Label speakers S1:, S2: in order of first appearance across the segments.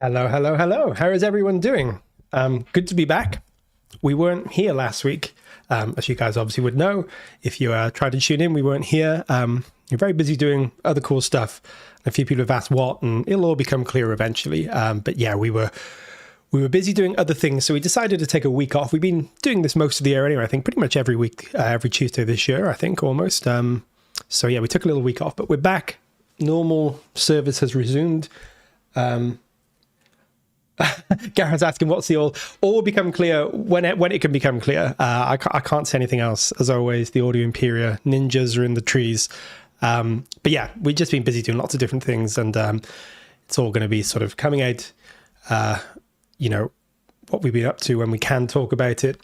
S1: Hello, hello, hello. How is everyone doing? Good to be back. We weren't here last week, as you guys obviously would know. If you tried to tune in, we weren't here. You're very busy doing other cool stuff. A few people have asked what, and it'll all become clear eventually. But yeah, we were busy doing other things, so we decided to take a week off. We've been doing this most of the year anyway. I think pretty much every week, every Tuesday this year, I think almost. So yeah, we took a little week off, but we're back. Normal service has resumed. Gareth's asking what's the all will become clear when it can become clear. I can't say anything else. As always, the audio Imperia ninjas are in the trees. But yeah, we've just been busy doing lots of different things, and it's all going to be sort of coming out, what we've been up to when we can talk about it.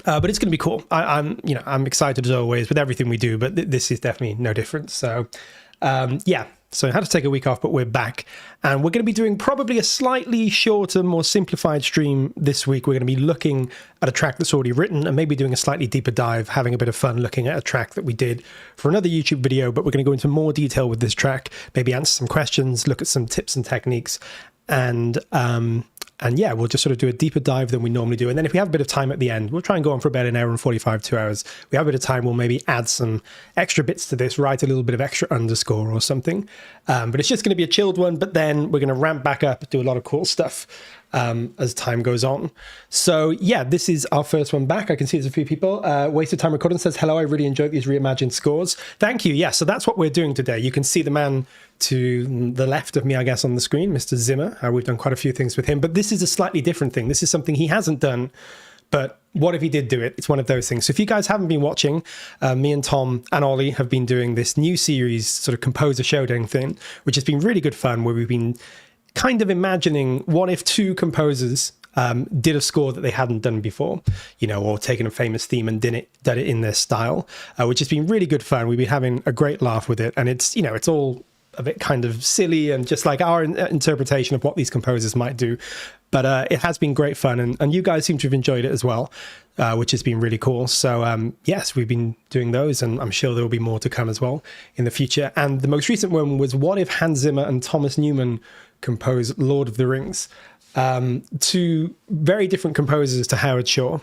S1: But it's going to be cool. I'm excited as always with everything we do, but this is definitely no different. So yeah. So I had to take a week off, but we're back. And we're going to be doing probably a slightly shorter, more simplified stream this week. We're going to be looking at a track that's already written and maybe doing a slightly deeper dive, having a bit of fun looking at a track that we did for another YouTube video. But we're going to go into more detail with this track, maybe answer some questions, look at some tips and techniques. And yeah, we'll just sort of do a deeper dive than we normally do. And then if we have a bit of time at the end, we'll try and go on for about an hour and 45, 2 hours. If we have a bit of time, we'll maybe add some extra bits to this, write a little bit of extra underscore or something. But it's just going to be a chilled one. But then we're going to ramp back up, do a lot of cool stuff as time goes on. So yeah, this is our first one back. I can see there's a few people. Wasted Time Recording says, hello, I really enjoyed these reimagined scores. Thank you. Yeah, so that's what we're doing today. You can see the man to the left of me, I guess, on the screen, Mr. Zimmer. We've done quite a few things with him, but this is a slightly different thing. This is something he hasn't done, but what if he did do it? It's one of those things. So if you guys haven't been watching, me and Tom and Ollie have been doing this new series, sort of Composer Showdown thing, which has been really good fun, where we've been kind of imagining what if two composers did a score that they hadn't done before, or taken a famous theme and done it in their style, which has been really good fun. We've been having a great laugh with it, and it's all a bit kind of silly and just like our interpretation of what these composers might do. But it has been great fun, and you guys seem to have enjoyed it as well, which has been really cool. So yes, we've been doing those, and I'm sure there will be more to come as well in the future. And the most recent one was what if Hans Zimmer and Thomas Newman composed Lord of the Rings? Two very different composers to Howard Shore.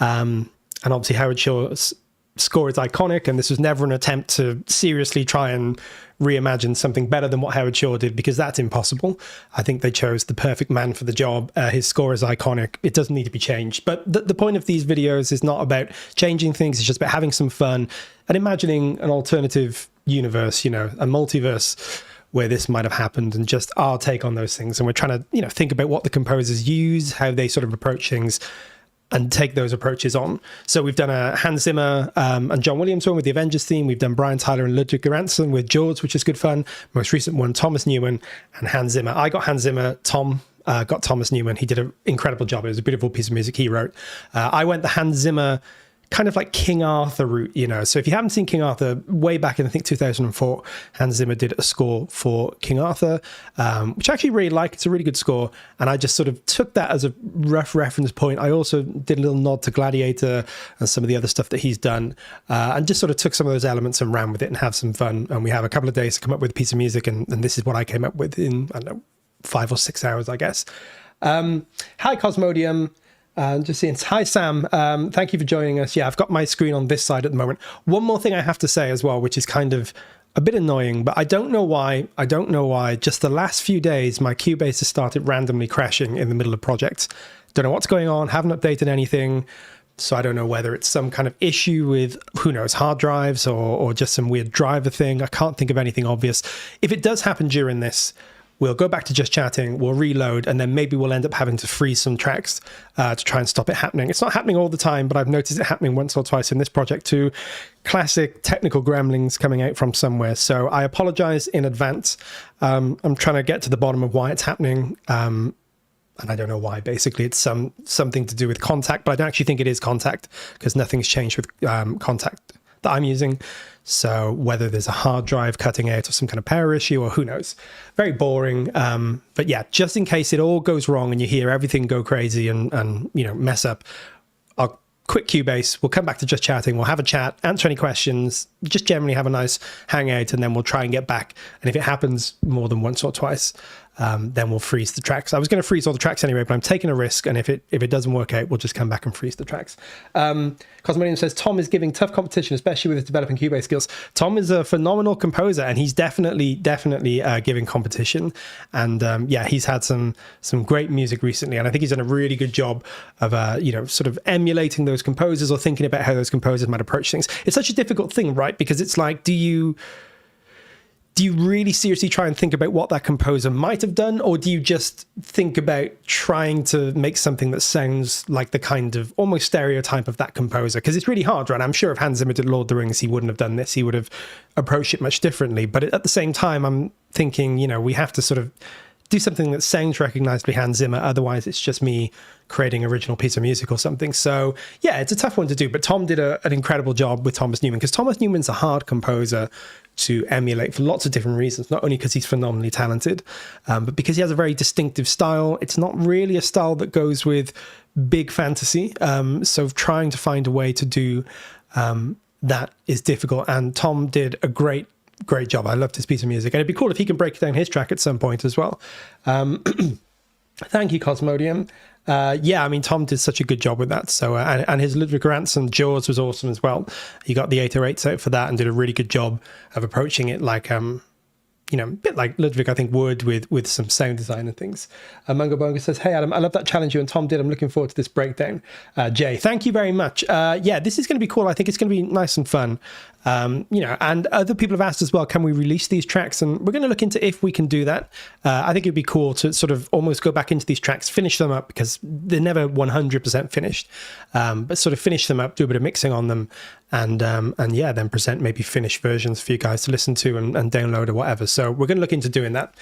S1: And obviously Howard Shore's score is iconic, and this was never an attempt to seriously try and reimagine something better than what Howard Shore did, because that's impossible. I think they chose the perfect man for the job. His score is iconic. It doesn't need to be changed. But the point of these videos is not about changing things. It's just about having some fun and imagining an alternative universe, a multiverse where this might have happened, and just our take on those things. And we're trying to, think about what the composers use, how they sort of approach things, and take those approaches on. So we've done a Hans Zimmer and John Williams one with the Avengers theme. We've done Brian Tyler and Ludwig Göransson with Jaws, which is good fun. Most recent one, Thomas Newman and Hans Zimmer. I got Hans Zimmer, Tom got Thomas Newman. He did an incredible job. It was a beautiful piece of music he wrote. I went the Hans Zimmer kind of like King Arthur route, So if you haven't seen King Arthur, way back in, I think, 2004, Hans Zimmer did a score for King Arthur, which I actually really like. It's a really good score. And I just sort of took that as a rough reference point. I also did a little nod to Gladiator and some of the other stuff that he's done, and just sort of took some of those elements and ran with it and have some fun. And we have a couple of days to come up with a piece of music. And this is what I came up with in, 5 or 6 hours, I guess. Hi, Cosmodium. Just seeing, hi Sam, thank you for joining us. Yeah, I've got my screen on this side at the moment. One more thing I have to say as well, which is kind of a bit annoying, but I don't know why. Just the last few days, my Cubase has started randomly crashing in the middle of projects. Don't know what's going on, haven't updated anything. So I don't know whether it's some kind of issue with, who knows, hard drives or just some weird driver thing. I can't think of anything obvious. If it does happen during this, we'll go back to just chatting, we'll reload, and then maybe we'll end up having to freeze some tracks to try and stop it happening. It's not happening all the time, but I've noticed it happening once or twice in this project too. Classic technical gremlins coming out from somewhere. So I apologize in advance. I'm trying to get to the bottom of why it's happening. And I don't know why. Basically, it's something to do with contact, but I don't actually think it is contact, because nothing's changed with contact that I'm using. So whether there's a hard drive cutting out or some kind of power issue, or who knows. Very boring. But yeah, just in case it all goes wrong and you hear everything go crazy and mess up, I'll quit Cubase. We'll come back to just chatting. We'll have a chat, answer any questions, just generally have a nice hangout, and then we'll try and get back. And if it happens more than once or twice, then we'll freeze the tracks. I was going to freeze all the tracks anyway, but I'm taking a risk, and if it doesn't work out, we'll just come back and freeze the tracks. Cosmodium says, Tom is giving tough competition, especially with his developing Cubase skills. Tom is a phenomenal composer, and he's definitely giving competition. And yeah, he's had some great music recently, and I think he's done a really good job of sort of emulating those composers or thinking about how those composers might approach things. It's such a difficult thing, right? Because it's like, do you really seriously try and think about what that composer might have done, or do you just think about trying to make something that sounds like the kind of almost stereotype of that composer? Because it's really hard, right? I'm sure if Hans Zimmer did Lord of the Rings, he wouldn't have done this. He would have approached it much differently. But at the same time, I'm thinking, we have to sort of do something that sounds recognizably Hans Zimmer. Otherwise, it's just me creating an original piece of music or something. So yeah, it's a tough one to do. But Tom did an incredible job with Thomas Newman, because Thomas Newman's a hard composer to emulate for lots of different reasons, not only because he's phenomenally talented, but because he has a very distinctive style. It's not really a style that goes with big fantasy. So trying to find a way to do that is difficult. And Tom did a great job. I loved his piece of music, and it'd be cool if he can break down his track at some point as well. Thank you, Cosmodium. Yeah, I mean, Tom did such a good job with that. So, and his Ludwig Göransson Jaws was awesome as well. He got the 808s out for that and did a really good job of approaching it like, a bit like Ludwig, I think, would with some sound design and things. Mungo Bongo says, hey, Adam, I love that challenge you and Tom did. I'm looking forward to this breakdown. Jay, thank you very much. Yeah, this is going to be cool. I think it's going to be nice and fun. And other people have asked as well, can we release these tracks? And we're going to look into if we can do that. I think it'd be cool to sort of almost go back into these tracks, finish them up, because they're never 100% finished, but sort of finish them up, do a bit of mixing on them, and yeah, then present maybe finished versions for you guys to listen to and download or whatever. So we're going to look into doing that.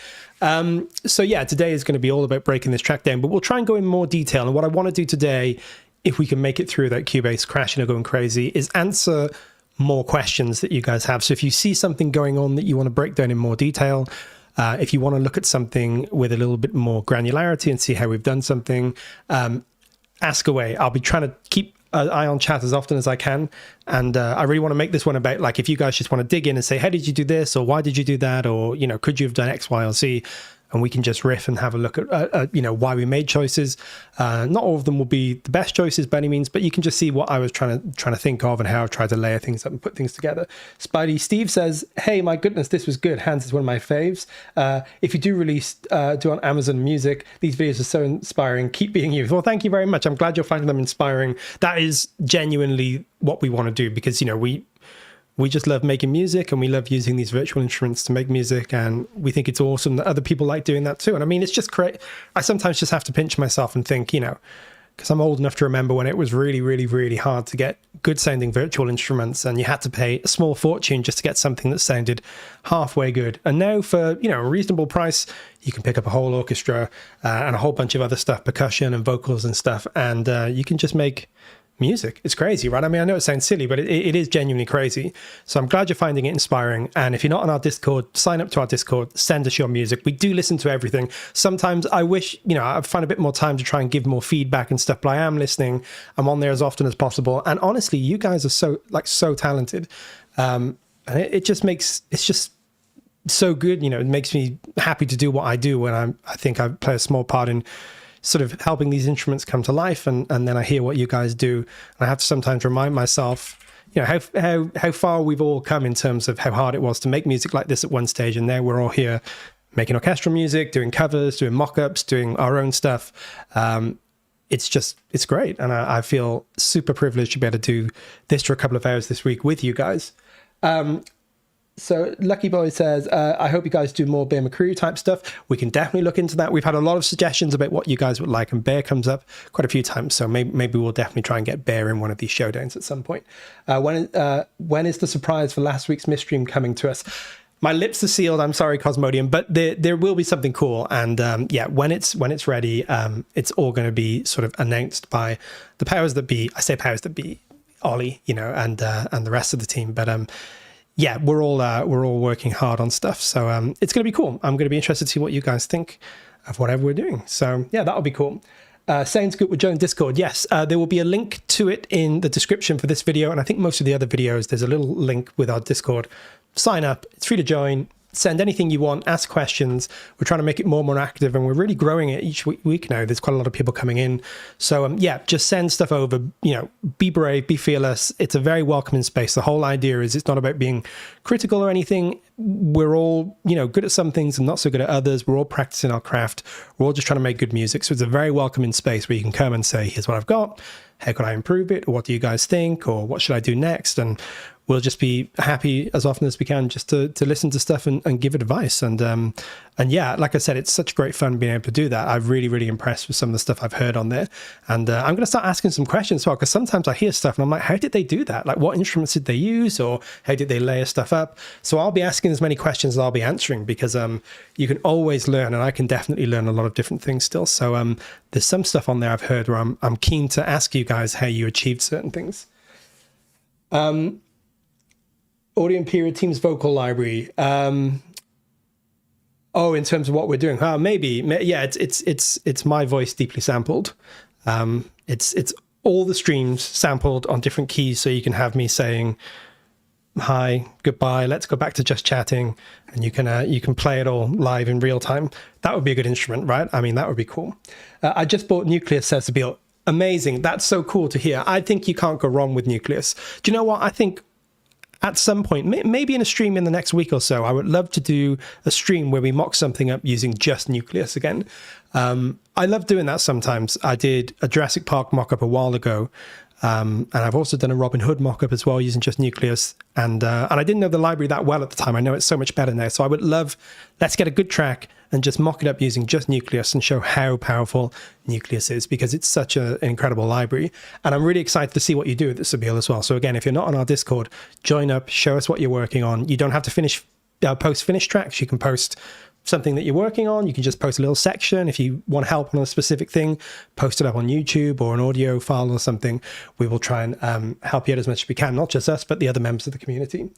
S1: So yeah, today is going to be all about breaking this track down, but we'll try and go in more detail. And what I want to do today, if we can make it through that Cubase crashing or going crazy, is answer more questions that you guys have. So if you see something going on that you want to break down in more detail, if you want to look at something with a little bit more granularity and see how we've done something, ask away. I'll be trying to keep an eye on chat as often as I can. And I really want to make this one about, like, if you guys just want to dig in and say, how did you do this? Or why did you do that? Or, could you have done X, Y, or Z? And we can just riff and have a look at, why we made choices. Not all of them will be the best choices by any means, but you can just see what I was trying to think of and how I've tried to layer things up and put things together. Spidey Steve says, hey, my goodness, this was good. Hans is one of my faves. If you do do on Amazon Music, these videos are so inspiring. Keep being you. Well, thank you very much. I'm glad you're finding them inspiring. That is genuinely what we want to do, because, we just love making music, and we love using these virtual instruments to make music, and we think it's awesome that other people like doing that too. And I mean, it's just great. I sometimes just have to pinch myself and think, because I'm old enough to remember when it was really, really, really hard to get good sounding virtual instruments, and you had to pay a small fortune just to get something that sounded halfway good. And now for, a reasonable price, you can pick up a whole orchestra and a whole bunch of other stuff, percussion and vocals and stuff, and you can just make music. It's crazy, right? I mean, I know it sounds silly, but it is genuinely crazy. So I'm glad you're finding it inspiring. And if you're not on our Discord, sign up to our Discord, send us your music. We do listen to everything. Sometimes I wish, I find a bit more time to try and give more feedback and stuff, but I am listening. I'm on there as often as possible. And honestly, you guys are so talented. And it's just so good. It makes me happy to do what I do when I think I play a small part in sort of helping these instruments come to life, and then I hear what you guys do, and I have to sometimes remind myself, how far we've all come in terms of how hard it was to make music like this at one stage, and now we're all here making orchestral music, doing covers, doing mock-ups, doing our own stuff. It's great, and I feel super privileged to be able to do this for a couple of hours this week with you guys. So Lucky Boy says, I hope you guys do more Bear McCreary type stuff. We can definitely look into that. We've had a lot of suggestions about what you guys would like, and Bear comes up quite a few times. So maybe we'll definitely try and get Bear in one of these showdowns at some point. When is the surprise for last week's Mistream coming to us? My lips are sealed. I'm sorry, Cosmodium, but there will be something cool. And yeah, when it's ready, it's all going to be sort of announced by the powers that be. I say powers that be, Ollie, and the rest of the team. But yeah, we're all working hard on stuff. So it's going to be cool. I'm going to be interested to see what you guys think of whatever we're doing. So yeah, that'll be cool. Sounds good with joining Discord. Yes, there will be a link to it in the description for this video. And I think most of the other videos, there's a little link with our Discord. Sign up. It's free to join. Send anything you want, ask questions. We're trying to make it more and more active, and we're really growing it each week now. There's quite a lot of people coming in. So yeah, just send stuff over, be brave, be fearless. It's a very welcoming space. The whole idea is it's not about being critical or anything. We're all, good at some things and not so good at others. We're all practicing our craft. We're all just trying to make good music. So it's a very welcoming space where you can come and say, here's what I've got. How can I improve it? Or what do you guys think? Or what should I do next? And we'll just be happy as often as we can just to listen to stuff and give advice. And yeah, like I said, it's such great fun being able to do that. I'm really, really impressed with some of the stuff I've heard on there. And I'm going to start asking some questions as well, because sometimes I hear stuff and I'm like, how did they do that? Like, what instruments did they use? Or how did they layer stuff up? So I'll be asking as many questions as I'll be answering, because you can always learn, and I can definitely learn a lot of different things still. So there's some stuff on there I've heard where I'm keen to ask you guys how you achieved certain things. Audio Imperia Team's vocal library. In terms of what we're doing, maybe. Yeah, it's my voice deeply sampled. It's all the streams sampled on different keys, so you can have me saying hi, goodbye, let's go back to just chatting, and you can play it all live in real time. That would be a good instrument, right? I mean, that would be cool. I just bought Nucleus, says Sabine. Amazing. That's so cool to hear. I think you can't go wrong with Nucleus. Do you know what? I think at some point, maybe in a stream in the next week or so, I would love to do a stream where we mock something up using just Nucleus again. I love doing that sometimes. I did a Jurassic Park mock-up a while ago, and I've also done a Robin Hood mock-up as well using just Nucleus. And I didn't know the library that well at the time. I know it's so much better now. So I would love, let's get a good track and just mock it up using just Nucleus and show how powerful Nucleus is, because it's such an incredible library. And I'm really excited to see what you do with this, Sabine, as well. So again, if you're not on our Discord, join up, show us what you're working on. You don't have to post finished tracks. You can post something that you're working on. You can just post a little section. If you want help on a specific thing, post it up on YouTube or an audio file or something. We will try and help you out as much as we can, not just us, but the other members of the community.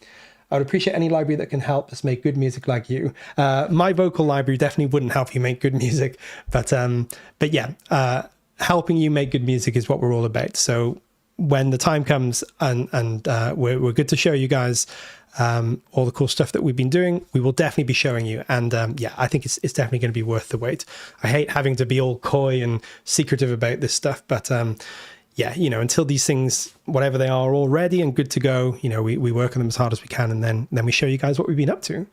S1: I would appreciate any library that can help us make good music like you. My vocal library definitely wouldn't help you make good music, but yeah, helping you make good music is what we're all about. So when the time comes and we're good to show you guys all the cool stuff that we've been doing, we will definitely be showing you. And yeah, I think it's definitely going to be worth the wait. I hate having to be all coy and secretive about this stuff, but yeah, until these things, whatever they are, all ready and good to go, we work on them as hard as we can, and then we show you guys what we've been up to.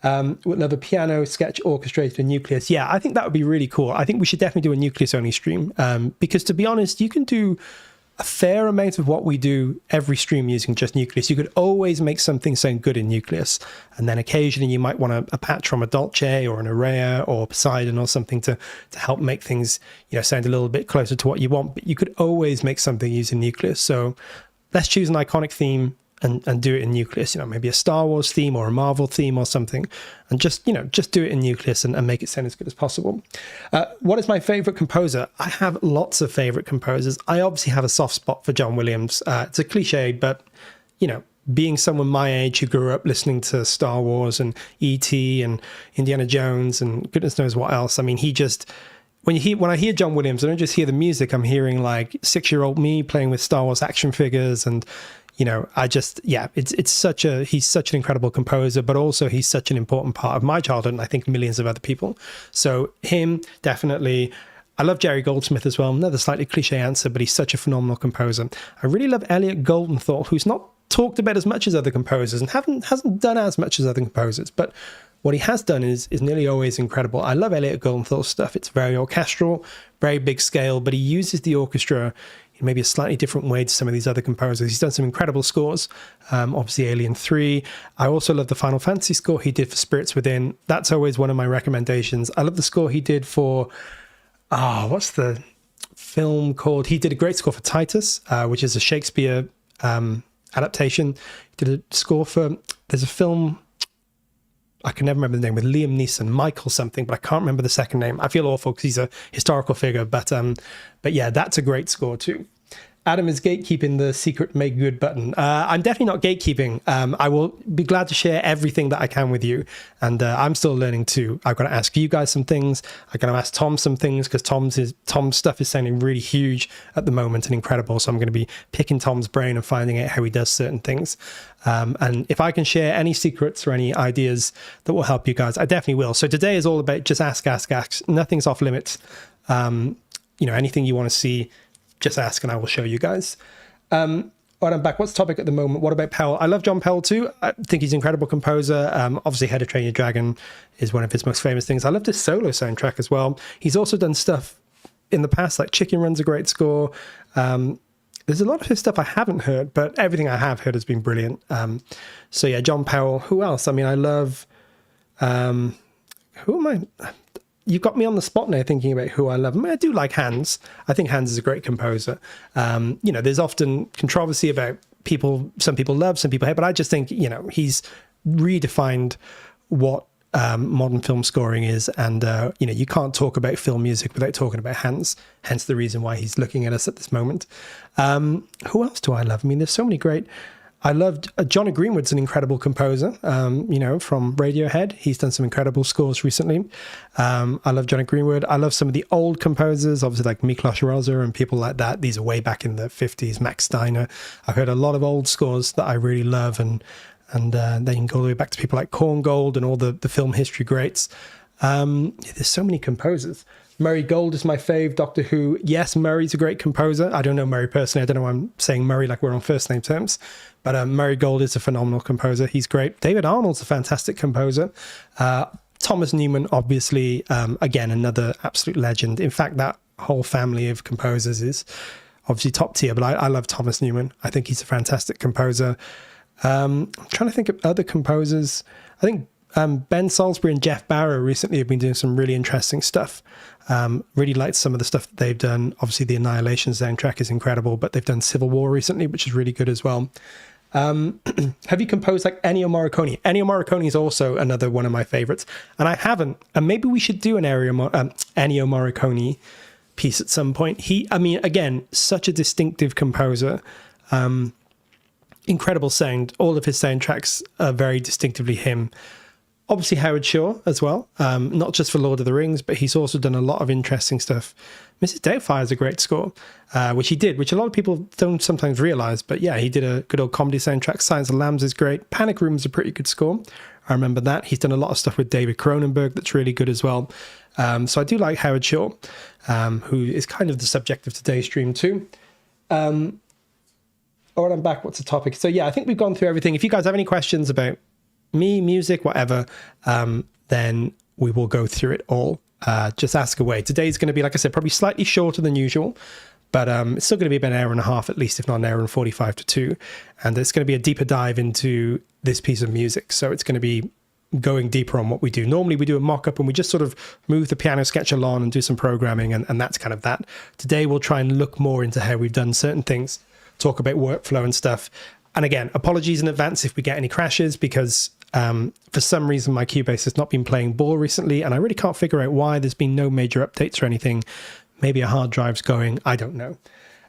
S1: Would love a piano sketch orchestrated in Nucleus. Yeah, I think that would be really cool. I think we should definitely do a Nucleus only stream, because to be honest, you can do a fair amount of what we do every stream using just Nucleus. You could always make something sound good in Nucleus, and then occasionally you might want a patch from a Dolce or an Araya or Poseidon or something to help make things sound a little bit closer to what you want. But you could always make something using Nucleus. So let's choose an iconic theme and do it in Nucleus, maybe a Star Wars theme or a Marvel theme or something, and just do it in Nucleus and make it sound as good as possible. What is my favorite composer? I have lots of favorite composers. I obviously have a soft spot for John Williams. It's a cliche, but being someone my age who grew up listening to Star Wars and E.T. and Indiana Jones and goodness knows what else, I mean, he just, when I hear John Williams, I don't just hear the music, I'm hearing like 6-year-old me playing with Star Wars action figures. And he's such an incredible composer, but also he's such an important part of my childhood, and I think millions of other people. So him, definitely. I love Jerry Goldsmith as well. Another slightly cliche answer, but he's such a phenomenal composer. I really love Elliot Goldenthal, who's not talked about as much as other composers and hasn't done as much as other composers, but what he has done is nearly always incredible. I love Elliot Goldenthal stuff. It's very orchestral, very big scale, but he uses the orchestra in maybe a slightly different way to some of these other composers. He's done some incredible scores, obviously Alien 3. I also love the Final Fantasy score he did for Spirits Within. That's always one of my recommendations. I love the score he did for, what's the film called? He did a great score for Titus, which is a Shakespeare adaptation. He did a score for, there's a film, I can never remember the name, with Liam Neeson, Michael something, but I can't remember the second name. I feel awful because he's a historical figure, but yeah, that's a great score too. Adam is gatekeeping the secret make good button. I'm definitely not gatekeeping. I will be glad to share everything that I can with you. And I'm still learning too. I've got to ask you guys some things. I've got to ask Tom some things because Tom's stuff is sounding really huge at the moment and incredible. So I'm going to be picking Tom's brain and finding out how he does certain things. And if I can share any secrets or any ideas that will help you guys, I definitely will. So today is all about just ask. Nothing's off limits. Anything you want to see, just ask and I will show you guys. All right, I'm back. What's the topic at the moment? What about Powell? I love John Powell too. I think he's an incredible composer. Obviously, How to Train Your Dragon is one of his most famous things. I love this solo soundtrack as well. He's also done stuff in the past, like Chicken Run's a great score. There's a lot of his stuff I haven't heard, but everything I have heard has been brilliant. So yeah, John Powell. Who else? I mean, I love... who am I... You've got me on the spot now thinking about who I love. I mean, I do like Hans. I think Hans is a great composer. There's often controversy about some people love, some people hate, but I just think, he's redefined what modern film scoring is. And, you can't talk about film music without talking about Hans, hence the reason why he's looking at us at this moment. Who else do I love? I mean, there's so many great... I loved Johnny Greenwood's an incredible composer, from Radiohead. He's done some incredible scores recently. I love Johnny Greenwood. I love some of the old composers, obviously like Miklos Rozsa and people like that. These are way back in the 50s, Max Steiner. I've heard a lot of old scores that I really love, and then you can go all the way back to people like Korngold and all the film history greats. There's so many composers. Murray Gold is my fave. Doctor Who. Yes, Murray's a great composer. I don't know Murray personally. I don't know why I'm saying Murray like we're on first name terms. But Murray Gold is a phenomenal composer. He's great. David Arnold's a fantastic composer. Thomas Newman, obviously, again, another absolute legend. In fact, that whole family of composers is obviously top tier. But I love Thomas Newman. I think he's a fantastic composer. I'm trying to think of other composers. I think Ben Salisbury and Jeff Barrow recently have been doing some really interesting stuff. Really liked some of the stuff that they've done. Obviously, the Annihilation soundtrack is incredible, but they've done Civil War recently, which is really good as well. Have you composed like Ennio Morricone? Ennio Morricone is also another one of my favorites, and I haven't. And maybe we should do an Ennio Morricone piece at some point. Again, such a distinctive composer. Incredible sound. All of his soundtracks are very distinctively him. Obviously Howard Shore as well, not just for Lord of the Rings, but he's also done a lot of interesting stuff. Mrs. Doubtfire is a great score, which a lot of people don't sometimes realize. But yeah, he did a good old comedy soundtrack. Silence of the Lambs is great. Panic Room is a pretty good score. I remember that. He's done a lot of stuff with David Cronenberg that's really good as well. So I do like Howard Shore, who is kind of the subject of today's stream too. All right, I'm back. What's the topic? So yeah, I think we've gone through everything. If you guys have any questions about me, music, whatever, then we will go through it all. Just ask away. Today's going to be, like I said, probably slightly shorter than usual, but it's still going to be about an hour and a half at least, if not an hour and 45 to 2. And it's going to be a deeper dive into this piece of music. So it's going to be going deeper on what we do. Normally we do a mock-up and we just sort of move the piano sketch along and do some programming, and that's kind of that. Today we'll try and look more into how we've done certain things, talk about workflow and stuff. And again, apologies in advance if we get any crashes, because for some reason my Cubase has not been playing ball recently, and I really can't figure out why. There's been no major updates or anything. Maybe a hard drive's going. I don't know.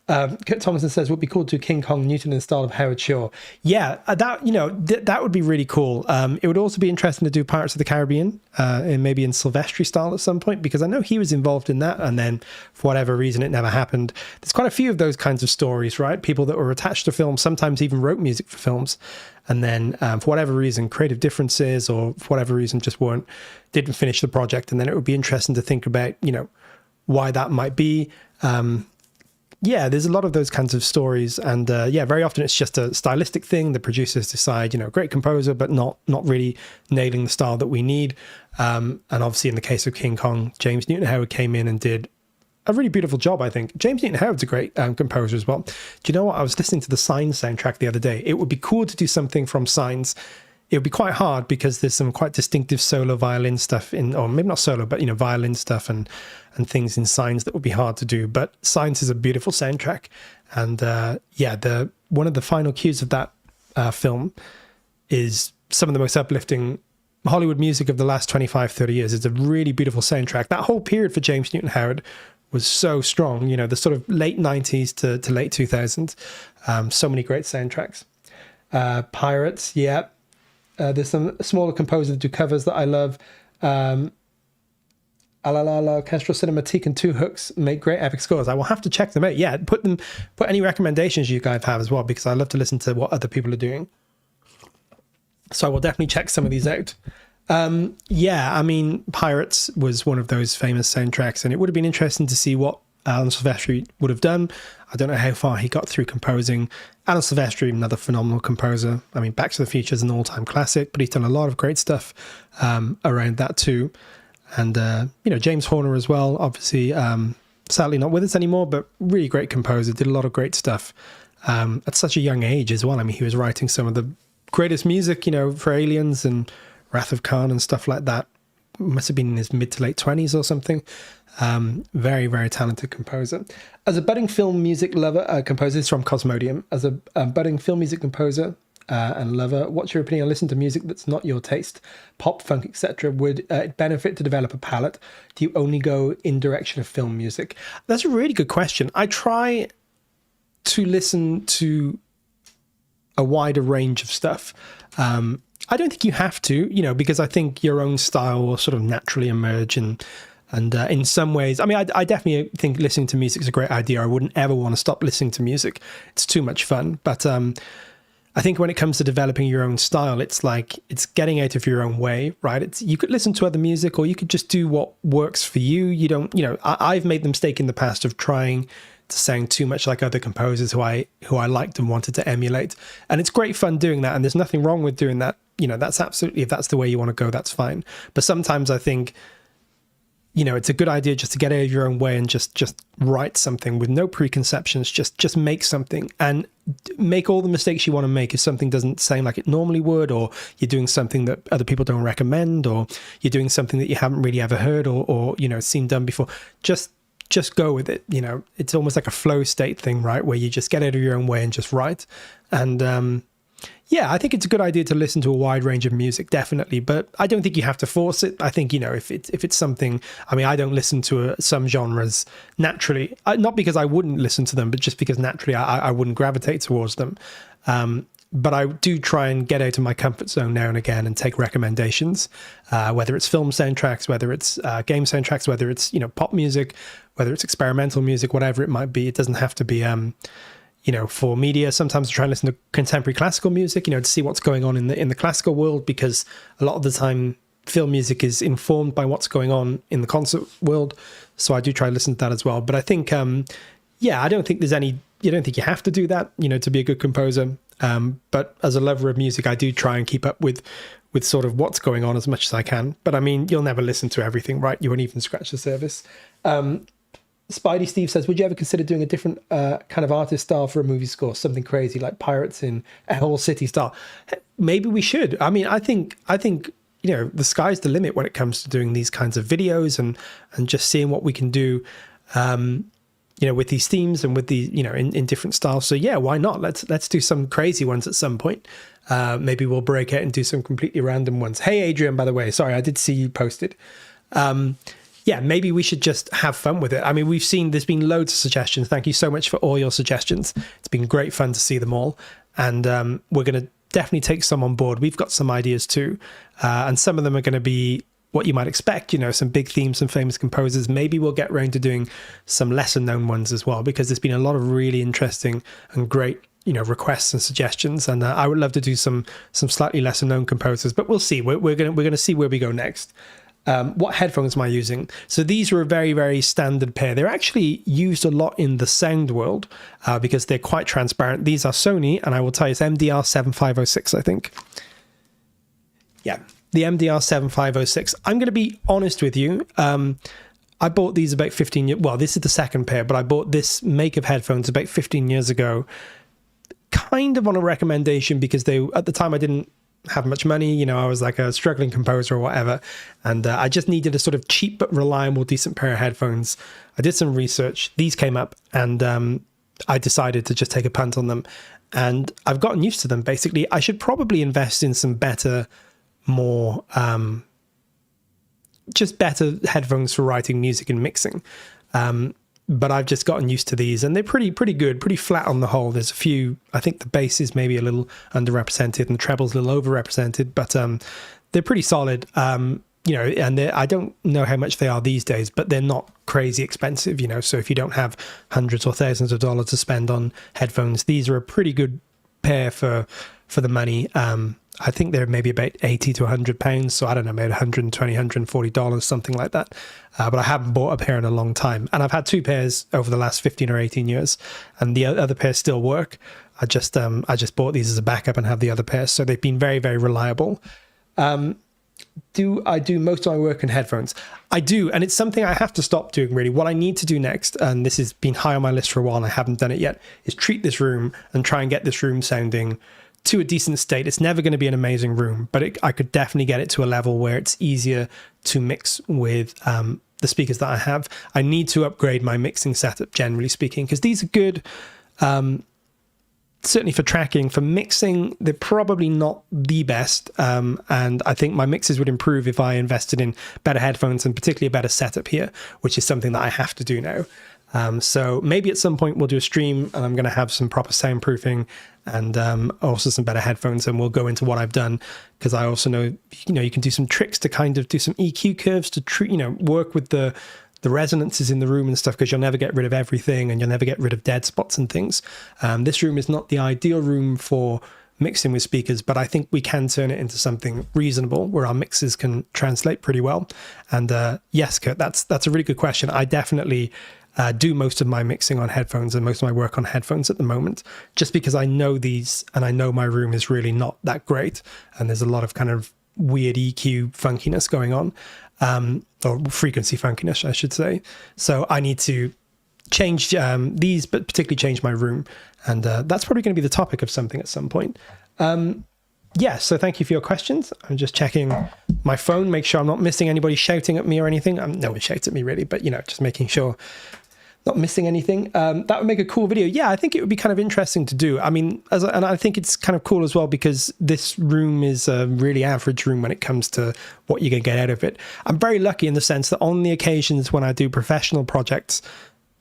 S1: Kurt Thomason says, would be cool to do King Kong Newton in the style of Howard Shore. Yeah, that would be really cool. It would also be interesting to do Pirates of the Caribbean, and maybe in Silvestri style at some point, because I know he was involved in that, and then for whatever reason it never happened. There's quite a few of those kinds of stories, right? People that were attached to films, sometimes even wrote music for films, and then for whatever reason, creative differences, or for whatever reason just didn't finish the project. And then it would be interesting to think about, why that might be. Yeah, there's a lot of those kinds of stories, and very often it's just a stylistic thing. The producers decide, great composer, but not really nailing the style that we need. And obviously in the case of King Kong, James Newton Howard came in and did a really beautiful job, I think. James Newton Howard's a great composer as well. Do you know what? I was listening to the Signs soundtrack the other day. It would be cool to do something from Signs. It would be quite hard because there's some quite distinctive solo violin stuff or maybe not solo, but violin stuff and things in Signs that would be hard to do. But Signs is a beautiful soundtrack, and one of the final cues of that film is some of the most uplifting Hollywood music of the last 25, 30 years. It's a really beautiful soundtrack. That whole period for James Newton Howard was so strong. You know, the sort of late 90s to late 2000s. So many great soundtracks. Pirates, yeah. There's some smaller composers that do covers that I love. La Orchestral Cinematique and Two Hooks make great epic scores. I will have to check them out. Yeah, put any recommendations you guys have as well, because I love to listen to what other people are doing. So I will definitely check some of these out. Yeah, I mean, Pirates was one of those famous soundtracks, and it would have been interesting to see what Alan Silvestri would have done. I don't know how far he got through composing. Alan Silvestri, another phenomenal composer. I mean, Back to the Future is an all-time classic, but he's done a lot of great stuff around that too. And, you know, James Horner as well, obviously, sadly not with us anymore, but really great composer, did a lot of great stuff at such a young age as well. I mean, he was writing some of the greatest music, you know, for Aliens and Wrath of Khan and stuff like that. Must have been in his mid to late 20s or something. Very, very talented composer. As a budding film music lover, composer, this is from Cosmodium. As a budding film music composer and lover, what's your opinion on listening to music that's not your taste? Pop, funk, etc. Would it benefit to develop a palette? Do you only go in direction of film music? That's a really good question. I try to listen to a wider range of stuff. I don't think you have to, you know, because I think your own style will sort of naturally emerge. And in some ways, I mean, I definitely think listening to music is a great idea. I wouldn't ever want to stop listening to music. It's too much fun. But I think when it comes to developing your own style, it's like, it's getting out of your own way, right? You could listen to other music, or you could just do what works for you. You don't, you know, I've made the mistake in the past of trying to sound too much like other composers who I liked and wanted to emulate. And it's great fun doing that. And there's nothing wrong with doing that. You know, that's absolutely, if that's the way you want to go, that's fine. But sometimes I think, you know, it's a good idea just to get out of your own way and just write something with no preconceptions, just make something, and make all the mistakes you want to make if something doesn't sound like it normally would, or you're doing something that other people don't recommend, or you're doing something that you haven't really ever heard or you know, seen done before. Just go with it. You know, it's almost like a flow state thing, right? Where you just get out of your own way and just write. And yeah, I think it's a good idea to listen to a wide range of music, definitely. But I don't think you have to force it. I think, you know, if it's something, I mean, I don't listen to some genres naturally, not because I wouldn't listen to them, but just because naturally I wouldn't gravitate towards them. But I do try and get out of my comfort zone now and again and take recommendations, whether it's film soundtracks, whether it's game soundtracks, whether it's, you know, pop music, whether it's experimental music, whatever it might be. It doesn't have to be, you know, for media. Sometimes I try and listen to contemporary classical music, you know, to see what's going on in the classical world, because a lot of the time film music is informed by what's going on in the concert world. So I do try to listen to that as well. But I think, yeah, I don't think you don't think you have to do that, you know, to be a good composer. But as a lover of music, I do try and keep up with sort of what's going on as much as I can. But I mean, you'll never listen to everything, right? You won't even scratch the surface. Spidey Steve says, would you ever consider doing a different kind of artist style for a movie score? Something crazy like Pirates in a whole city style? Maybe we should. I mean, I think, you know, the sky's the limit when it comes to doing these kinds of videos and just seeing what we can do, you know, with these themes and with the, you know, in different styles. So yeah, why not? Let's do some crazy ones at some point. Maybe we'll break out and do some completely random ones. Hey, Adrian, by the way, sorry, I did see you posted. Yeah, maybe we should just have fun with it. I mean, there's been loads of suggestions. Thank you so much for all your suggestions. It's been great fun to see them all. And we're going to definitely take some on board. We've got some ideas too. And some of them are going to be what you might expect, you know, some big themes, some famous composers. Maybe we'll get around to doing some lesser known ones as well, because there's been a lot of really interesting and great, you know, requests and suggestions. And I would love to do some slightly lesser known composers, but we'll see. We're going to see where we go next. What headphones am I using? So these are a very, very standard pair. They're actually used a lot in the sound world because they're quite transparent. These are Sony, and I will tell you, it's MDR 7506, I think. Yeah, the MDR 7506. I'm going to be honest with you. I bought these about 15 years. Well, this is the second pair, but I bought this make of headphones about 15 years ago, kind of on a recommendation, because at the time I didn't have much money, you know, I was like a struggling composer or whatever, and I just needed a sort of cheap but reliable, decent pair of headphones. I did some research, these came up, and I decided to just take a punt on them, and I've gotten used to them. Basically, I should probably invest in some better, more just better headphones for writing music and mixing. But I've just gotten used to these, and they're pretty good, pretty flat on the whole. There's a few, I think the bass is maybe a little underrepresented and the treble's a little overrepresented, but they're pretty solid. You know, and I don't know how much they are these days, but they're not crazy expensive, you know. So if you don't have hundreds or thousands of dollars to spend on headphones, these are a pretty good pair for the money. I think they're maybe about 80 to 100 pounds. So I don't know, maybe 120, $140, something like that. But I haven't bought a pair in a long time. And I've had two pairs over the last 15 or 18 years, and the other pairs still work. I just bought these as a backup and have the other pairs. So they've been very, very reliable. Do I do most of my work in headphones? I do, and it's something I have to stop doing, really. What I need to do next, and this has been high on my list for a while and I haven't done it yet, is treat this room and try and get this room sounding to a decent state. It's never going to be an amazing room, but I could definitely get it to a level where it's easier to mix with the speakers that I have. I need to upgrade my mixing setup, generally speaking, because these are good. Certainly for tracking. For mixing, they're probably not the best, and I think my mixes would improve if I invested in better headphones and particularly a better setup here, which is something that I have to do now. So maybe at some point we'll do a stream and I'm going to have some proper soundproofing and also some better headphones, and we'll go into what I've done, because I also know, you know, you can do some tricks to kind of do some EQ curves to treat, you know, work with the resonances in the room and stuff, because you'll never get rid of everything and you'll never get rid of dead spots and things. This room is not the ideal room for mixing with speakers, but I think we can turn it into something reasonable where our mixes can translate pretty well. And yes, Kurt, that's a really good question. I definitely do most of my mixing on headphones and most of my work on headphones at the moment, just because I know these and I know my room is really not that great. And there's a lot of kind of weird EQ funkiness going on. Or frequency funkiness, I should say. So I need to change these, but particularly change my room. And that's probably going to be the topic of something at some point. Yeah, so thank you for your questions. I'm just checking my phone, make sure I'm not missing anybody shouting at me or anything. No one shouts at me really, but, you know, just making sure not missing anything. That would make a cool video. Yeah, I think it would be kind of interesting to do. I mean, and I think it's kind of cool as well, because this room is a really average room when it comes to what you can get out of it. I'm very lucky in the sense that on the occasions when I do professional projects,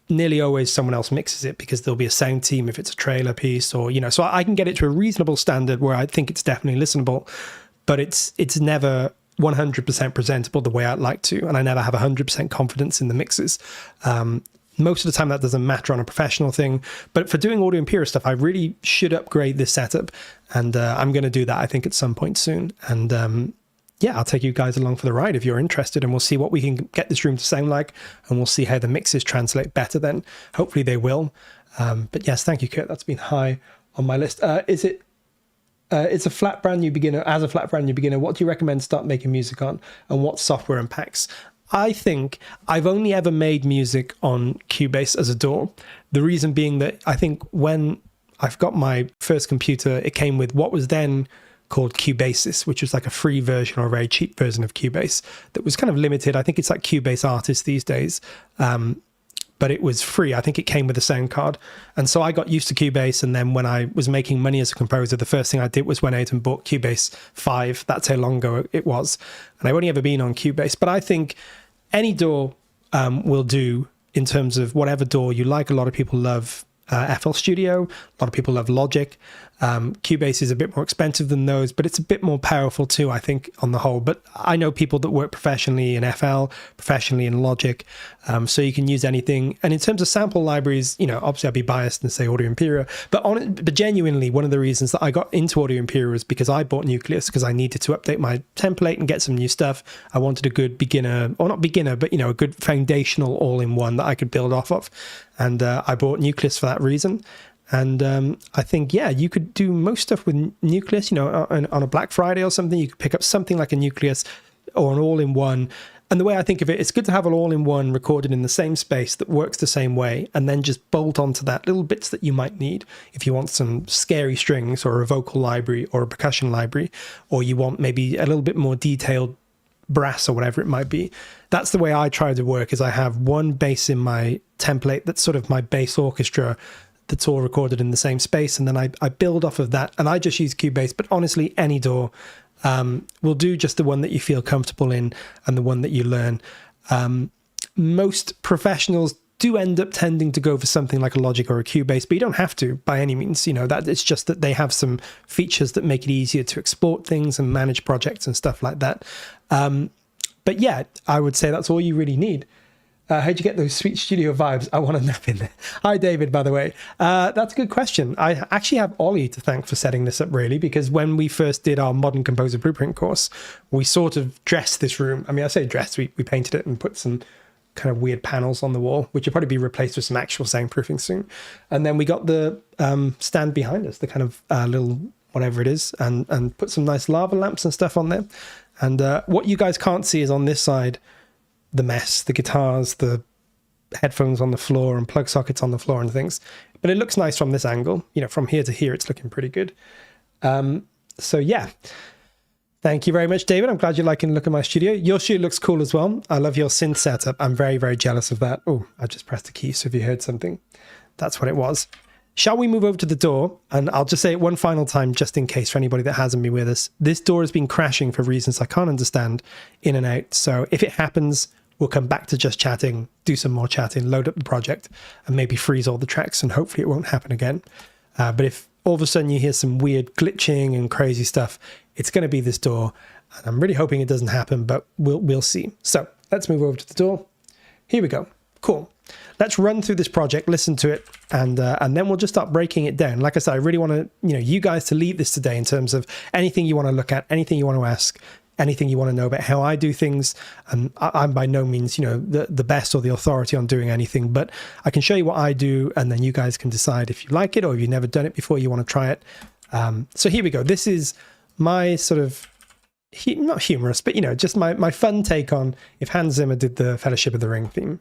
S1: nearly always someone else mixes it, because there'll be a sound team if it's a trailer piece, or, you know, so I can get it to a reasonable standard where I think it's definitely listenable, but it's never 100% presentable the way I'd like to, and I never have 100% confidence in the mixes. Most of the time that doesn't matter on a professional thing, but for doing Audio Imperia stuff, I really should upgrade this setup, and I'm going to do that, I think, at some point soon. And yeah, I'll take you guys along for the ride if you're interested, and we'll see what we can get this room to sound like, and we'll see how the mixes translate better then. Hopefully they will. But yes, thank you, Kurt. That's been high on my list. It's a flat brand new beginner. As a flat brand new beginner, what do you recommend start making music on, and what software and packs? I think I've only ever made music on Cubase as a DAW. The reason being that I think when I've got my first computer, it came with what was then called Cubasis, which was like a free version or a very cheap version of Cubase that was kind of limited. I think it's like Cubase Artist these days, but it was free. I think it came with a sound card. And so I got used to Cubase, and then when I was making money as a composer, the first thing I did was went out and bought Cubase 5. That's how long ago it was. And I've only ever been on Cubase, but I think any DAW will do in terms of whatever DAW you like. A lot of people love FL Studio. A lot of people love Logic. Cubase is a bit more expensive than those, but it's a bit more powerful too, I think, on the whole. But I know people that work professionally in FL, professionally in Logic, so you can use anything. And in terms of sample libraries, you know, obviously I'd be biased and say Audio Imperia, but genuinely, one of the reasons that I got into Audio Imperia was because I bought Nucleus, because I needed to update my template and get some new stuff. I wanted a good beginner, or not beginner, but, you know, a good foundational all-in-one that I could build off of. And I bought Nucleus for that reason. And I think, yeah, you could do most stuff with Nucleus, you know, on a Black Friday or something. You could pick up something like a Nucleus or an all-in-one. And the way I think of it, it's good to have an all-in-one recorded in the same space that works the same way, and then just bolt onto that little bits that you might need if you want some scary strings or a vocal library or a percussion library, or you want maybe a little bit more detailed brass or whatever it might be. That's the way I try to work, is I have one bass in my template that's sort of my bass orchestra that's all recorded in the same space, and then I build off of that, and I just use Cubase. But honestly, any DAW will do, just the one that you feel comfortable in and the one that you learn. most professionals do end up tending to go for something like a Logic or a Cubase, but you don't have to by any means. That it's just that they have some features that make it easier to export things and manage projects and stuff like that. But yeah, I would say that's all you really need. How'd you get those sweet studio vibes? I want to nap in there. Hi, David, by the way. That's a good question. I actually have Ollie to thank for setting this up, really, because when we first did our Modern Composer Blueprint course, we sort of dressed this room. I mean, I say dressed, we painted it and put some kind of weird panels on the wall, which will probably be replaced with some actual soundproofing soon. And then we got the stand behind us, the kind of little whatever it is, and put some nice lava lamps and stuff on there. And what you guys can't see is on this side, the mess, the guitars, the headphones on the floor and plug sockets on the floor and things. But it looks nice from this angle. From here to here, it's looking pretty good. So yeah. Thank you very much, David. I'm glad you're liking the look of my studio. Your studio looks cool as well. I love your synth setup. I'm very, very jealous of that. Oh, I just pressed a key, so if you heard something, that's what it was. Shall we move over to the door? And I'll just say it one final time, just in case for anybody that hasn't been with us. This door has been crashing for reasons I can't understand, in and out. So if it happens, we'll come back to just chatting, do some more chatting, load up the project, and maybe freeze all the tracks, and hopefully it won't happen again. But if all of a sudden you hear some weird glitching and crazy stuff, it's going to be this door. And I'm really hoping it doesn't happen, but we'll see. So let's move over to the door. Here we go. Cool. Let's run through this project, listen to it, and then we'll just start breaking it down. Like I said, I really want to, you guys to lead this today in terms of anything you want to look at, anything you want to ask, anything you want to know about how I do things. And I'm by no means, the best or the authority on doing anything, but I can show you what I do, and then you guys can decide if you like it or if you've never done it before, you want to try it. So here we go. This is my sort of, not humorous, but, just my fun take on if Hans Zimmer did the Fellowship of the Ring theme.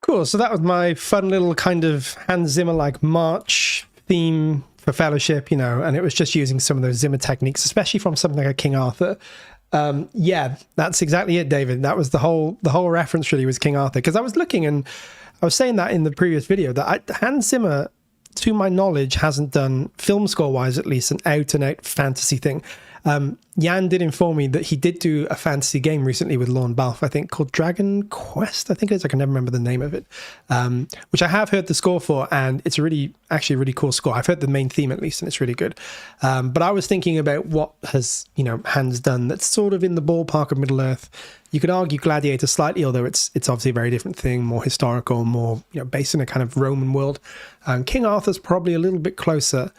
S1: Cool. So that was my fun little kind of Hans Zimmer-like march theme for Fellowship, and it was just using some of those Zimmer techniques, especially from something like a King Arthur. Yeah, that's exactly it, David. That was the whole reference really was King Arthur. Because I was looking, and I was saying that in the previous video, that Hans Zimmer, to my knowledge, hasn't done, film score-wise at least, an out-and-out fantasy thing. Jan did inform me that he did do a fantasy game recently with Lorne Balfe, I think, called Dragon Quest, I think it is. I can never remember the name of it, which I have heard the score for, and it's actually a really cool score. I've heard the main theme at least, and it's really good. But I was thinking about what has, Hans done that's sort of in the ballpark of Middle-earth. You could argue Gladiator slightly, although it's obviously a very different thing, more historical, more based in a kind of Roman world. King Arthur's probably a little bit closer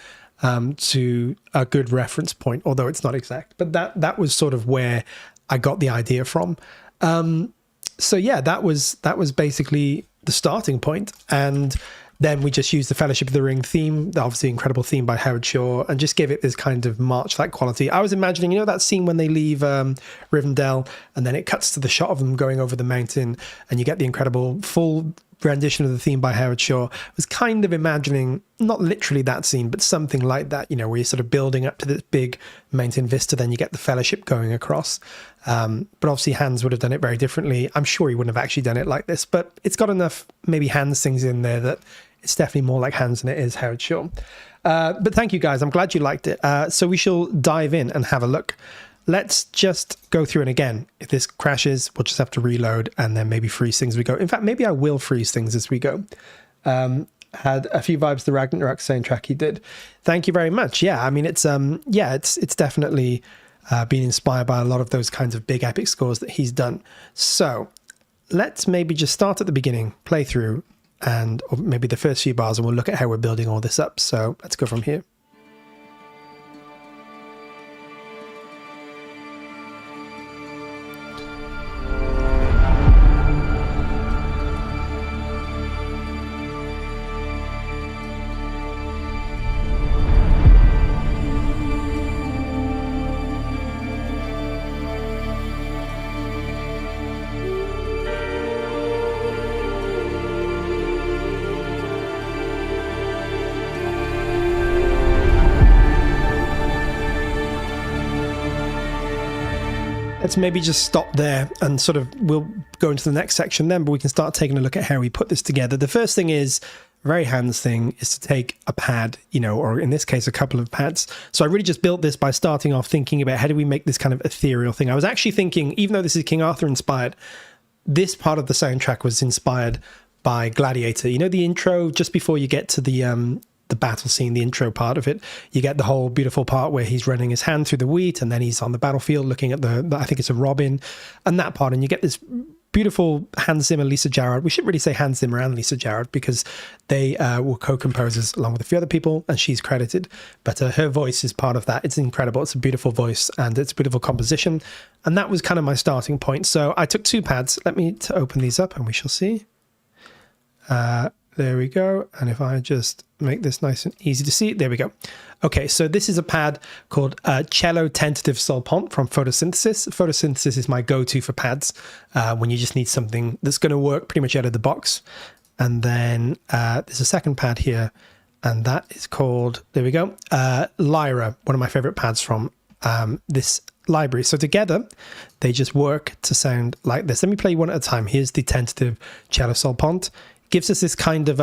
S1: to a good reference point, although it's not exact. But that was sort of where I got the idea from. So yeah, that was basically the starting point. And then we just used the Fellowship of the Ring theme, the obviously incredible theme by Howard Shore, and just give it this kind of march-like quality. I was imagining, that scene when they leave Rivendell, and then it cuts to the shot of them going over the mountain, and you get the incredible full rendition of the theme by Howard Shore, was kind of imagining, not literally that scene, but something like that, you know, where you're sort of building up to this big mountain vista, then you get the fellowship going across. But obviously Hans would have done it very differently. I'm sure he wouldn't have actually done it like this, but it's got enough maybe Hans things in there that it's definitely more like Hans than it is Howard Shore. But thank you guys. I'm glad you liked it. So we shall dive in and have a look. Let's just go through, and again, if this crashes, we'll just have to reload and then maybe freeze things as we go. In fact, maybe I will freeze things as we go. Had a few vibes the Ragnarok soundtrack he did. Thank you very much. Yeah, I mean, it's definitely been inspired by a lot of those kinds of big epic scores that he's done. So let's maybe just start at the beginning, play through, or maybe the first few bars, and we'll look at how we're building all this up. So let's go from here. Let's maybe just stop there and sort of, we'll go into the next section then, but we can start taking a look at how we put this together. The first thing is, very Hans thing, is to take a pad, you know, or in this case, a couple of pads. So I really just built this by starting off thinking about how do we make this kind of ethereal thing. I was actually thinking, even though this is King Arthur inspired, this part of the soundtrack was inspired by Gladiator. You know, the intro, just before you get to the battle scene, the intro part of it, you get the whole beautiful part where he's running his hand through the wheat and then he's on the battlefield looking at the I think it's a robin, and that part, and you get this beautiful Hans Zimmer, Lisa Jarrard. We should really say Hans Zimmer and Lisa Jarrard because they were co-composers along with a few other people, and she's credited, but her voice is part of that. It's incredible. It's a beautiful voice and it's a beautiful composition, and that was kind of my starting point. So I took two pads. Let me open these up and we shall see. There we go. And if I just make this nice and easy to see, there we go. Okay, so this is a pad called Cello Tentative Solpont from Photosynthesis. Photosynthesis is my go-to for pads when you just need something that's going to work pretty much out of the box. And then there's a second pad here, and that is called, there we go, Lyra, one of my favorite pads from this library. So together, they just work to sound like this. Let me play you one at a time. Here's the Tentative Cello Solpont. Gives us this kind of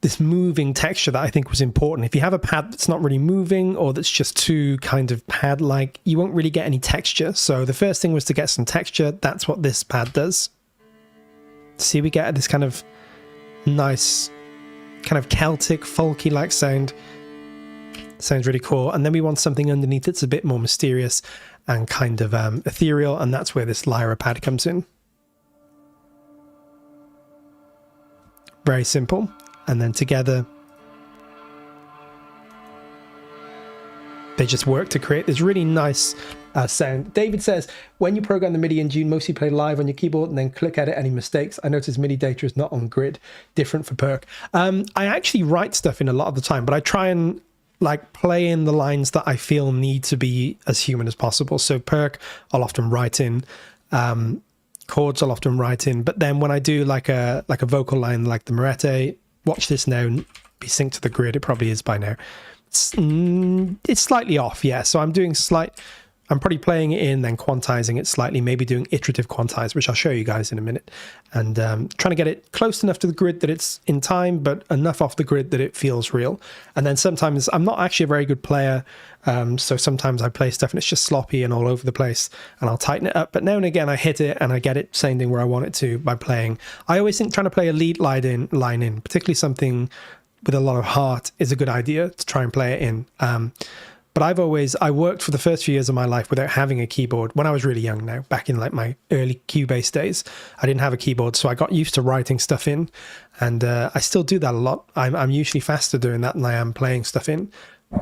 S1: this moving texture that I think was important. If you have a pad that's not really moving or that's just too kind of pad-like, you won't really get any texture. So the first thing was to get some texture. That's what this pad does. See, we get this kind of nice, kind of Celtic, folky-like sound. Sounds really cool. And then we want something underneath that's a bit more mysterious and kind of ethereal, and that's where this Lyra pad comes in. Very simple. And then together, they just work to create this really nice sound. David says, when you program the MIDI in June, mostly play live on your keyboard and then click edit any mistakes. I notice MIDI data is not on grid, different for Perk. I actually write stuff in a lot of the time, but I try and like play in the lines that I feel need to be as human as possible. So Perk, I'll often write in. Chords I'll often write in, but then when I do like a vocal line like the Moretti, watch this now, be synced to the grid. It probably is by now. It's slightly off, yeah. So I'm probably playing it in, then quantizing it slightly, maybe doing iterative quantize, which I'll show you guys in a minute, and trying to get it close enough to the grid that it's in time, but enough off the grid that it feels real. And then sometimes I'm not actually a very good player, so sometimes I play stuff and it's just sloppy and all over the place, and I'll tighten it up. But now and again I hit it and I get it sounding where I want it to by playing. I always think trying to play a lead line in, particularly something with a lot of heart, is a good idea to try and play it in. But I worked for the first few years of my life without having a keyboard. When I was really young now, back in like my early Cubase days, I didn't have a keyboard. So I got used to writing stuff in, and I still do that a lot. I'm usually faster doing that than I am playing stuff in.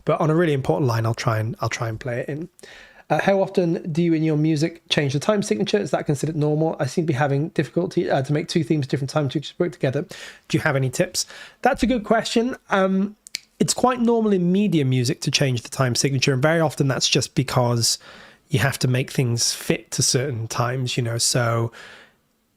S1: But on a really important line, I'll try and play it in. How often do you in your music change the time signature? Is that considered normal? I seem to be having difficulty to make two themes different time to work together. Do you have any tips? That's a good question. It's quite normal in media music to change the time signature, and very often that's just because you have to make things fit to certain times, you know. So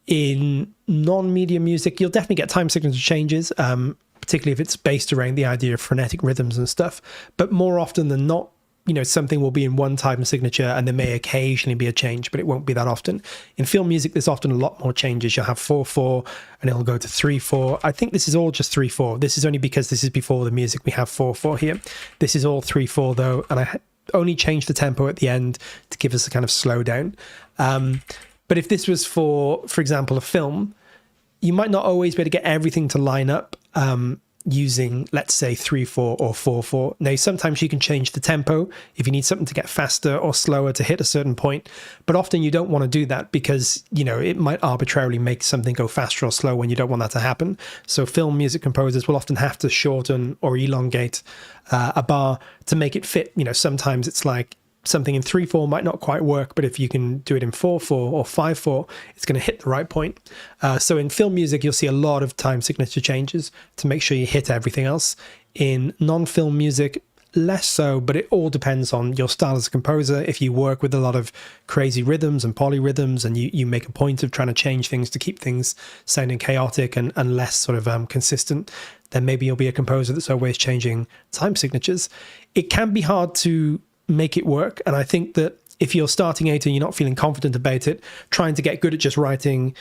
S1: In non-media music, you'll definitely get time signature changes, particularly if it's based around the idea of frenetic rhythms and stuff. But more often than not, you know, something will be in one time signature and there may occasionally be a change, but it won't be that often. In film music, there's often a lot more changes. You'll have 4/4 and it'll go to 3/4. I think this is all just 3/4. This is only because this is before the music. We have 4/4 here. This is all 3/4 though, and I only changed the tempo at the end to give us a kind of slowdown. But if this was for example, a film, you might not always be able to get everything to line up using, let's say, 3/4 or 4/4. Now, sometimes you can change the tempo if you need something to get faster or slower to hit a certain point. But often you don't want to do that because, you know, it might arbitrarily make something go faster or slow when you don't want that to happen. So film music composers will often have to shorten or elongate a bar to make it fit. You know, sometimes it's like something in 3/4 might not quite work, but if you can do it in 4/4 or 5/4, it's going to hit the right point. So in film music, you'll see a lot of time signature changes to make sure you hit everything else. In non-film music, less so, but it all depends on your style as a composer. If you work with a lot of crazy rhythms and polyrhythms and you make a point of trying to change things to keep things sounding chaotic and less sort of consistent, then maybe you'll be a composer that's always changing time signatures. It can be hard to make it work, and I think that if you're starting out and you're not feeling confident about it, trying to get good at just writing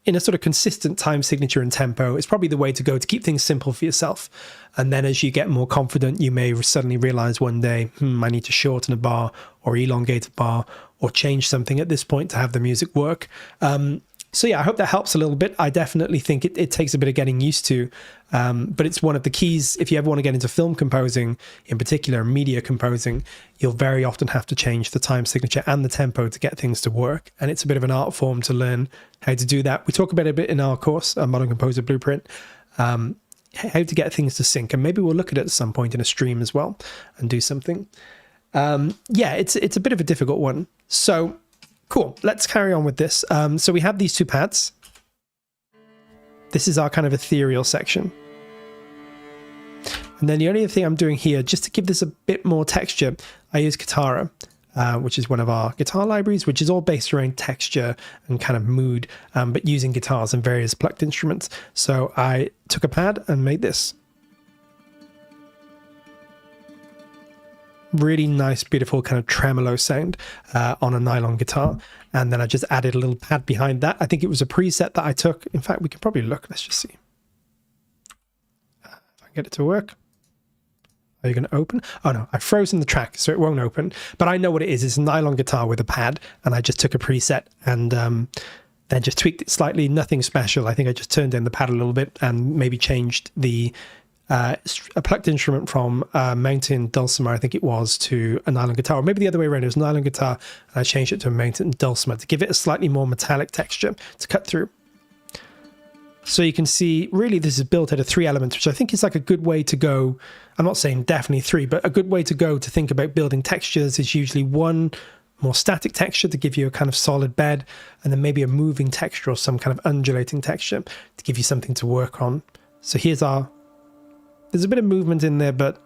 S1: in a sort of consistent time signature and tempo is probably the way to go to keep things simple for yourself. And then as you get more confident, you may suddenly realize one day, I need to shorten a bar or elongate a bar or change something at this point to have the music work. So yeah, I hope that helps a little bit. I definitely think it takes a bit of getting used to, but it's one of the keys. If you ever want to get into film composing, in particular media composing, you'll very often have to change the time signature and the tempo to get things to work. And it's a bit of an art form to learn how to do that. We talk about it a bit in our course, Modern Composer Blueprint, how to get things to sync. And maybe we'll look at it at some point in a stream as well and do something. Yeah, it's a bit of a difficult one. So cool, let's carry on with this. So we have these two pads. This is our kind of ethereal section. And then the only thing I'm doing here, just to give this a bit more texture, I use Guitara, which is one of our guitar libraries, which is all based around texture and kind of mood, but using guitars and various plucked instruments. So I took a pad and made this. Really nice, beautiful kind of tremolo sound on a nylon guitar. And then I just added a little pad behind that. I think it was a preset that I took. In fact, we can probably look. Let's just see. If I get it to work. Are you going to open? Oh no, I've frozen the track, so it won't open. But I know what it is. It's a nylon guitar with a pad. And I just took a preset and then just tweaked it slightly. Nothing special. I think I just turned down the pad a little bit and maybe changed the a plucked instrument from mountain dulcimer, I think it was, to a nylon guitar, or maybe the other way around. It was nylon guitar and I changed it to a mountain dulcimer to give it a slightly more metallic texture to cut through. So you can see really this is built out of 3 elements, which I think is like a good way to go. I'm not saying definitely 3, but a good way to go to think about building textures is usually one more static texture to give you a kind of solid bed, and then maybe a moving texture or some kind of undulating texture to give you something to work on. So here's there's a bit of movement in there, but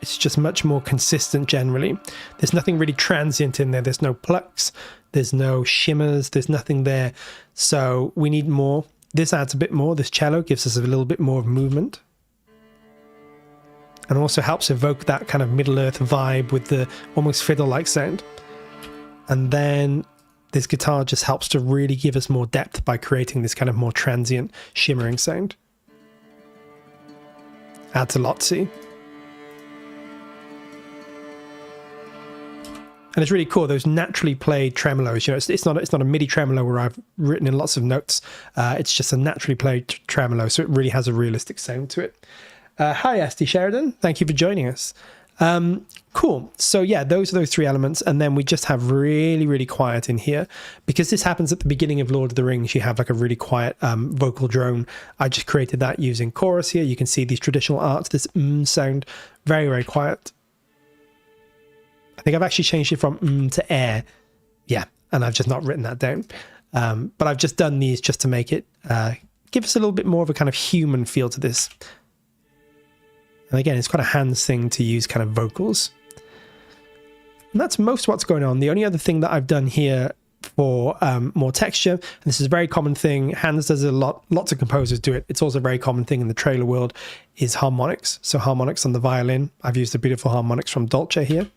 S1: it's just much more consistent generally. There's nothing really transient in there. There's no plucks, there's no shimmers, there's nothing there. So we need more. This adds a bit more. This cello gives us a little bit more of movement. And also helps evoke that kind of Middle-earth vibe with the almost fiddle-like sound. And then this guitar just helps to really give us more depth by creating this kind of more transient, shimmering sound. Adds a lot, see? And it's really cool, those naturally played tremolos. You know, it's not a MIDI tremolo where I've written in lots of notes. It's just a naturally played tremolo, so it really has a realistic sound to it. Hi, SD Sheridan. Thank you for joining us. Cool. So yeah, those are those 3 elements. And then we just have really, really quiet in here. Because this happens at the beginning of Lord of the Rings, you have like a really quiet vocal drone. I just created that using chorus here. You can see these traditional arts, this sound, very, very quiet. I think I've actually changed it from to air. Yeah, and I've just not written that down. But I've just done these just to make it give us a little bit more of a kind of human feel to this. And again, it's quite a hands thing to use kind of vocals. And that's most what's going on. The only other thing that I've done here for more texture. And this is a very common thing. Hans does it a lot. Lots of composers do it. It's also a very common thing in the trailer world is harmonics. So harmonics on the violin. I've used the beautiful harmonics from Dolce here.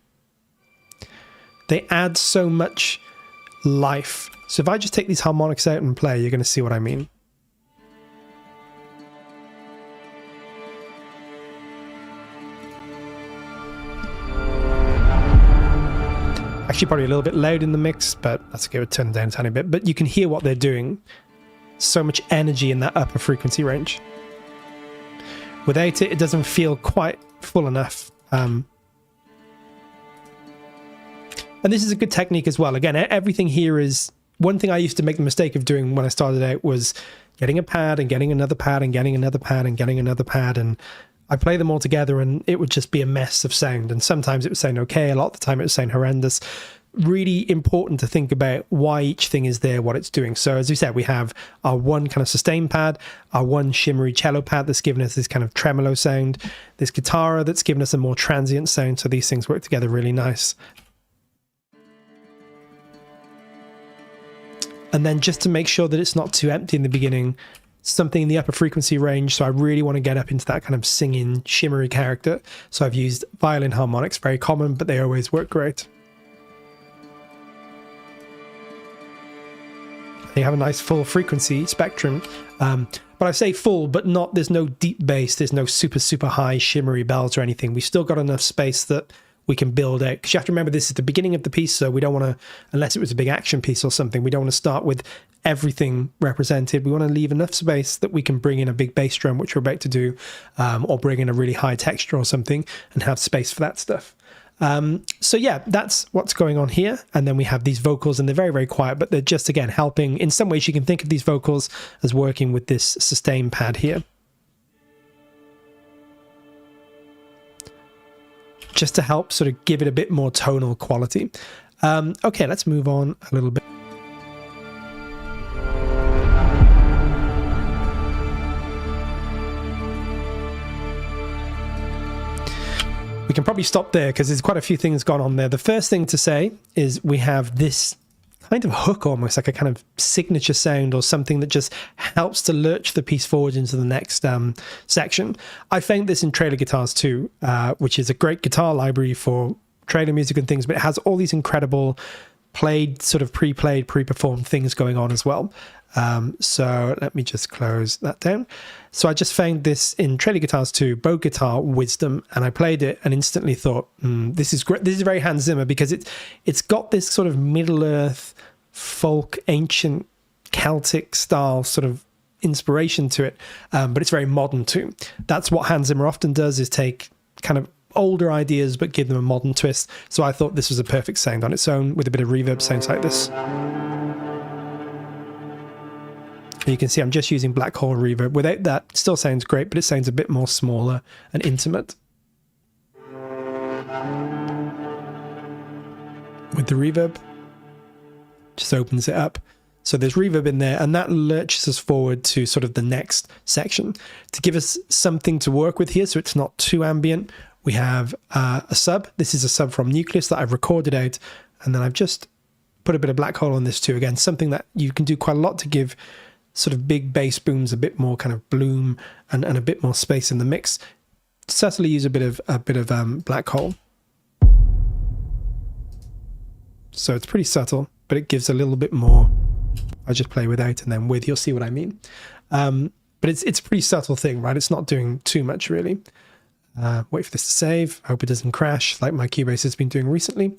S1: They add so much life. So if I just take these harmonics out and play, you're going to see what I mean. Actually, probably a little bit loud in the mix, but that's okay. We'll turn it down a tiny bit. But you can hear what they're doing. So much energy in that upper frequency range. Without it, it doesn't feel quite full enough. And this is a good technique as well. Again, everything here is... One thing I used to make the mistake of doing when I started out was getting a pad and getting another pad and getting another pad and getting another pad, and I play them all together and it would just be a mess of sound. And sometimes it would sound okay, a lot of the time it would sound horrendous. Really important to think about why each thing is there, what it's doing. So as we said, we have our one kind of sustain pad, our one shimmery cello pad that's given us this kind of tremolo sound, this guitar that's given us a more transient sound, so these things work together really nice. And then just to make sure that it's not too empty in the beginning, something in the upper frequency range. So I really want to get up into that kind of singing, shimmery character. So I've used violin harmonics, very common, but they always work great. They have a nice full frequency spectrum. But I say full, but not, there's no deep bass, there's no super, super high shimmery bells or anything. We've still got enough space that we can build out, because you have to remember this is the beginning of the piece, so we don't want to, unless it was a big action piece or something, we don't want to start with everything represented. We want to leave enough space that we can bring in a big bass drum, which we're about to do, or bring in a really high texture or something and have space for that stuff. So yeah, that's what's going on here. And then we have these vocals, and they're very, very quiet, but they're just, again, helping. In some ways you can think of these vocals as working with this sustain pad here, just to help sort of give it a bit more tonal quality. Okay, let's move on a little bit. We can probably stop there because there's quite a few things gone on there. The first thing to say is we have this kind of hook, almost like a kind of signature sound or something that just helps to lurch the piece forward into the next section. I found this in trailer guitars too, which is a great guitar library for trailer music and things, but it has all these incredible played, sort of pre-played, pre-performed things going on as well. So let me just close that down. So I just found this in trailer guitars too, Bow Guitar Wisdom, and I played it and instantly thought, this is great. This is very Hans Zimmer, because it's got this sort of Middle Earth, folk, ancient Celtic style sort of inspiration to it, but it's very modern too. That's what Hans Zimmer often does, is take kind of older ideas but give them a modern twist. So I thought this was a perfect sound on its own with a bit of reverb. Sounds like this. You can see I'm just using black hole reverb. Without that, it still sounds great, but it sounds a bit more smaller and intimate. With the reverb, just opens it up. So there's reverb in there, and that lurches us forward to sort of the next section to give us something to work with here, so it's not too ambient. We have a sub. This is a sub from Nucleus that I've recorded out, and then I've just put a bit of black hole on this too. Again, something that you can do quite a lot to give sort of big bass booms a bit more kind of bloom and a bit more space in the mix. Certainly use a bit of black hole. So it's pretty subtle, but it gives a little bit more. I just play without and then with, you'll see what I mean. But it's a pretty subtle thing, right? It's not doing too much really. Wait for this to save. I hope it doesn't crash like my Cubase has been doing recently.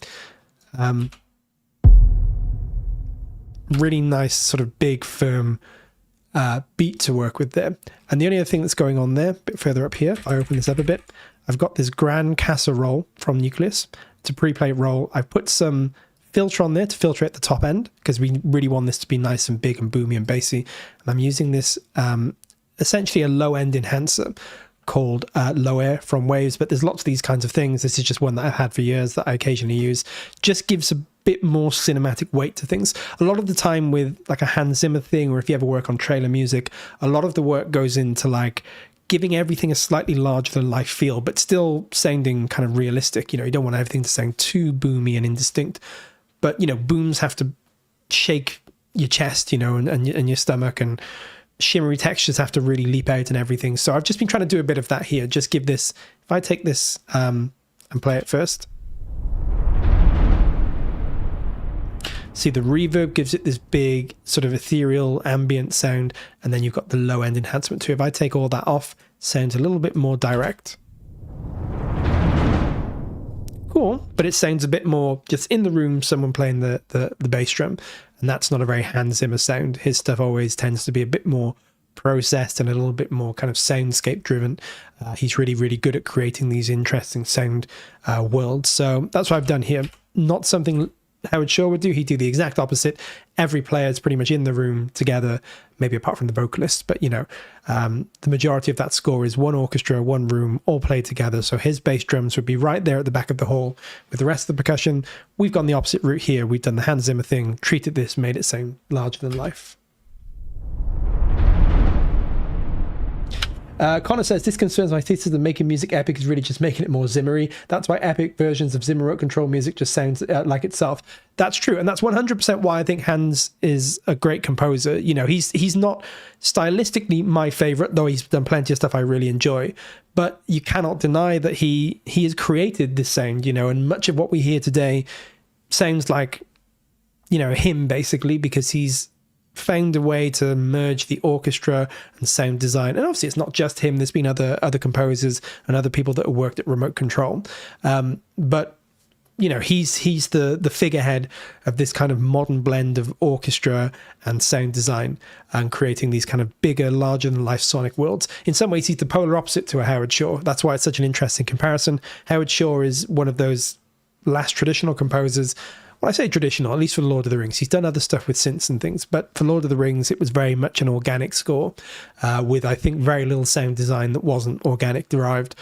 S1: Really nice sort of big firm beat to work with there. And the only other thing that's going on there, a bit further up here, if I open this up a bit, I've got this Grand Casa roll from Nucleus. It's a pre-play roll. I've put some filter on there to filter at the top end because we really want this to be nice and big and boomy and bassy. And I'm using this essentially a low-end enhancer called LOTR from Waves, but there's lots of these kinds of things. This is just one that I've had for years that I occasionally use. Just gives a bit more cinematic weight to things. A lot of the time with like a Hans Zimmer thing, or if you ever work on trailer music, a lot of the work goes into like giving everything a slightly larger than life feel, but still sounding kind of realistic. You know, you don't want everything to sound too boomy and indistinct, but you know, booms have to shake your chest, you know, and your stomach, and shimmery textures have to really leap out and everything. So I've just been trying to do a bit of that here. Just give this, if I take this and play it first. See, the reverb gives it this big sort of ethereal ambient sound, and then you've got the low end enhancement too. If I take all that off, sounds a little bit more direct. Cool, but it sounds a bit more just in the room, someone playing the bass drum, and that's not a very Hans Zimmer sound. His stuff always tends to be a bit more processed and a little bit more kind of soundscape driven. He's really, really good at creating these interesting sound worlds. So that's what I've done here. Not something Howard Shore would do. He'd do the exact opposite. Every player is pretty much in the room together, maybe apart from the vocalist, but you know, the majority of that score is one orchestra, one room, all played together. So his bass drums would be right there at the back of the hall with the rest of the percussion. We've gone the opposite route here. We've done the Hans Zimmer thing, treated this, made it sound larger than life. Connor says, this concerns my thesis that making music epic is really just making it more Zimmery. That's why epic versions of Zimmer remote control music just sounds like itself. That's true. And that's 100% why I think Hans is a great composer. You know, he's not stylistically my favorite, though he's done plenty of stuff I really enjoy. But you cannot deny that he has created this sound, you know, and much of what we hear today sounds like, you know, him basically, because he's found a way to merge the orchestra and sound design. And obviously it's not just him. There's been other composers and other people that have worked at remote control. But you know, he's the figurehead of this kind of modern blend of orchestra and sound design and creating these kind of bigger, larger than life sonic worlds. In some ways, he's the polar opposite to a Howard Shore. That's why it's such an interesting comparison. Howard Shore is one of those last traditional composers. Well, I say traditional, at least for Lord of the Rings. He's done other stuff with synths and things, but for Lord of the Rings, it was very much an organic score with, I think, very little sound design that wasn't organic derived.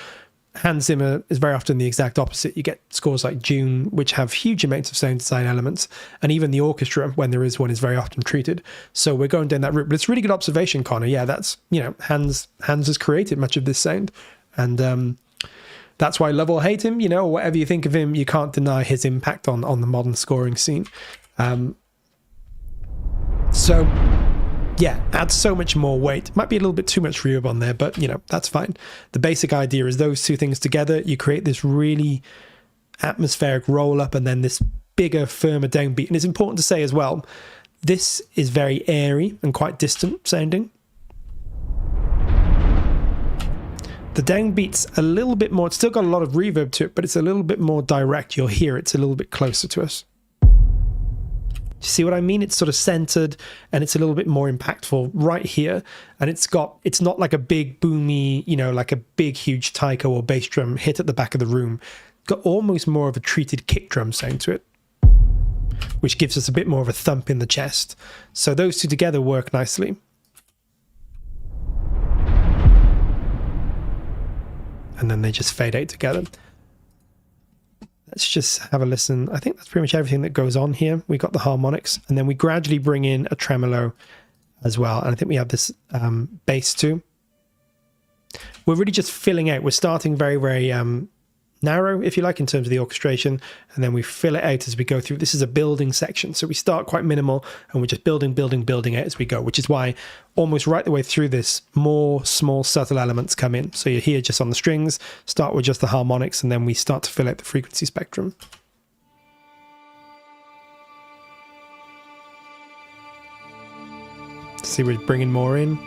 S1: Hans Zimmer is very often the exact opposite. You get scores like Dune, which have huge amounts of sound design elements, and even the orchestra, when there is one, is very often treated. So we're going down that route, but it's a really good observation, Connor. Yeah, that's, you know, Hans has created much of this sound, and that's why love or hate him, you know, or whatever you think of him, you can't deny his impact on the modern scoring scene. So, yeah, adds so much more weight. Might be a little bit too much reverb on there, but, you know, that's fine. The basic idea is those two things together, you create this really atmospheric roll-up and then this bigger, firmer downbeat. And it's important to say as well, this is very airy and quite distant sounding. The downbeat's a little bit more, it's still got a lot of reverb to it, but it's a little bit more direct. You'll hear it's a little bit closer to us. See what I mean? It's sort of centered and it's a little bit more impactful right here. And it's not like a big boomy, you know, like a big, huge taiko or bass drum hit at the back of the room. It's got almost more of a treated kick drum sound to it, which gives us a bit more of a thump in the chest. So those two together work nicely. And then they just fade out together. Let's just have a listen. I think that's pretty much everything that goes on here. We got the harmonics, and then we gradually bring in a tremolo as well. And I think we have this bass too. We're really just filling out. We're starting very, very narrow, if you like, in terms of the orchestration, and then we fill it out as we go through. This is a building section, so we start quite minimal, and we're just building out as we go, which is why almost right the way through this, more small, subtle elements come in. So you're here just on the strings, start with just the harmonics, and then we start to fill out the frequency spectrum. See, we're bringing more in.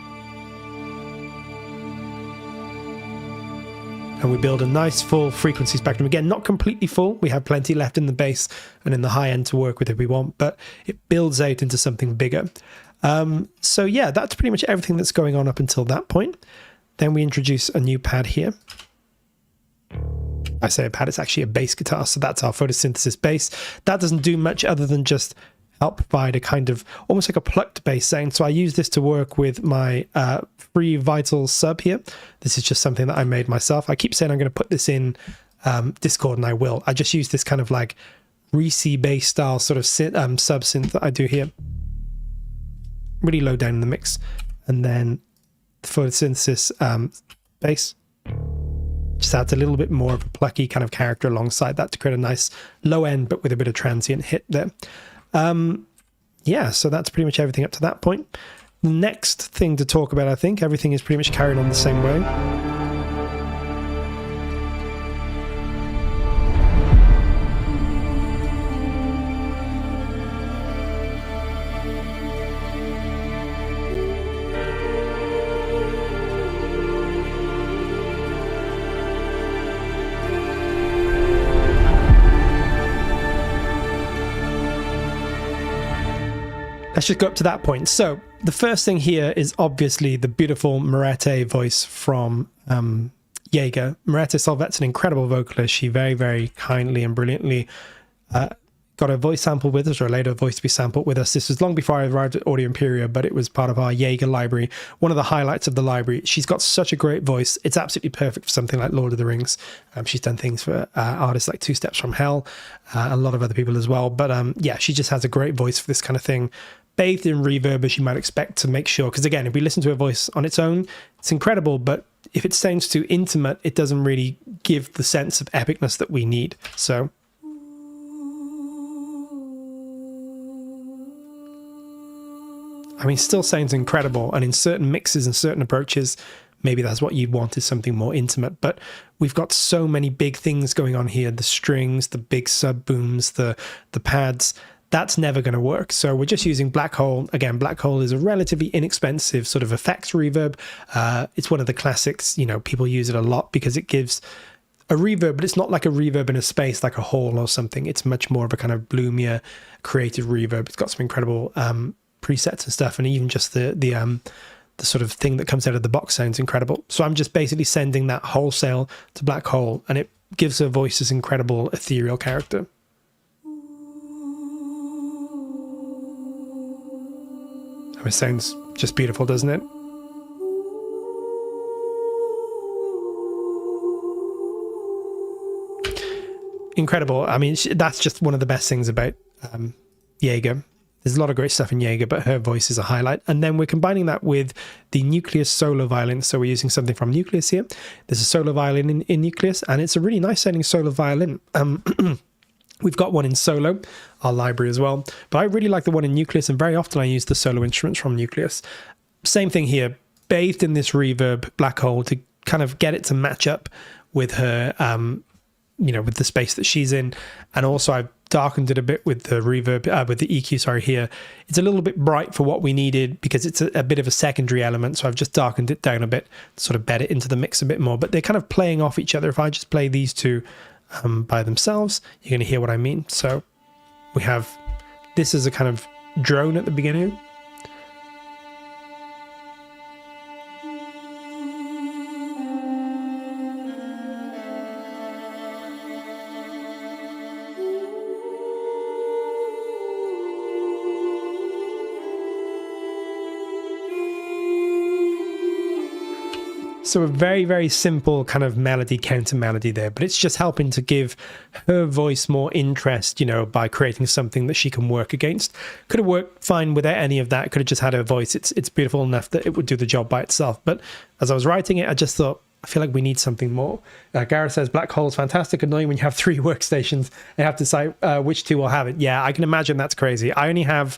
S1: And we build a nice full frequency spectrum. Again, not completely full. We have plenty left in the bass and in the high end to work with if we want, but it builds out into something bigger. So yeah, that's pretty much everything that's going on up until that point. Then we introduce a new pad here. I say a pad, it's actually a bass guitar. So that's our photosynthesis bass. That doesn't do much other than just help provide a kind of almost like a plucked bass sound. So I use this to work with my free Vital sub here. This is just something that I made myself. I keep saying I'm going to put this in Discord, and I will. I just use this kind of like Reese bass style sort of sub synth that I do here. Really low down in the mix. And then the photosynthesis bass just adds a little bit more of a plucky kind of character alongside that to create a nice low end, but with a bit of transient hit there. yeah, so that's pretty much everything up to that point. The next thing to talk about, I think, everything is pretty much carried on the same way. Let's just go up to that point. So the first thing here is obviously the beautiful Marete voice from Jaeger. Marete Solvet's an incredible vocalist. She very, very kindly and brilliantly got a voice sample with us, or allowed her voice to be sampled with us. This was long before I arrived at Audio Imperia, but it was part of our Jaeger library. One of the highlights of the library. She's got such a great voice. It's absolutely perfect for something like Lord of the Rings. She's done things for artists like Two Steps from Hell, a lot of other people as well. But yeah, she just has a great voice for this kind of thing. Bathed in reverb, as you might expect, to make sure, because again, if we listen to her voice on its own, it's incredible, but if it sounds too intimate, it doesn't really give the sense of epicness that we need. So I mean, still sounds incredible, and in certain mixes and certain approaches, maybe that's what you'd want, is something more intimate. But we've got so many big things going on here: the strings, the big sub booms, the pads. That's never going to work. So we're just using Black Hole. Again, Black Hole is a relatively inexpensive sort of effects reverb. It's one of the classics. You know, people use it a lot because it gives a reverb, but it's not like a reverb in a space like a hall or something. It's much more of a kind of bloomier, creative reverb. It's got some incredible presets and stuff, and even just the sort of thing that comes out of the box sounds incredible. So I'm just basically sending that wholesale to Black Hole, and it gives her voice this incredible ethereal character. It sounds just beautiful, doesn't it? Incredible. I mean, that's just one of the best things about Jaeger. There's a lot of great stuff in Jaeger, but her voice is a highlight. And then we're combining that with the Nucleus solo violin. So we're using something from Nucleus here. There's a solo violin in Nucleus, and it's a really nice sounding solo violin. We've got one in solo, our library as well, but I really like the one in Nucleus, and very often I use the solo instruments from Nucleus. Same thing here, bathed in this reverb Black Hole to kind of get it to match up with her, you know, with the space that she's in. And also I've darkened it a bit with the reverb, with the EQ, sorry, here. It's a little bit bright for what we needed because it's a bit of a secondary element. So I've just darkened it down a bit, sort of bed it into the mix a bit more, but they're kind of playing off each other. If I just play these two by themselves, you're going to hear what I mean. So we have this as a kind of drone at the beginning. So a very, very simple kind of melody, counter melody there, but it's just helping to give her voice more interest, you know, by creating something that she can work against. Could have worked fine without any of that. Could have just had her voice. It's beautiful enough that it would do the job by itself. But as I was writing it, I just thought, I feel like we need something more. Gareth says, Black Hole is fantastic, annoying when you have 3 workstations. I have to decide which 2 will have it. Yeah, I can imagine that's crazy. I only have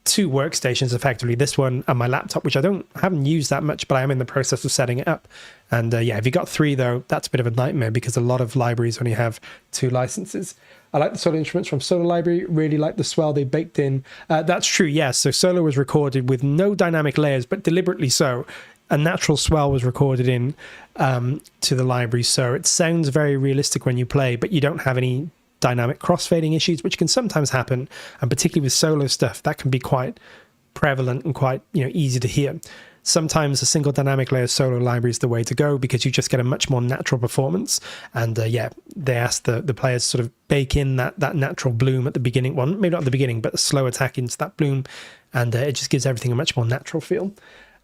S1: 2 workstations effectively, this one and my laptop, which I haven't used that much, but I am in the process of setting it up. And yeah, if you got 3 though, that's a bit of a nightmare because a lot of libraries only have 2 licenses. I like the solo instruments from Solo Library, really like the swell they baked in. That's true, yes. So Solo was recorded with no dynamic layers, but deliberately so. A natural swell was recorded in to the library, so it sounds very realistic when you play, but you don't have any dynamic crossfading issues, which can sometimes happen, and particularly with solo stuff, that can be quite prevalent and quite, you know, easy to hear. Sometimes a single dynamic layer solo library is the way to go because you just get a much more natural performance. And yeah, they ask the players to sort of bake in that natural bloom at the beginning. Well, maybe not at the beginning, but a slow attack into that bloom, and it just gives everything a much more natural feel.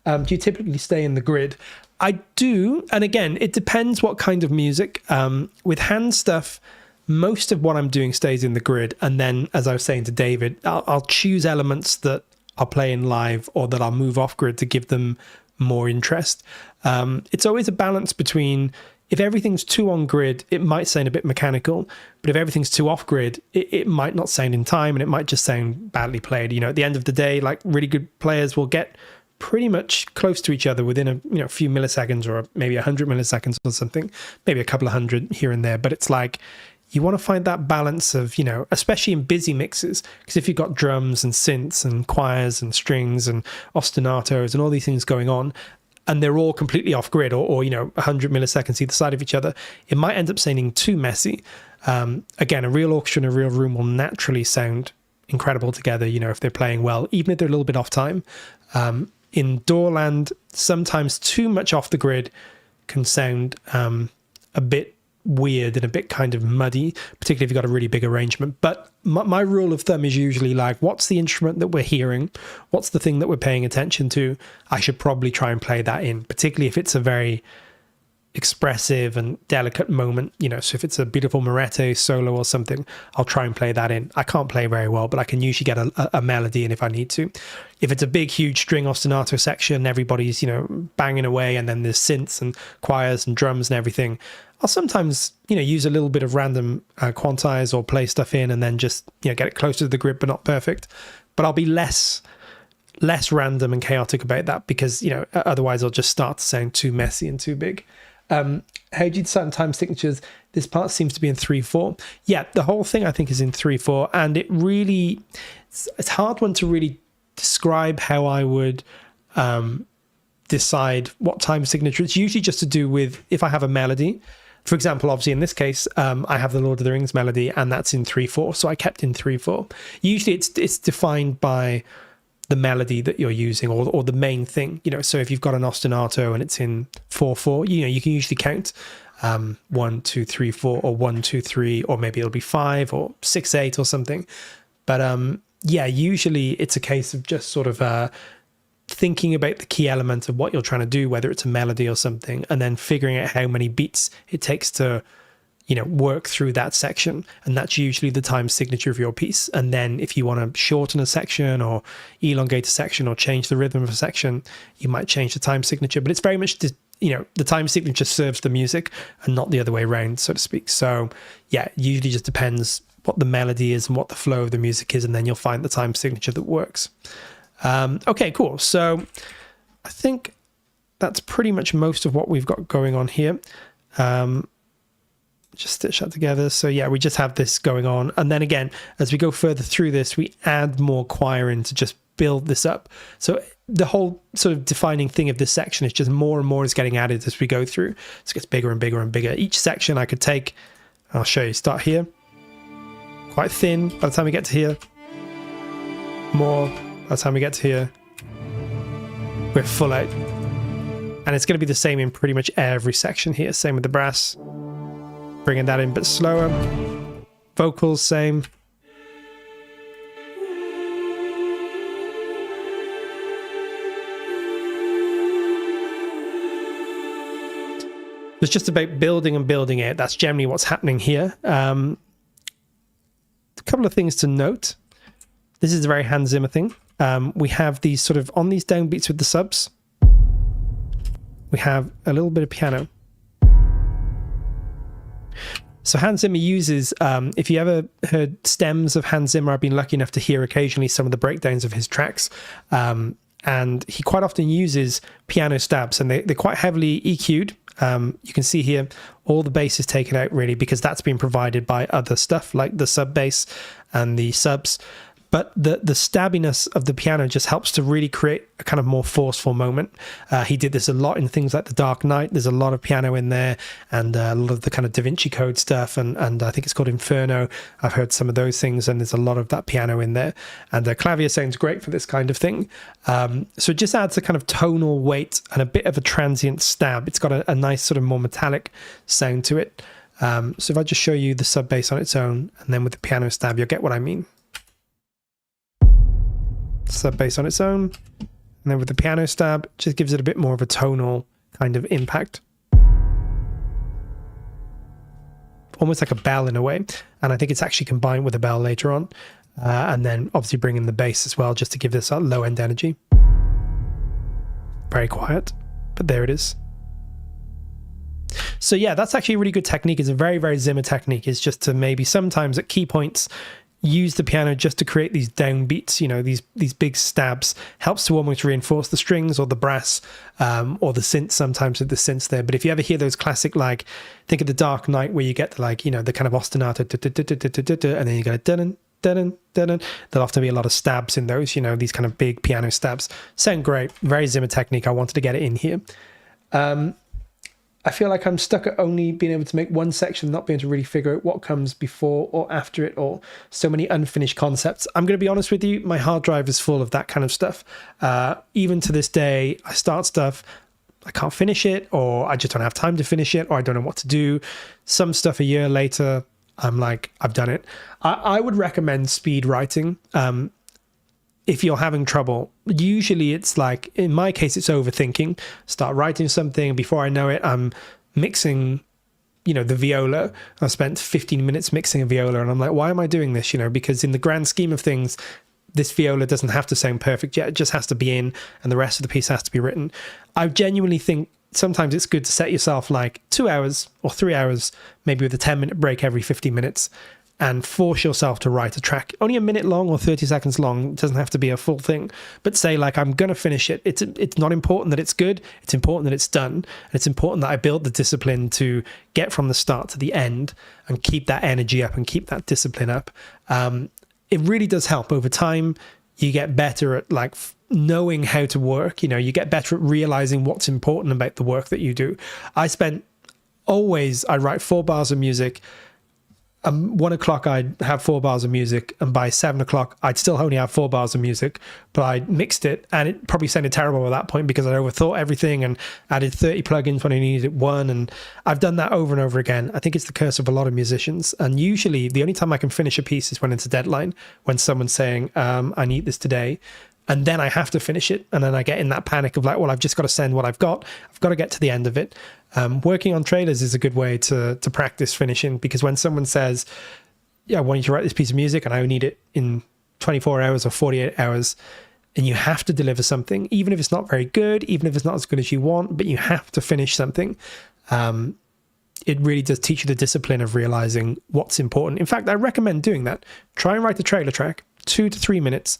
S1: Do you typically stay in the grid? I do, and again, it depends what kind of music. With hand stuff, most of what I'm doing stays in the grid, and then, as I was saying to David, I'll choose elements that I'll play in live or that I'll move off grid to give them more interest. It's always a balance between, if everything's too on grid, it might sound a bit mechanical, but if everything's too off grid, it might not sound in time, and it might just sound badly played. You know, at the end of the day, like, really good players will get pretty much close to each other within a few milliseconds, or maybe 100 milliseconds or something, maybe a couple of hundred here and there. But it's like, you want to find that balance of, you know, especially in busy mixes, because if you've got drums and synths and choirs and strings and ostinatos and all these things going on, and they're all completely off grid, or 100 milliseconds either side of each other, it might end up sounding too messy. Again, a real orchestra in a real room will naturally sound incredible together, you know, if they're playing well, even if they're a little bit off time. In Doorland, sometimes too much off the grid can sound a bit weird and a bit kind of muddy, particularly if you've got a really big arrangement. But my rule of thumb is usually like, what's the instrument that we're hearing? What's the thing that we're paying attention to? I should probably try and play that in, particularly if it's a very expressive and delicate moment, you know. So if it's a beautiful moretto solo or something, I'll try and play that in. I can't play very well, but I can usually get a melody in if I need to. If it's a big huge string ostinato section, everybody's, you know, banging away, and then there's synths and choirs and drums and everything, I'll sometimes, you know, use a little bit of random quantize or play stuff in, and then just, you know, get it closer to the grid but not perfect. But I'll be less random and chaotic about that, because, you know, otherwise I'll just start to sound too messy and too big. How do you decide on time signatures? This part seems to be in 3/4. Yeah, the whole thing I think is in 3/4, and it really, it's hard one to really describe how I would decide what time signature. It's usually just to do with if I have a melody. For example, obviously in this case, I have the Lord of the Rings melody, and that's in 3/4, so I kept in 3/4. Usually it's defined by the melody that you're using, or the main thing, you know. So if you've got an ostinato and it's in 4/4, you know, you can usually count 1 2 3 4, or 1 2 3, or maybe it'll be 5 or 6 8 or something. But yeah, usually it's a case of just sort of thinking about the key element of what you're trying to do, whether it's a melody or something, and then figuring out how many beats it takes to, you know, work through that section. And that's usually the time signature of your piece. And then if you want to shorten a section or elongate a section or change the rhythm of a section, you might change the time signature. But it's very much, you know, the time signature serves the music and not the other way around, so to speak. So yeah, it usually just depends what the melody is and what the flow of the music is, and then you'll find the time signature that works. Okay, cool. So I think that's pretty much most of what we've got going on here. Just stitch that together. So yeah, we just have this going on, and then again, as we go further through this, we add more choir in to just build this up. So the whole sort of defining thing of this section is just more and more is getting added as we go through. So it gets bigger and bigger and bigger. Each section I could take, I'll show you, start here, quite thin. By the time we get to here, more. By the time we get to here, we're full out. And it's going to be the same in pretty much every section here. Same with the brass. Bringing that in, but slower. Vocals, same. It's just about building and building it. That's generally what's happening here. A couple of things to note. This is a very Hans Zimmer thing. We have these sort of, on these downbeats with the subs, we have a little bit of piano. So Hans Zimmer uses, if you ever heard stems of Hans Zimmer, I've been lucky enough to hear occasionally some of the breakdowns of his tracks. And he quite often uses piano stabs, and they're quite heavily EQ'd. You can see here, all the bass is taken out really, because that's been provided by other stuff like the sub bass and the subs. But the stabbiness of the piano just helps to really create a kind of more forceful moment. He did this a lot in things like The Dark Knight. There's a lot of piano in there, and a lot of the kind of Da Vinci Code stuff, and I think it's called Inferno. I've heard some of those things, and there's a lot of that piano in there. And the clavier sounds great for this kind of thing. So it just adds a kind of tonal weight and a bit of a transient stab. It's got a nice sort of more metallic sound to it. So if I just show you the sub bass on its own, and then with the piano stab, you'll get what I mean. Sub bass on its own, and then with the piano stab, just gives it a bit more of a tonal kind of impact, almost like a bell in a way. And I think it's actually combined with a bell later on, and then obviously bring in the bass as well, just to give this a low end energy. Very quiet, but there it is. So yeah, that's actually a really good technique. It's a very, very Zimmer technique. It's just to maybe sometimes at key points use the piano just to create these downbeats, you know, these big stabs. Helps to almost reinforce the strings or the brass, or the synth, sometimes with the synths there. But if you ever hear those classic, like, think of The Dark Knight, where you get the, like, you know, the kind of ostinato, and then you go dun dun dun. There'll often be a lot of stabs in those, you know, these kind of big piano stabs. Sound great. Very Zimmer technique. I wanted to get it in here. I feel like I'm stuck at only being able to make one section, not being able to really figure out what comes before or after it, or so many unfinished concepts. I'm going to be honest with you, my hard drive is full of that kind of stuff. Even to this day, I start stuff, I can't finish it, or I just don't have time to finish it, or I don't know what to do. Some stuff a year later, I'm like, I've done it. I would recommend speed writing. If you're having trouble, usually it's like, in my case, it's overthinking. Start writing something, before I know it, I'm mixing, you know, the viola. I spent 15 minutes mixing a viola, and I'm like, why am I doing this? You know, because in the grand scheme of things, this viola doesn't have to sound perfect yet. It just has to be in, and the rest of the piece has to be written. I genuinely think sometimes it's good to set yourself like 2 hours or 3 hours, maybe with a 10-minute break every 50 minutes, and force yourself to write a track. Only a minute long or 30 seconds long. It doesn't have to be a full thing. But say, like, I'm going to finish it. It's not important that it's good. It's important that it's done. And it's important that I build the discipline to get from the start to the end and keep that energy up and keep that discipline up. It really does help over time. You get better at, like, knowing how to work. You know, you get better at realizing what's important about the work that you do. I'd write 4 bars of music. 1 o'clock I'd have 4 bars of music, and by 7 o'clock I'd still only have 4 bars of music, but I mixed it, and it probably sounded terrible at that point because I overthought everything and added 30 plugins when I needed one. And I've done that over and over again. I think it's the curse of a lot of musicians, and usually the only time I can finish a piece is when it's a deadline, when someone's saying I need this today, and then I have to finish it, and then I get in that panic of like, well, I've just got to send what I've got to get to the end of it. Working on trailers is a good way to practice finishing, because when someone says, yeah, I want you to write this piece of music and I need it in 24 hours or 48 hours, and you have to deliver something, even if it's not very good, even if it's not as good as you want, but you have to finish something. It really does teach you the discipline of realizing what's important. In fact, I recommend doing that. Try and write a trailer track, 2 to 3 minutes,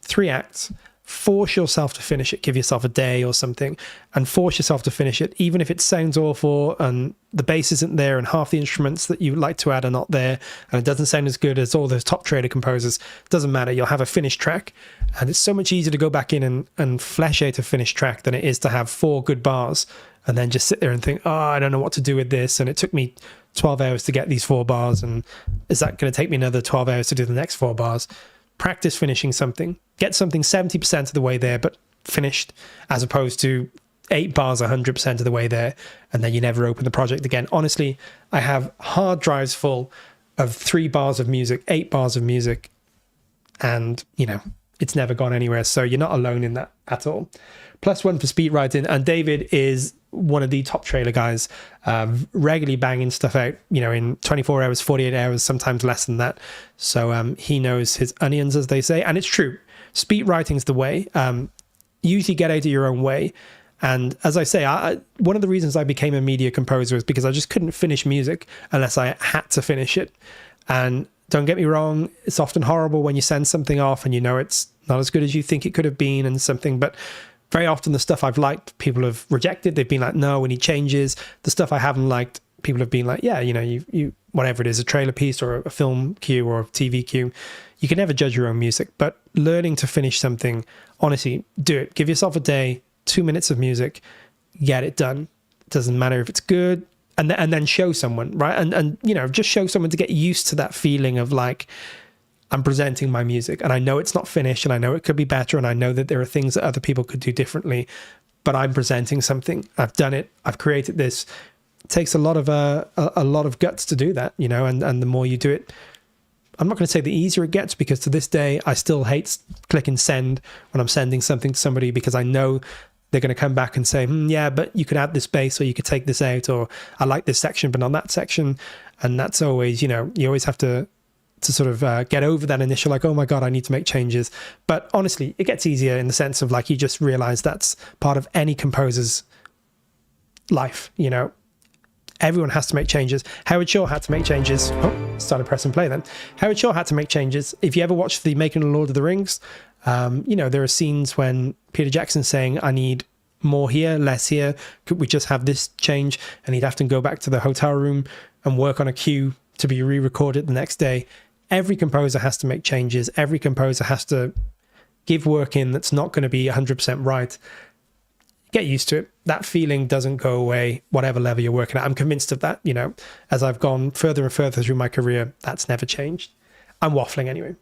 S1: 3 acts. Force yourself to finish it. Give yourself a day or something and force yourself to finish it, even if it sounds awful and the bass isn't there and half the instruments that you would like to add are not there and it doesn't sound as good as all those top trailer composers. Doesn't matter. You'll have a finished track, and it's so much easier to go back in and flesh out a finished track than it is to have 4 good bars and then just sit there and think, oh, I don't know what to do with this, and it took me 12 hours to get these 4 bars, and is that going to take me another 12 hours to do the next 4 bars? Practice finishing something. Get something 70% of the way there, but finished, as opposed to 8 bars 100% of the way there, and then you never open the project again. Honestly, I have hard drives full of 3 bars of music, 8 bars of music, and, you know, it's never gone anywhere. So you're not alone in that at all. +1 for speed writing, and David is one of the top trailer guys, regularly banging stuff out, you know, in 24 hours, 48 hours, sometimes less than that. So he knows his onions, as they say, and it's true. Speed writing's the way. Usually get out of your own way. And as I say, one of the reasons I became a media composer is because I just couldn't finish music unless I had to finish it. And don't get me wrong, it's often horrible when you send something off and you know it's not as good as you think it could have been and something, but very often the stuff I've liked, people have rejected. They've been like, no, we need changes. The stuff I haven't liked, people have been like, yeah, you know, you whatever it is, a trailer piece or a film cue or a TV cue, you can never judge your own music. But learning to finish something, honestly, do it. Give yourself a day, 2 minutes of music, get it done. It doesn't matter if it's good, and then show someone, right? And you know, just show someone to get used to that feeling of like, I'm presenting my music and I know it's not finished and I know it could be better and I know that there are things that other people could do differently, but I'm presenting something. I've done it. I've created this. It takes a lot of guts to do that, you know, and the more you do it, I'm not going to say the easier it gets, because to this day, I still hate clicking send when I'm sending something to somebody, because I know they're going to come back and say, yeah, but you could add this bass or you could take this out, or I like this section, but not that section. And that's always, you know, you always have to sort of get over that initial like, oh my God, I need to make changes. But honestly, it gets easier in the sense of like, you just realize that's part of any composer's life. You know, Everyone has to make changes. Howard Shore had to make changes. Oh, started pressing play then. Howard Shore had to make changes. If you ever watched the making of Lord of the Rings, you know, there are scenes when Peter Jackson's saying, I need more here, less here. Could we just have this change? And he'd have to go back to the hotel room and work on a cue to be re-recorded the next day. Every composer has to make changes. Every composer has to give work in that's not going to be 100% right. Get used to it. That feeling doesn't go away, whatever level you're working at. I'm convinced of that, you know, as I've gone further and further through my career, that's never changed. I'm waffling anyway.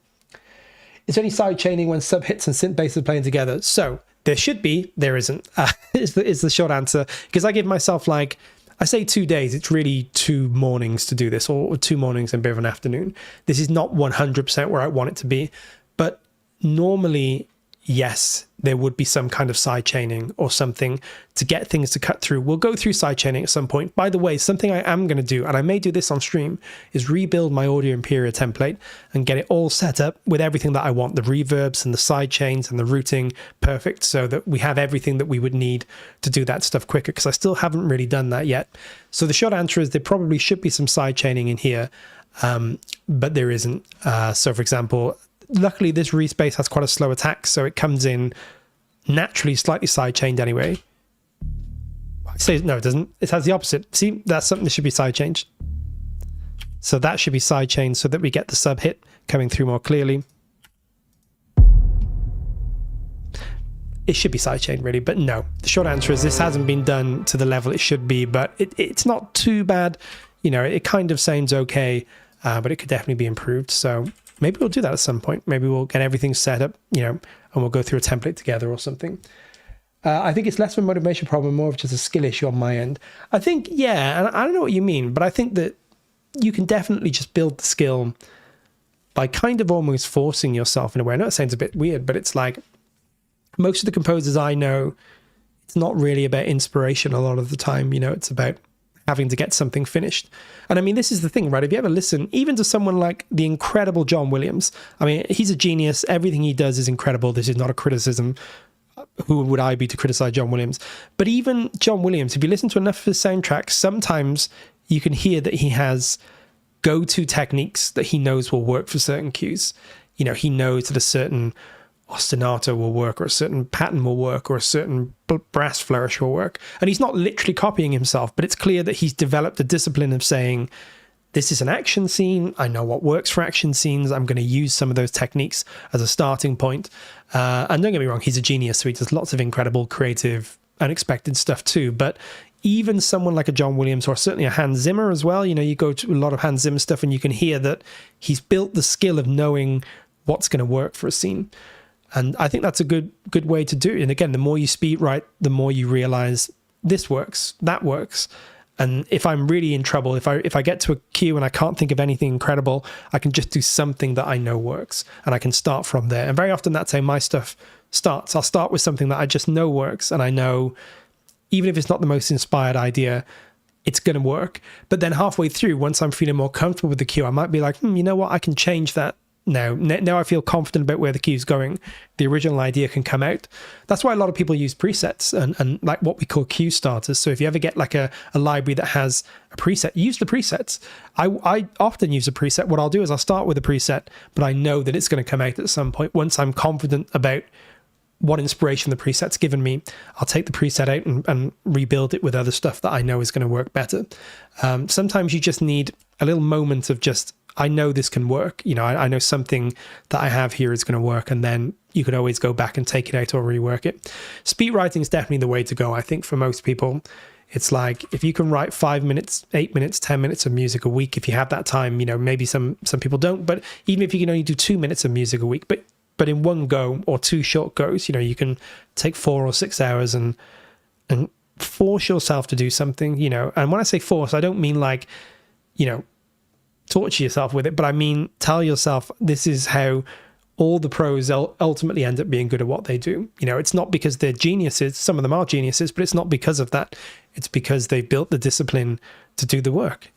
S1: Is there any side chaining when sub hits and synth bass are playing together? So there should be, there isn't, is the short answer. Because I give myself like, I say 2 days, it's really 2 mornings to do this, or 2 mornings and a bit of an afternoon. This is not 100% where I want it to be, but normally, yes, there would be some kind of side chaining or something to get things to cut through. We'll go through side chaining at some point. By the way, something I am going to do, and I may do this on stream, is rebuild my Audio Imperia template and get it all set up with everything that I want, the reverbs and the side chains and the routing perfect, so that we have everything that we would need to do that stuff quicker, because I still haven't really done that yet. So the short answer is there probably should be some side chaining in here, but there isn't. So for example, luckily this Reese bass has quite a slow attack, so it comes in naturally slightly side chained anyway. No, it doesn't. It has the opposite. See, that's something that should be side changed. So that should be side chained so that we get the sub hit coming through more clearly. It should be side chained really, but no. The short answer is this hasn't been done to the level it should be, but it's not too bad. You know, it kind of sounds okay, but it could definitely be improved. So maybe we'll do that at some point. Maybe we'll get everything set up, you know, and we'll go through a template together or something. I think it's less of a motivation problem, more of just a skill issue on my end. I think, yeah, and I don't know what you mean, but I think that you can definitely just build the skill by kind of almost forcing yourself in a way. I know it sounds a bit weird, but it's like most of the composers I know, it's not really about inspiration a lot of the time. You know, it's about having to get something finished. And I mean, this is the thing, right? If you ever listen, even to someone like the incredible John Williams, I mean, he's a genius. Everything he does is incredible. This is not a criticism. Who would I be to criticize John Williams? But even John Williams, if you listen to enough of his soundtracks, sometimes you can hear that he has go-to techniques that he knows will work for certain cues. You know, he knows that a certain ostinato will work, or a certain pattern will work, or a certain brass flourish will work. And he's not literally copying himself, but it's clear that he's developed a discipline of saying, this is an action scene. I know what works for action scenes. I'm going to use some of those techniques as a starting point. And don't get me wrong, he's a genius, so he does lots of incredible, creative, unexpected stuff too. But even someone like a John Williams, or certainly a Hans Zimmer as well, you know, you go to a lot of Hans Zimmer stuff and you can hear that he's built the skill of knowing what's going to work for a scene. And I think that's a good way to do it. And again, the more you speed right, the more you realize this works, that works. And if I'm really in trouble, if I get to a cue and I can't think of anything incredible, I can just do something that I know works, and I can start from there. And very often that's how my stuff starts. I'll start with something that I just know works, and I know even if it's not the most inspired idea, it's going to work. But then halfway through, once I'm feeling more comfortable with the cue, I might be like, you know what, I can change that. Now I feel confident about where the cue's going. The original idea can come out. That's why a lot of people use presets and like what we call cue starters. So if you ever get like a library that has a preset, use the presets. I often use a preset. What I'll do is I'll start with a preset, but I know that it's going to come out at some point. Once I'm confident about what inspiration the preset's given me, I'll take the preset out and rebuild it with other stuff that I know is going to work better. Sometimes you just need a little moment of just, I know this can work. You know, I know something that I have here is going to work, and then you could always go back and take it out or rework it. Speed writing is definitely the way to go. I think for most people, it's like if you can write 5 minutes, 8 minutes, 10 minutes of music a week, if you have that time, you know, maybe some people don't, but even if you can only do 2 minutes of music a week, but in one go or 2 short goes, you know, you can take 4 or 6 hours and force yourself to do something, you know. And when I say force, I don't mean like, you know, torture yourself with it, but I mean tell yourself this is how all the pros ultimately end up being good at what they do. You know, it's not because they're geniuses. Some of them are geniuses, but it's not because of that. It's because they built the discipline to do the work.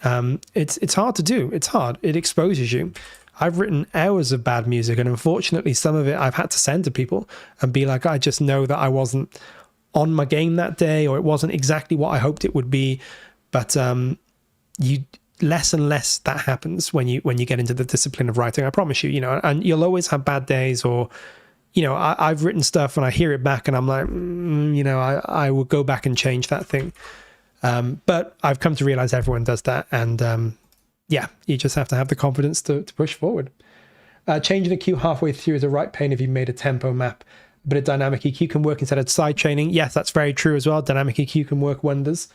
S1: It's hard to do. It's hard. It exposes you. I've written hours of bad music, and unfortunately some of it I've had to send to people and be like, I just know that I wasn't on my game that day, or it wasn't exactly what I hoped it would be. But you less and less that happens when you get into the discipline of writing. I promise you, and you'll always have bad days, or I've written stuff and I hear it back and I'm like, I will go back and change that thing. But I've come to realize everyone does that, and you just have to have the confidence to push forward. Changing the cue halfway through is a right pain if you made a tempo map, but a dynamic EQ can work instead of side chaining. Yes, that's very true as well. Dynamic EQ can work wonders.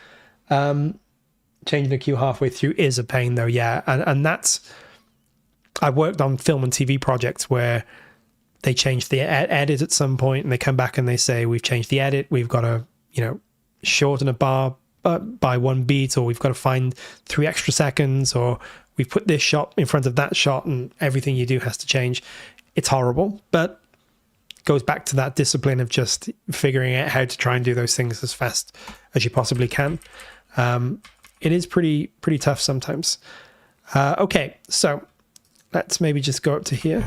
S1: Changing the cue halfway through is a pain though, yeah. And that's, I've worked on film and TV projects where they change the edit at some point and they come back and they say, we've changed the edit, we've got to, shorten a bar by 1 beat, or we've got to find 3 extra seconds, or we've put this shot in front of that shot and everything you do has to change. It's horrible, but it goes back to that discipline of just figuring out how to try and do those things as fast as you possibly can. It is pretty tough sometimes. Okay, so let's maybe just go up to here.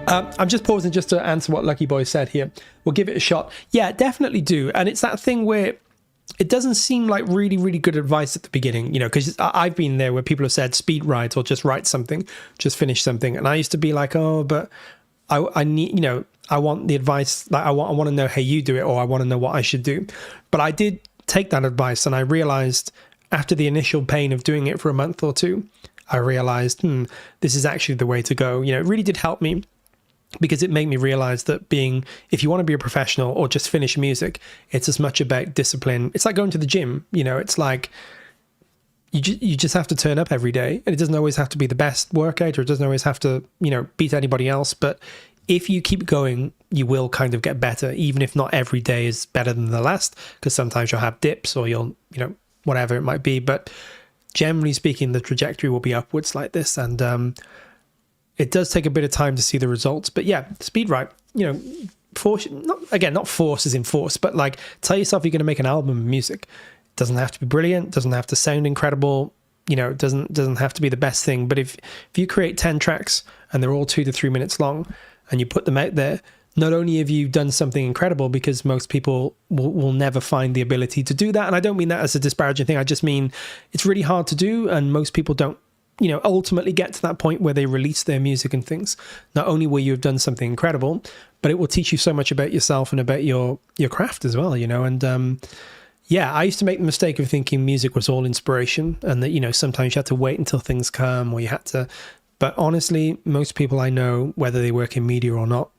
S1: I'm just pausing just to answer what Lucky Boy said here. We'll give it a shot. Yeah, definitely do. And it's that thing where it doesn't seem like really, really good advice at the beginning, because I've been there where people have said speed write or just write something, just finish something. And I used to be like, oh, but I need, I want the advice. Like I want to know how you do it, or I want to know what I should do. But I did take that advice, and I realized after the initial pain of doing it for a month or two, I realized, this is actually the way to go. It really did help me, because it made me realize that if you want to be a professional or just finish music, it's as much about discipline. It's like going to the gym, it's like you just have to turn up every day, and it doesn't always have to be the best workout, or it doesn't always have to, beat anybody else. But if you keep going, you will kind of get better, even if not every day is better than the last, because sometimes you'll have dips or you'll, whatever it might be. But generally speaking, the trajectory will be upwards like this. And, it does take a bit of time to see the results, but yeah, speed write, force, not force as in force, but like tell yourself you're going to make an album of music. It doesn't have to be brilliant, doesn't have to sound incredible, it doesn't have to be the best thing. But if you create 10 tracks and they're all 2 to 3 minutes long and you put them out there, not only have you done something incredible, because most people will never find the ability to do that. And I don't mean that as a disparaging thing. I just mean it's really hard to do, and most people don't ultimately get to that point where they release their music and things. Not only will you have done something incredible, but it will teach you so much about yourself and about your craft as well, and I used to make the mistake of thinking music was all inspiration, and that sometimes you had to wait until things come, or you had to, but honestly, most people I know, whether they work in media or not,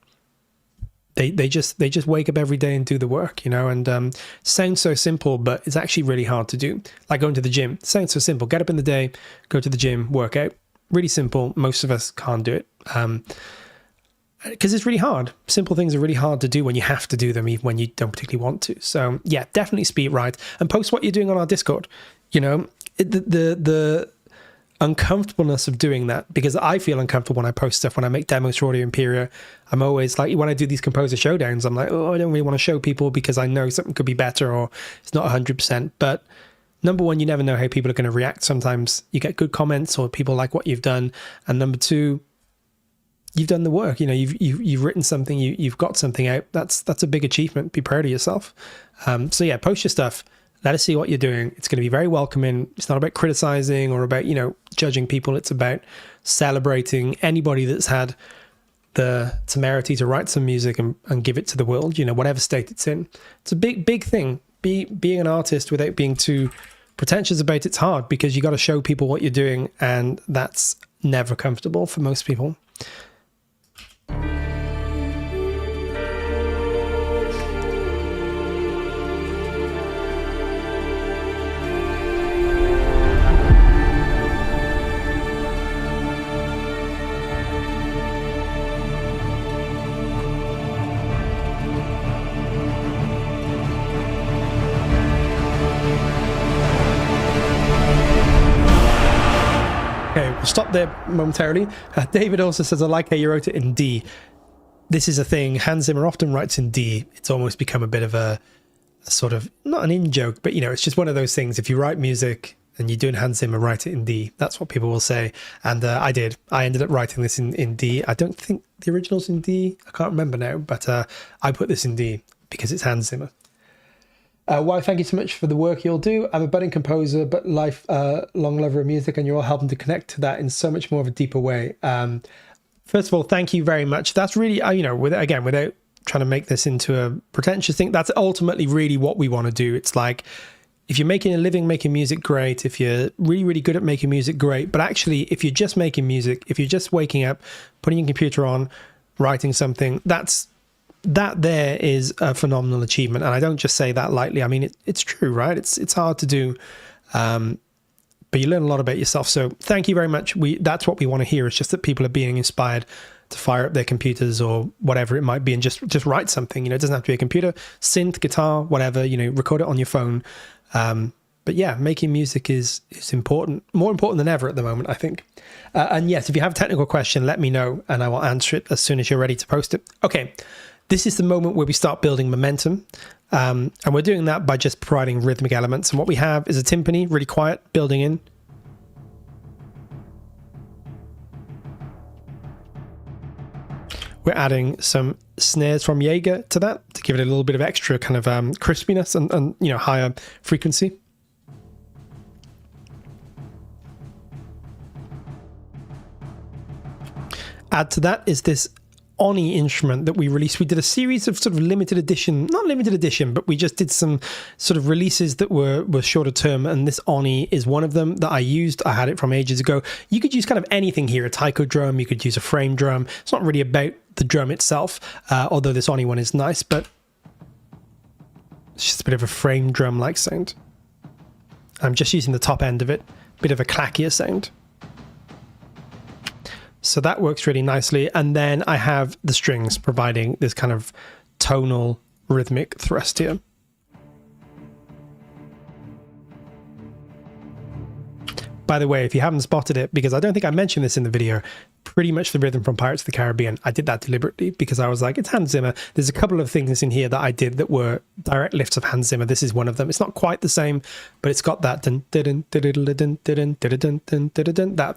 S1: they just wake up every day and do the work, and sounds so simple, but it's actually really hard to do. Like going to the gym, sounds so simple. Get up in the day, go to the gym, work out. Really simple. Most of us can't do it because it's really hard. Simple things are really hard to do when you have to do them, even when you don't particularly want to. So yeah, definitely speed write and post what you're doing on our Discord. The uncomfortableness of doing that, because I feel uncomfortable when I post stuff, when I make demos for Audio Imperia. I'm always like, when I do these Composer Showdowns, I'm like, I don't really want to show people because I know something could be better, or it's not 100%. But number one, you never know how people are going to react. Sometimes you get good comments or people like what you've done, and number two, you've done the work. You've written something, you've got something out. That's a big achievement. Be proud of yourself. So yeah, post your stuff. Let us see what you're doing. It's going to be very welcoming. It's not about criticizing or about, judging people. It's about celebrating anybody that's had the temerity to write some music and give it to the world, whatever state it's in. It's a big thing. Being an artist without being too pretentious about it's hard, because you got to show people what you're doing, and that's never comfortable for most people. Stop there momentarily. David also says, I like how you wrote it in D. This is a thing. Hans Zimmer often writes in D. It's almost become a bit of a sort of, not an in-joke, but, it's just one of those things. If you write music and you're doing Hans Zimmer, write it in D. That's what people will say. And I did. I ended up writing this in D. I don't think the original's in D. I can't remember now, but I put this in D because it's Hans Zimmer. Well, thank you so much for the work you'll do. I'm a budding composer, but lifelong lover of music, and you're all helping to connect to that in so much more of a deeper way. First of all, thank you very much. That's really, without trying to make this into a pretentious thing, that's ultimately really what we want to do. It's like, if you're making a living making music, great. If you're really, really good at making music, great. But actually, if you're just making music, if you're just waking up, putting your computer on, writing something, that there is a phenomenal achievement. And I don't just say that lightly. I mean, it's true, right? It's hard to do, but you learn a lot about yourself. So thank you very much. That's what we want to hear. It's just that people are being inspired to fire up their computers or whatever it might be and just write something. It doesn't have to be a computer, synth, guitar, whatever, record it on your phone. But yeah, making music is important, more important than ever at the moment, I think. And yes, if you have a technical question, let me know and I will answer it as soon as you're ready to post it. Okay, this is the moment where we start building momentum. And we're doing that by just providing rhythmic elements. And what we have is a timpani, really quiet, building in. We're adding some snares from Jaeger to that to give it a little bit of extra kind of crispiness and higher frequency. Add to that is this Oni instrument that we released. We did a series of sort of limited edition, not limited edition, but we just did some sort of releases that were shorter term, and this Oni is one of them that I used. I had it from ages ago. You could use kind of anything here, a taiko drum, you could use a frame drum. It's not really about the drum itself, although this Oni one is nice, but it's just a bit of a frame drum like sound. I'm just using the top end of it, bit of a clackier sound. So that works really nicely. And then I have the strings providing this kind of tonal rhythmic thrust here. By the way, if you haven't spotted it, because I don't think I mentioned this in the video, pretty much the rhythm from Pirates of the Caribbean, I did that deliberately because I was like, it's Hans Zimmer. There's a couple of things in here that I did that were direct lifts of Hans Zimmer. This is one of them. It's not quite the same, but it's got that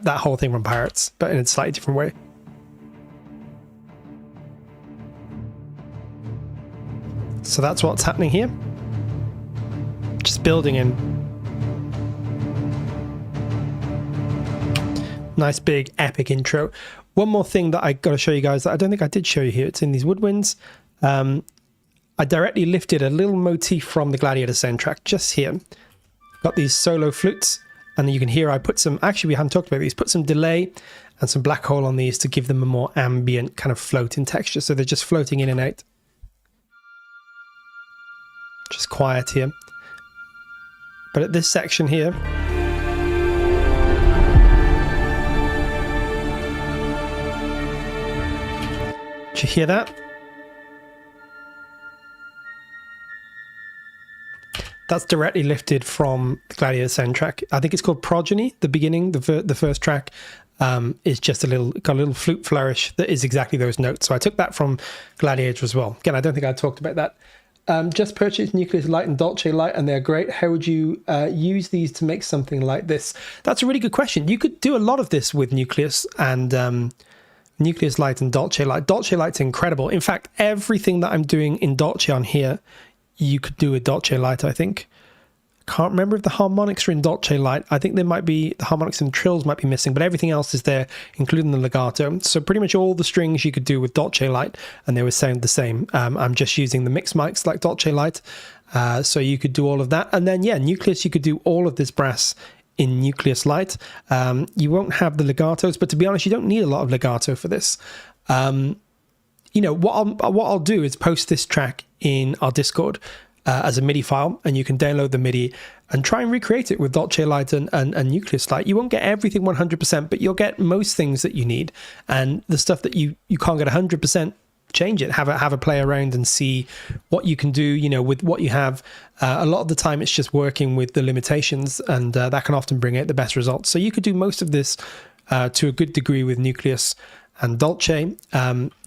S1: that whole thing from Pirates, but in a slightly different way. So that's what's happening here. Just building in. Nice big epic intro. One more thing that I got to show you guys that I don't think I did show you here. It's in these woodwinds. I directly lifted a little motif from the Gladiator soundtrack just here. Got these solo flutes, and you can hear I put some, actually we haven't talked about these, put some delay and some black hole on these to give them a more ambient kind of floating texture. So they're just floating in and out. Just quiet here. But at this section here, did you hear that? That's directly lifted from the Gladiator soundtrack. I think it's called Progeny. The beginning, the first track, is just got a little flute flourish that is exactly those notes. So I took that from Gladiator as well. Again, I don't think I talked about that. Just purchased Nucleus Light and Dolce Light, and they're great. How would you use these to make something like this? That's a really good question. You could do a lot of this with Nucleus and Nucleus Light and Dolce Light. Dolce Light's incredible. In fact, everything that I'm doing in Dolce on here, you could do with Dolce Light, I think. Can't remember if the harmonics are in Dolce Light. I think there might be, the harmonics and trills might be missing, but everything else is there, including the legato. So pretty much all the strings you could do with Dolce Light, and they would sound the same. I'm just using the mix mics like Dolce Light. So you could do all of that. And then, yeah, Nucleus, you could do all of this brass in Nucleus Light. You won't have the legatos, but to be honest, you don't need a lot of legato for this. What I'll do is post this track in our Discord as a MIDI file, and you can download the MIDI and try and recreate it with Dolce Light and Nucleus Light. You won't get everything 100%, but you'll get most things that you need. And the stuff that you can't get 100%, change it. Have a play around and see what you can do, with what you have. A lot of the time it's just working with the limitations, and that can often bring out the best results. So you could do most of this to a good degree with Nucleus, and Dolce,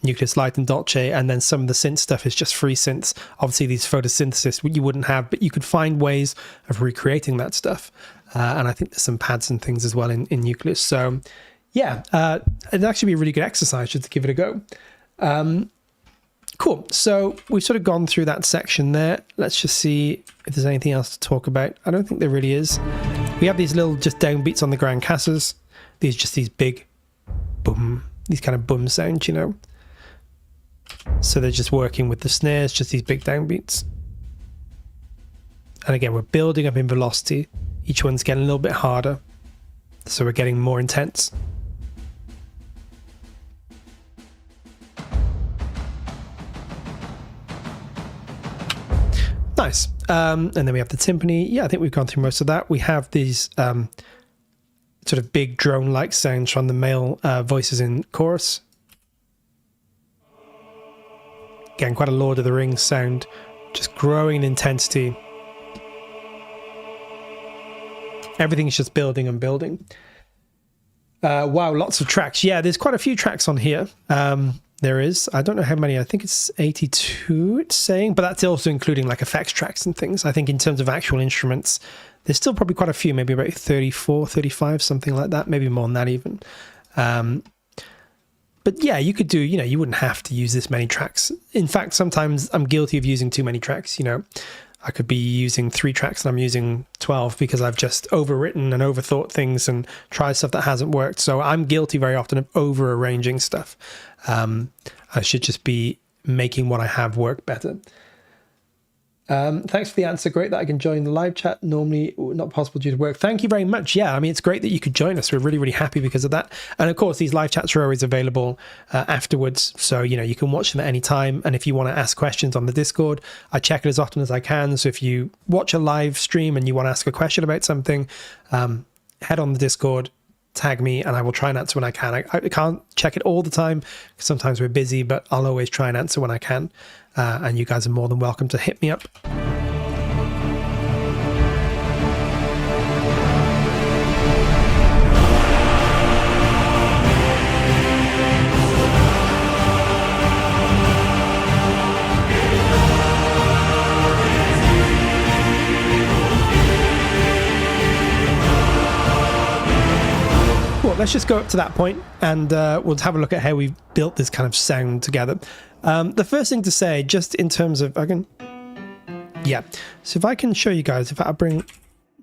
S1: Nucleus Light and Dolce, and then some of the synth stuff is just free synths. Obviously, these photosynthesis you wouldn't have, but you could find ways of recreating that stuff. And I think there's some pads and things as well in Nucleus. So yeah, it'd actually be a really good exercise just to give it a go. Cool. So we've sort of gone through that section there. Let's just see if there's anything else to talk about. I don't think there really is. We have these little just downbeats on the grand casas. These just these big boom, these kind of boom sounds, you know. So they're just working with the snares, just these big downbeats. And again, we're building up in velocity. Each one's getting a little bit harder. So we're getting more intense. Nice. And then we have the timpani. Yeah, I think we've gone through most of that. We have these sort of big drone-like sounds from the male voices in chorus. Again, quite a Lord of the Rings sound, just growing in intensity. Everything's just building and building. Wow, lots of tracks. Yeah, there's quite a few tracks on here. There is. I don't know how many. I think it's 82, it's saying, but that's also including like effects tracks and things. I think in terms of actual instruments, there's still probably quite a few, maybe about 34, 35, something like that, maybe more than that even. But yeah, you could do, you know, you wouldn't have to use this many tracks. In fact, sometimes I'm guilty of using too many tracks, you know. I could be using 3 tracks and I'm using 12 because I've just overwritten and overthought things and tried stuff that hasn't worked. So I'm guilty very often of over-arranging stuff. I should just be making what I have work better. Thanks for the answer. Great that I can join the live chat. Normally not possible due to work. Thank you very much. Yeah, I mean, it's great that you could join us. We're really, really happy because of that. And of course, these live chats are always available afterwards. So, you know, you can watch them at any time. And if you want to ask questions on the Discord, I check it as often as I can. So if you watch a live stream and you want to ask a question about something, head on the Discord, tag me, and I will try and answer when I can. I can't check it all the time because sometimes we're busy, but I'll always try and answer when I can. And you guys are more than welcome to hit me up. Cool, let's just go up to that point and we'll have a look at how we've built this kind of sound together. The first thing to say, just in terms of, so if I can show you guys, if I bring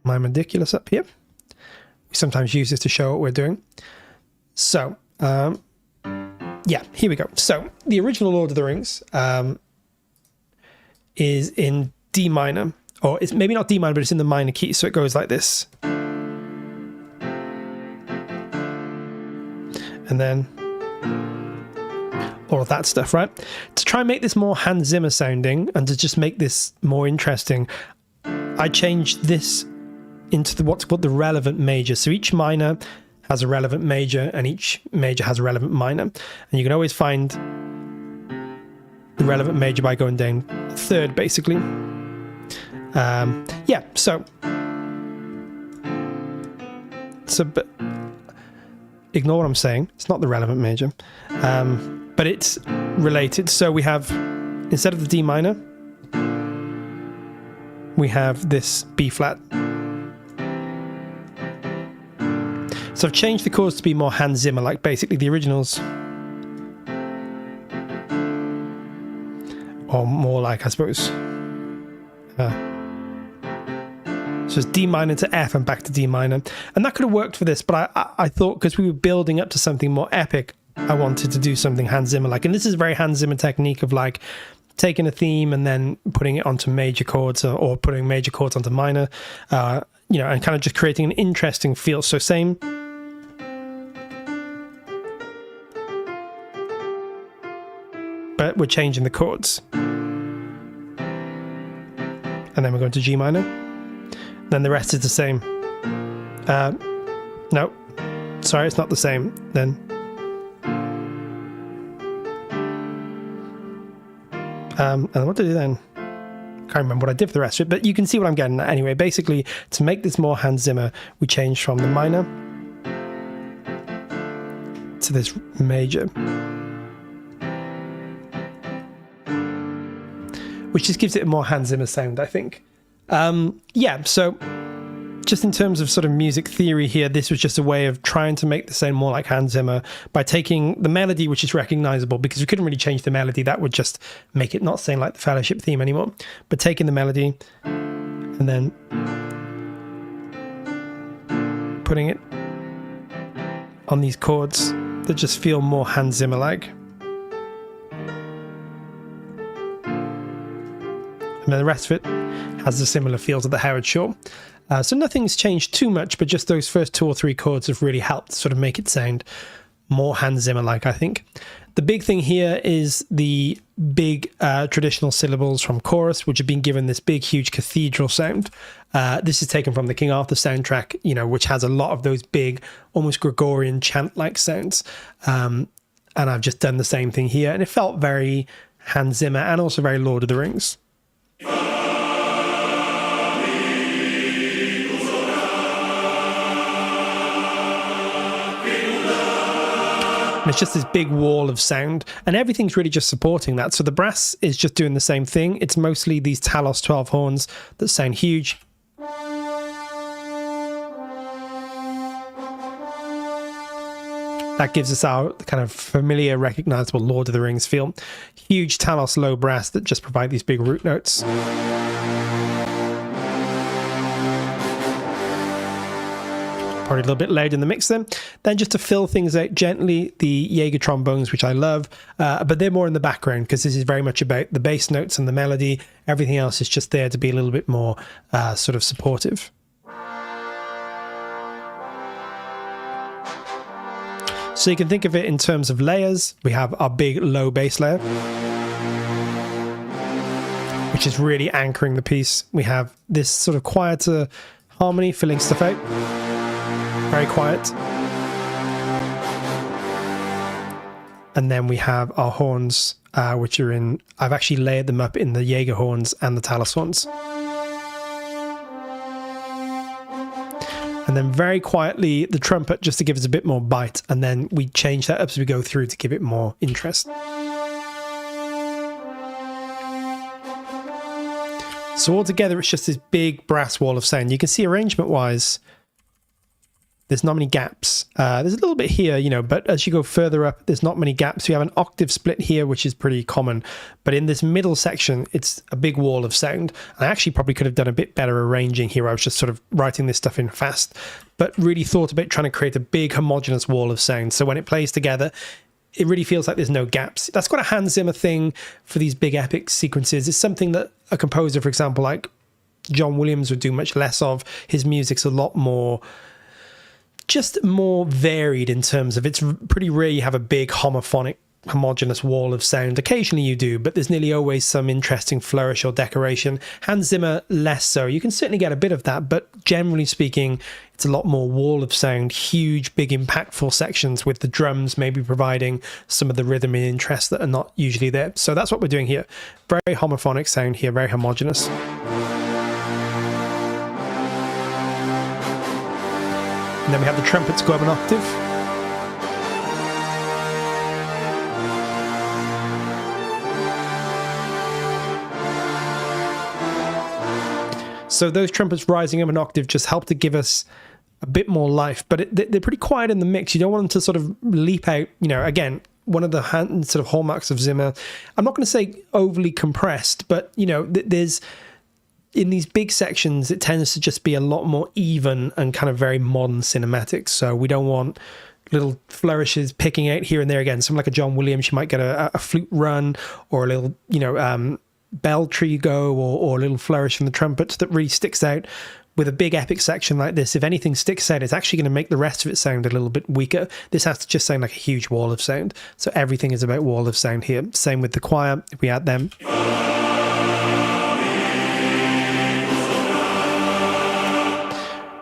S1: my Ridiculous up here, we sometimes use this to show what we're doing. So, yeah, here we go. So the original Lord of the Rings is in D minor, or it's maybe not D minor, but it's in the minor key. So it goes like this. And then all of that stuff, right? To try and make this more Hans Zimmer sounding and to just make this more interesting, I changed this into what's called the relevant major. So each minor has a relevant major and each major has a relevant minor. And you can always find the relevant major by going down third, basically. Yeah, so but ignore what I'm saying. It's not the relevant major. But it's related. So we have, instead of the D minor, we have this B flat. So I've changed the chords to be more Hans Zimmer, like basically the originals. Or more like, I suppose. So it's D minor to F and back to D minor. And that could have worked for this, but I thought because we were building up to something more epic, I wanted to do something Hans Zimmer-like. And this is a very Hans Zimmer technique of like taking a theme and then putting it onto major chords or putting major chords onto minor, you know, and kind of just creating an interesting feel. So same. But we're changing the chords. And then we're going to G minor. Then the rest is the same. No, sorry, it's not the same. Then and what did I do then? Can't remember what I did for the rest of it, but you can see what I'm getting at. Anyway, basically, to make this more Hans Zimmer, we changed from the minor to this major, which just gives it a more Hans Zimmer sound, I think. Yeah, so just in terms of sort of music theory here, this was just a way of trying to make the sound more like Hans Zimmer by taking the melody, which is recognizable, because we couldn't really change the melody. That would just make it not sound like the Fellowship theme anymore. But taking the melody and then putting it on these chords that just feel more Hans Zimmer-like. And then the rest of it has a similar feel to the Howard Shore. So nothing's changed too much, but just those first 2 or 3 chords have really helped sort of make it sound more Hans Zimmer-like, I think. The big thing here is the big traditional syllables from chorus, which have been given this big, huge cathedral sound. This is taken from the King Arthur soundtrack, you know, which has a lot of those big, almost Gregorian chant-like sounds. And I've just done the same thing here, and it felt very Hans Zimmer and also very Lord of the Rings. And it's just this big wall of sound, and everything's really just supporting that. So the brass is just doing the same thing. It's mostly these Talos 12 horns that sound huge. That gives us our kind of familiar, recognizable Lord of the Rings feel. Huge Talos low brass that just provide these big root notes. Probably a little bit loud in the mix then. Then just to fill things out gently, the Jaeger trombones, which I love, but they're more in the background because this is very much about the bass notes and the melody. Everything else is just there to be a little bit more sort of supportive. So you can think of it in terms of layers. We have our big low bass layer, which is really anchoring the piece. We have this sort of quieter harmony filling stuff out. Very quiet. And then we have our horns, which are in, I've actually layered them up in the Jaeger horns and the Talos horns. And then very quietly, the trumpet, just to give us a bit more bite. And then we change that up as we go through to give it more interest. So altogether, it's just this big brass wall of sound. You can see arrangement-wise, there's not many gaps. There's a little bit here, you know, but as you go further up, there's not many gaps. We have an octave split here, which is pretty common. But in this middle section, it's a big wall of sound. I actually probably could have done a bit better arranging here. I was just sort of writing this stuff in fast, but really thought about trying to create a big homogeneous wall of sound. So when it plays together, it really feels like there's no gaps. That's quite a Hans Zimmer thing for these big epic sequences. It's something that a composer, for example, like John Williams would do much less of. His music's a lot more... just more varied in terms of, it's pretty rare you have a big homogeneous wall of sound. Occasionally you do, but there's nearly always some interesting flourish or decoration. Hans Zimmer, less so. You can certainly get a bit of that, but generally speaking, it's a lot more wall of sound, huge, big, impactful sections with the drums maybe providing some of the rhythm and interest that are not usually there. So that's what we're doing here. Very homophonic sound here, very homogeneous. And then we have the trumpets go up an octave. So those trumpets rising up an octave just help to give us a bit more life, but they're pretty quiet in the mix. You don't want them to sort of leap out, you know, again, one of the sort of hallmarks of Zimmer. I'm not going to say overly compressed, but, you know, there's... in these big sections, it tends to just be a lot more even and kind of very modern cinematics. So we don't want little flourishes picking out here and there. Again, something like a John Williams, you might get a flute run or a little, you know, bell tree go or a little flourish from the trumpets that really sticks out. With a big epic section like this, if anything sticks out, it's actually going to make the rest of it sound a little bit weaker. This has to just sound like a huge wall of sound. So everything is about wall of sound here. Same with the choir, if we add them.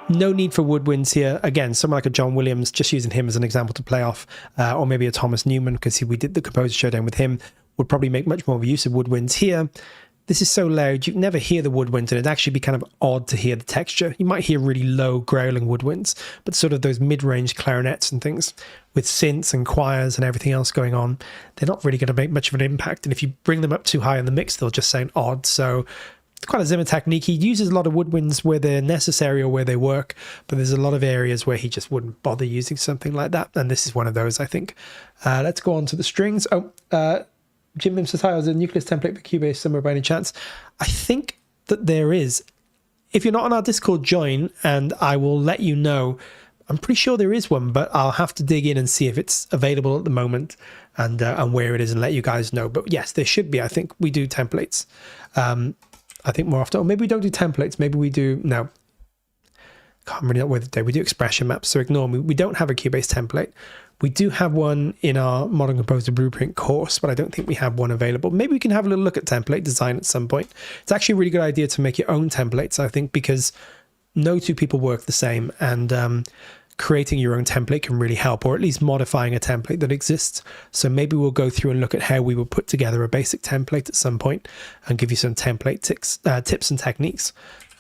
S1: No need for woodwinds here. Again, someone like a John Williams, just using him as an example to play off, or maybe a Thomas Newman, because we did the Composer Showdown with him, would probably make much more of use of woodwinds here. this is so loud, you'd never hear the woodwinds, and it'd actually be kind of odd to hear the texture. You might hear really low growling woodwinds, but sort of those mid-range clarinets and things with synths and choirs and everything else going on, they're not really going to make much of an impact. And if you bring them up too high in the mix, they'll just sound odd. So it's quite a Zimmer technique. He uses a lot of woodwinds where they're necessary or where they work, but there's a lot of areas where he just wouldn't bother using something like that. And this is one of those, I think. Let's go on to the strings. Jim Lim says, hi, I was a Nucleus template for Cubase somewhere by any chance? I think that there is. If you're not on our Discord, join, and I will let you know. I'm pretty sure there is one, but I'll have to dig in and see if it's available at the moment and where it is and let you guys know. But yes, there should be. I think we do templates. I think more often. Or maybe we don't do templates. Maybe we do. No. Can't really know whether today. We do expression maps, so ignore me. We don't have a Cubase template. We do have one in our Modern Composer Blueprint course, but I don't think we have one available. Maybe we can have a little look at template design at some point. It's actually a really good idea to make your own templates, I think, because no two people work the same, and creating your own template can really help, or at least modifying a template that exists. So maybe we'll go through and look at how we will put together a basic template at some point and give you some template tips and techniques.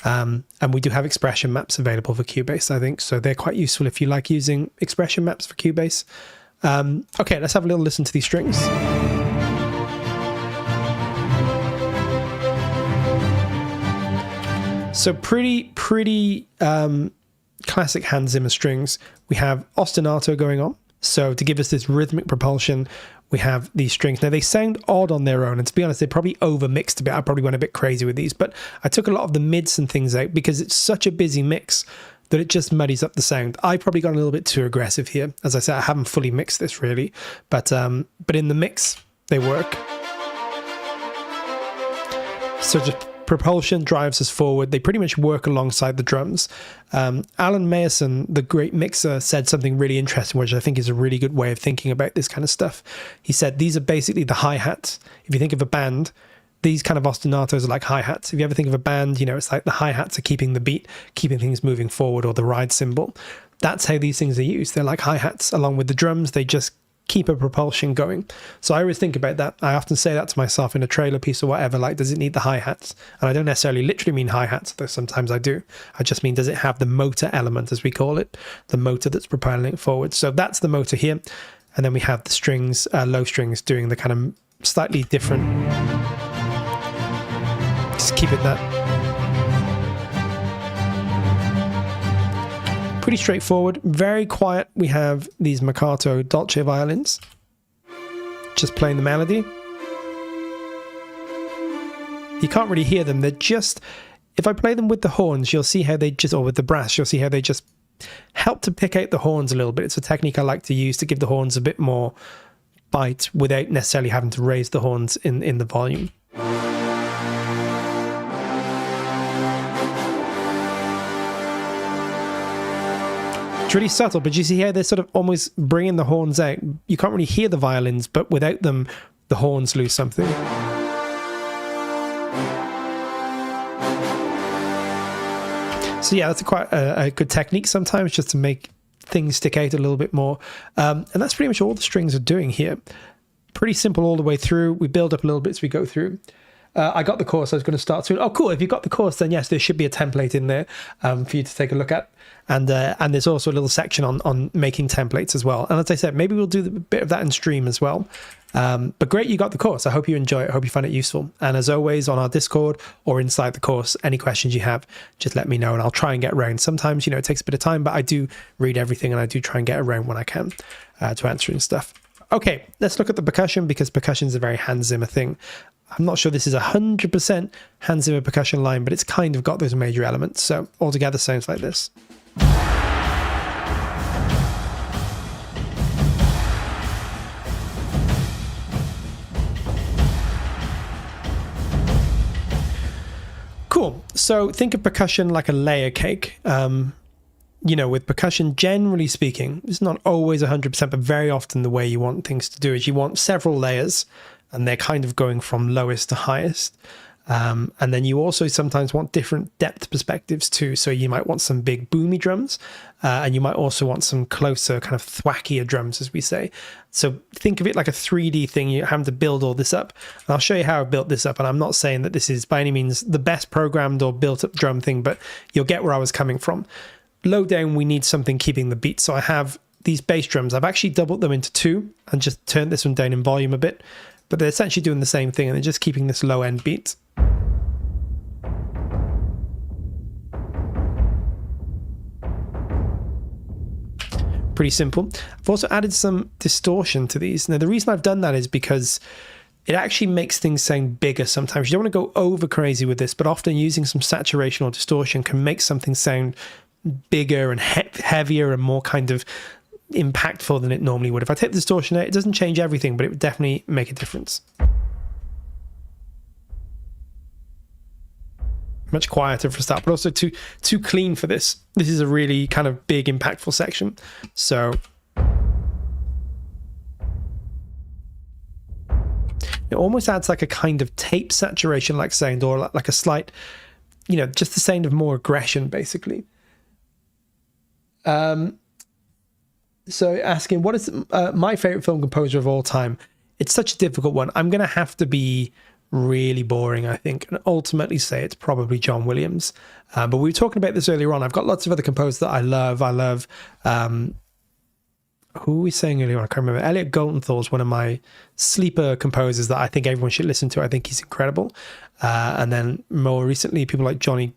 S1: And we do have expression maps available for Cubase, I think, so they're quite useful if you like using expression maps for Cubase. Okay, let's have a little listen to these strings. So pretty classic Hans Zimmer strings. We have ostinato going on. So to give us this rhythmic propulsion, we have these strings. Now, they sound odd on their own, and to be honest, they probably over-mixed a bit. I probably went a bit crazy with these, but I took a lot of the mids and things out because it's such a busy mix that it just muddies up the sound. I probably got a little bit too aggressive here. As I said, I haven't fully mixed this really, but in the mix, they work. So just propulsion drives us forward. They pretty much work alongside the drums. Alan Mayerson, the great mixer, said something really interesting, which I think is a really good way of thinking about this kind of stuff. He said, these are basically the hi-hats. If you think of a band, these kind of ostinatos are like hi-hats. If you ever think of a band, you know, it's like the hi-hats are keeping the beat, keeping things moving forward, or the ride cymbal. That's how these things are used. They're like hi-hats. Along with the drums, they just keep a propulsion going. So I always think about that. I often say that to myself in a trailer piece or whatever, like, does it need the hi-hats? And I don't necessarily literally mean hi-hats, though sometimes I do. I just mean, does it have the motor element, as we call it, the motor that's propelling it forward? So that's the motor here. And then we have the strings, low strings, doing the kind of slightly different. Just keep it that. Pretty straightforward, very quiet. We have these Mercato Dolce violins, just playing the melody. You can't really hear them. They're just, if I play them with the horns, you'll see how they just, or with the brass, you'll see how they just help to pick out the horns a little bit. It's a technique I like to use to give the horns a bit more bite without necessarily having to raise the horns in the volume. It's really subtle, but you see how they're sort of almost bringing the horns out. You can't really hear the violins, but without them, the horns lose something. So yeah, that's quite a good technique sometimes, just to make things stick out a little bit more. And that's pretty much all the strings are doing here. Pretty simple all the way through. We build up a little bit as we go through. I got the course. I was going to start soon. Oh, cool. If you got the course, then yes, there should be a template in there for you to take a look at. And there's also a little section on making templates as well. And as I said, maybe we'll do a bit of that in stream as well. But great, you got the course. I hope you enjoy it. I hope you find it useful. And as always, on our Discord or inside the course, any questions you have, just let me know and I'll try and get around. Sometimes, you know, it takes a bit of time, but I do read everything and I do try and get around when I can to answering stuff. Okay, let's look at the percussion, because percussion is a very Hans Zimmer thing. I'm not sure this is 100% Hans Zimmer percussion line, but it's kind of got those major elements. So altogether sounds like this. Cool. So think of percussion like a layer cake. You know, with percussion, generally speaking, it's not always 100%, but very often the way you want things to do is you want several layers, and they're kind of going from lowest to highest. And then you also sometimes want different depth perspectives too. So you might want some big boomy drums, and you might also want some closer kind of thwackier drums, as we say. So think of it like a 3D thing. You're having to build all this up. And I'll show you how I built this up. And I'm not saying that this is by any means the best programmed or built up drum thing, but you'll get where I was coming from. Low down, we need something keeping the beat. So I have these bass drums. I've actually doubled them into 2 and just turned this one down in volume a bit. But they're essentially doing the same thing, and they're just keeping this low end beat. Pretty simple. I've also added some distortion to these. Now, the reason I've done that is because it actually makes things sound bigger sometimes. You don't want to go over crazy with this, but often using some saturation or distortion can make something sound bigger and heavier and more kind of impactful than it normally would. If I take the distortion out, it doesn't change everything, but it would definitely make a difference. Much quieter for a start, but also too clean for this. This is a really kind of big, impactful section. So it almost adds like a kind of tape saturation like sound, or like a slight, you know, just the sound of more aggression, basically. So asking, what is my favorite film composer of all time? It's such a difficult one. I'm going to have to be really boring, I think, and ultimately say it's probably John Williams. But we were talking about this earlier on. I've got lots of other composers that I love. Who were we saying earlier on? I can't remember. Elliot Goldenthal is one of my sleeper composers that I think everyone should listen to. I think he's incredible. And then more recently, people like Johnny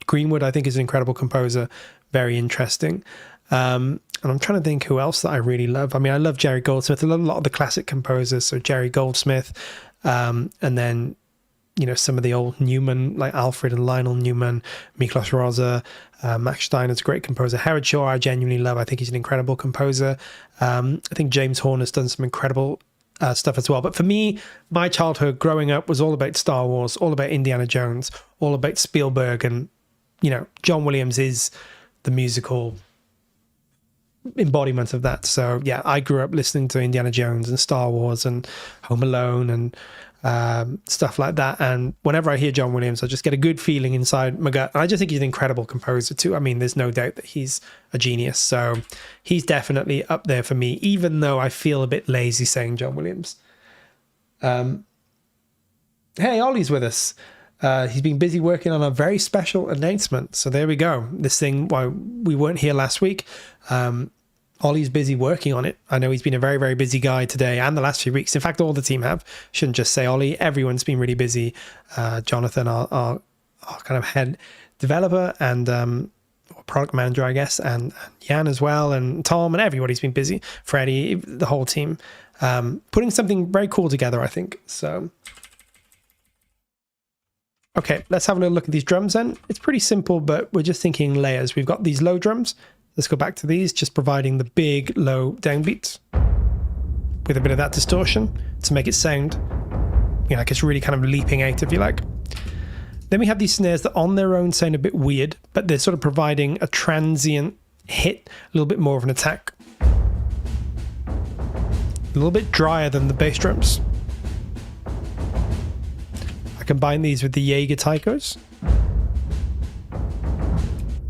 S1: Greenwood, I think, is an incredible composer. Very interesting. And I'm trying to think who else that I really love. I mean, I love Jerry Goldsmith. I love a lot of the classic composers. So Jerry Goldsmith, and then, you know, some of the old Newman, like Alfred and Lionel Newman, Miklos Rozsa, Max Steiner's a great composer. Howard Shore, I genuinely love. I think he's an incredible composer. I think James Horner has done some incredible stuff as well. But for me, my childhood growing up was all about Star Wars, all about Indiana Jones, all about Spielberg. And, you know, John Williams is the musical embodiment of that. So yeah, I grew up listening to Indiana Jones and Star Wars and Home Alone and stuff like that. And whenever I hear John Williams, I just get a good feeling inside my gut. And I just think he's an incredible composer too. I mean, there's no doubt that he's a genius. So he's definitely up there for me, even though I feel a bit lazy saying John Williams. Hey, Ollie's with us. He's been busy working on a very special announcement. So there we go. This thing, why we weren't here last week. Ollie's busy working on it. I know he's been a very, very busy guy today and the last few weeks. In fact, all the team have. Shouldn't just say Ollie. Everyone's been really busy. Jonathan, our kind of head developer and product manager, I guess, and Jan as well, and Tom, and everybody's been busy. Freddie, the whole team, putting something very cool together, I think. So, okay, let's have a little look at these drums then. It's pretty simple, but we're just thinking layers. We've got these low drums. Let's go back to these, just providing the big low downbeats with a bit of that distortion to make it sound, you know, like it's really kind of leaping out, if you like. Then we have these snares that on their own sound a bit weird, but they're sort of providing a transient hit, a little bit more of an attack. A little bit drier than the bass drums. I combine these with the Jaeger taikos.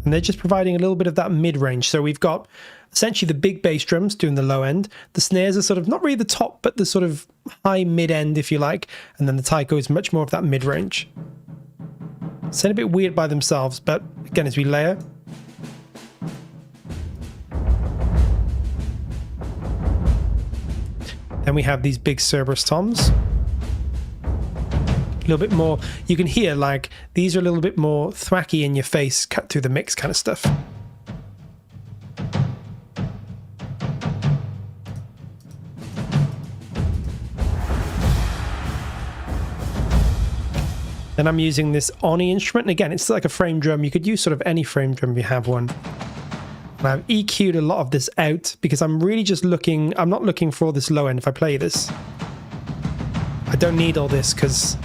S1: And they're just providing a little bit of that mid-range. So we've got essentially the big bass drums doing the low end. The snares are sort of not really the top, but the sort of high mid-end, if you like. And then the taiko is much more of that mid-range. Sound a bit weird by themselves, but again, as we layer. Then we have these big Cerberus toms. A little bit more, you can hear like these are a little bit more thwacky in your face, cut through the mix kind of stuff. Then I'm using this Oni instrument, and again, it's like a frame drum. You could use sort of any frame drum if you have one. And I've EQ'd a lot of this out because I'm really just looking, I'm not looking for all this low end. If I play this, I don't need all this because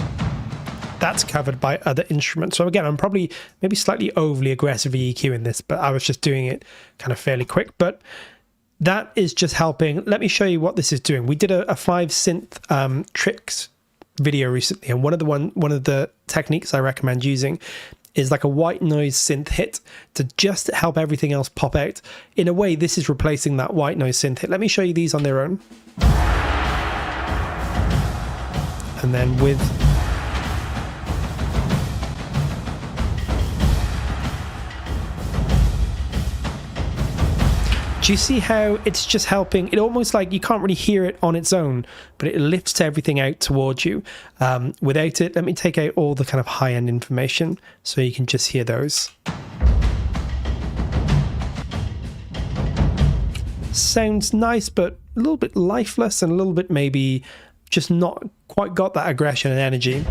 S1: that's covered by other instruments. So again, I'm probably maybe slightly overly aggressively EQing this, but I was just doing it kind of fairly quick. But that is just helping. Let me show you what this is doing. We did a 5 synth tricks video recently, and one of the techniques I recommend using is like a white noise synth hit to just help everything else pop out. In a way, this is replacing that white noise synth hit. Let me show you these on their own. And then with... Do you see how it's just helping? It almost like you can't really hear it on its own, but it lifts everything out towards you. Without it, let me take out all the kind of high-end information so you can just hear those. Sounds nice, but a little bit lifeless and a little bit maybe just not quite got that aggression and energy.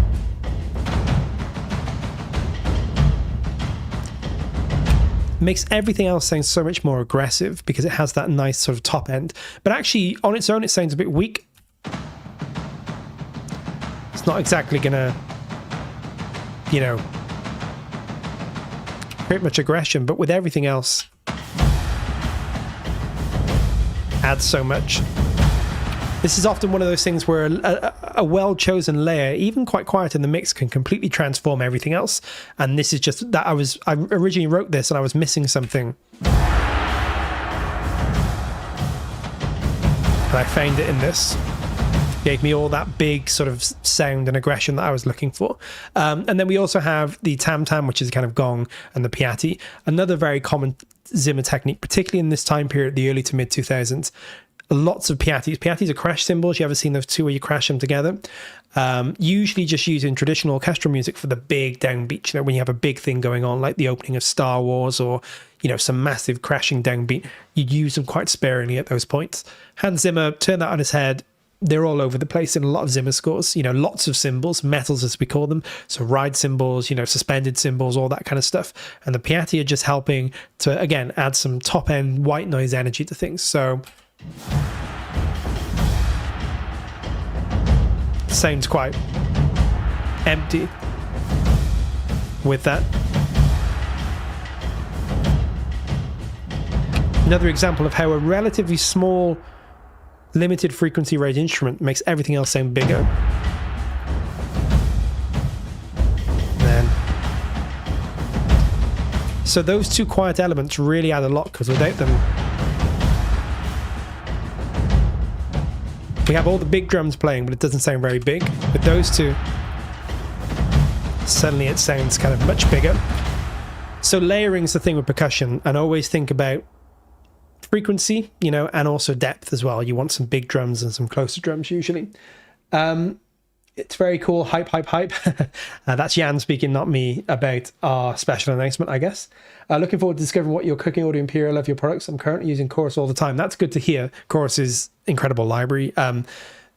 S1: Makes everything else sound so much more aggressive because it has that nice sort of top end. But actually, on its own, it sounds a bit weak. It's not exactly gonna, you know, create much aggression, but with everything else, adds so much. This is often one of those things where a well-chosen layer, even quite quiet in the mix, can completely transform everything else. And this is just that I originally wrote this and I was missing something. And I found it in this. Gave me all that big sort of sound and aggression that I was looking for. And then we also have the tam-tam, which is kind of gong, and the piatti. Another very common Zimmer technique, particularly in this time period, the early to mid 2000s. Lots of piattis. Piattis are crash cymbals. You ever seen those two where you crash them together? Usually just used in traditional orchestral music for the big downbeat. You know, when you have a big thing going on, like the opening of Star Wars or, you know, some massive crashing downbeat, you'd use them quite sparingly at those points. Hans Zimmer turned that on his head. They're all over the place in a lot of Zimmer scores. You know, lots of cymbals, metals as we call them. So ride cymbals, you know, suspended cymbals, all that kind of stuff. And the piatti are just helping to, again, add some top-end white noise energy to things. So... sounds quite empty with that. Another example of how a relatively small, limited frequency range instrument makes everything else sound bigger. Then, so those two quiet elements really add a lot, because without them, we have all the big drums playing, but it doesn't sound very big. With those two, suddenly it sounds kind of much bigger. So layering is the thing with percussion, and always think about frequency, you know, and also depth as well. You want some big drums and some closer drums usually. It's very cool. Hype, hype, hype. That's Jan speaking, not me, about our special announcement, I guess. Looking forward to discovering what you're cooking, Audio Imperia. Love your products. I'm currently using Chorus all the time. That's good to hear. Chorus is incredible library. And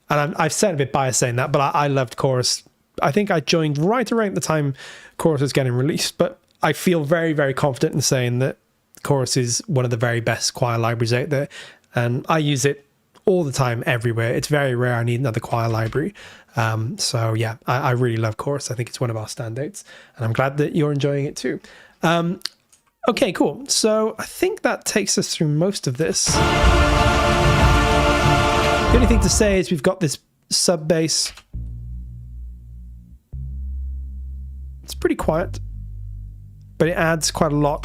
S1: I've said a bit biased saying that, but I loved Chorus. I think I joined right around the time Chorus was getting released, but I feel very, very confident in saying that Chorus is one of the very best choir libraries out there. And I use it all the time, everywhere. It's very rare I need another choir library. So yeah, I really love Chorus. I think it's one of our standouts, and I'm glad that you're enjoying it too. Okay, cool. So I think that takes us through most of this. The only thing to say is we've got this sub bass. It's pretty quiet, but it adds quite a lot.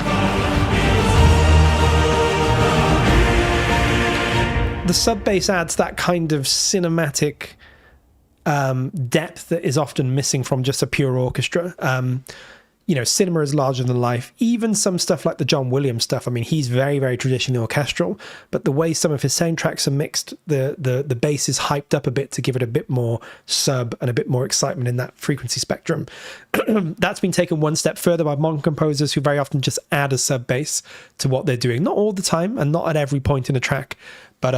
S1: The sub bass adds that kind of cinematic depth that is often missing from just a pure orchestra. You know, cinema is larger than life. Even some stuff like the John Williams stuff, I mean, he's very, very traditionally orchestral, but the way some of his soundtracks are mixed, the bass is hyped up a bit to give it a bit more sub and a bit more excitement in that frequency spectrum. That's been taken one step further by modern composers who very often just add a sub bass to what they're doing. Not all the time and not at every point in a track, but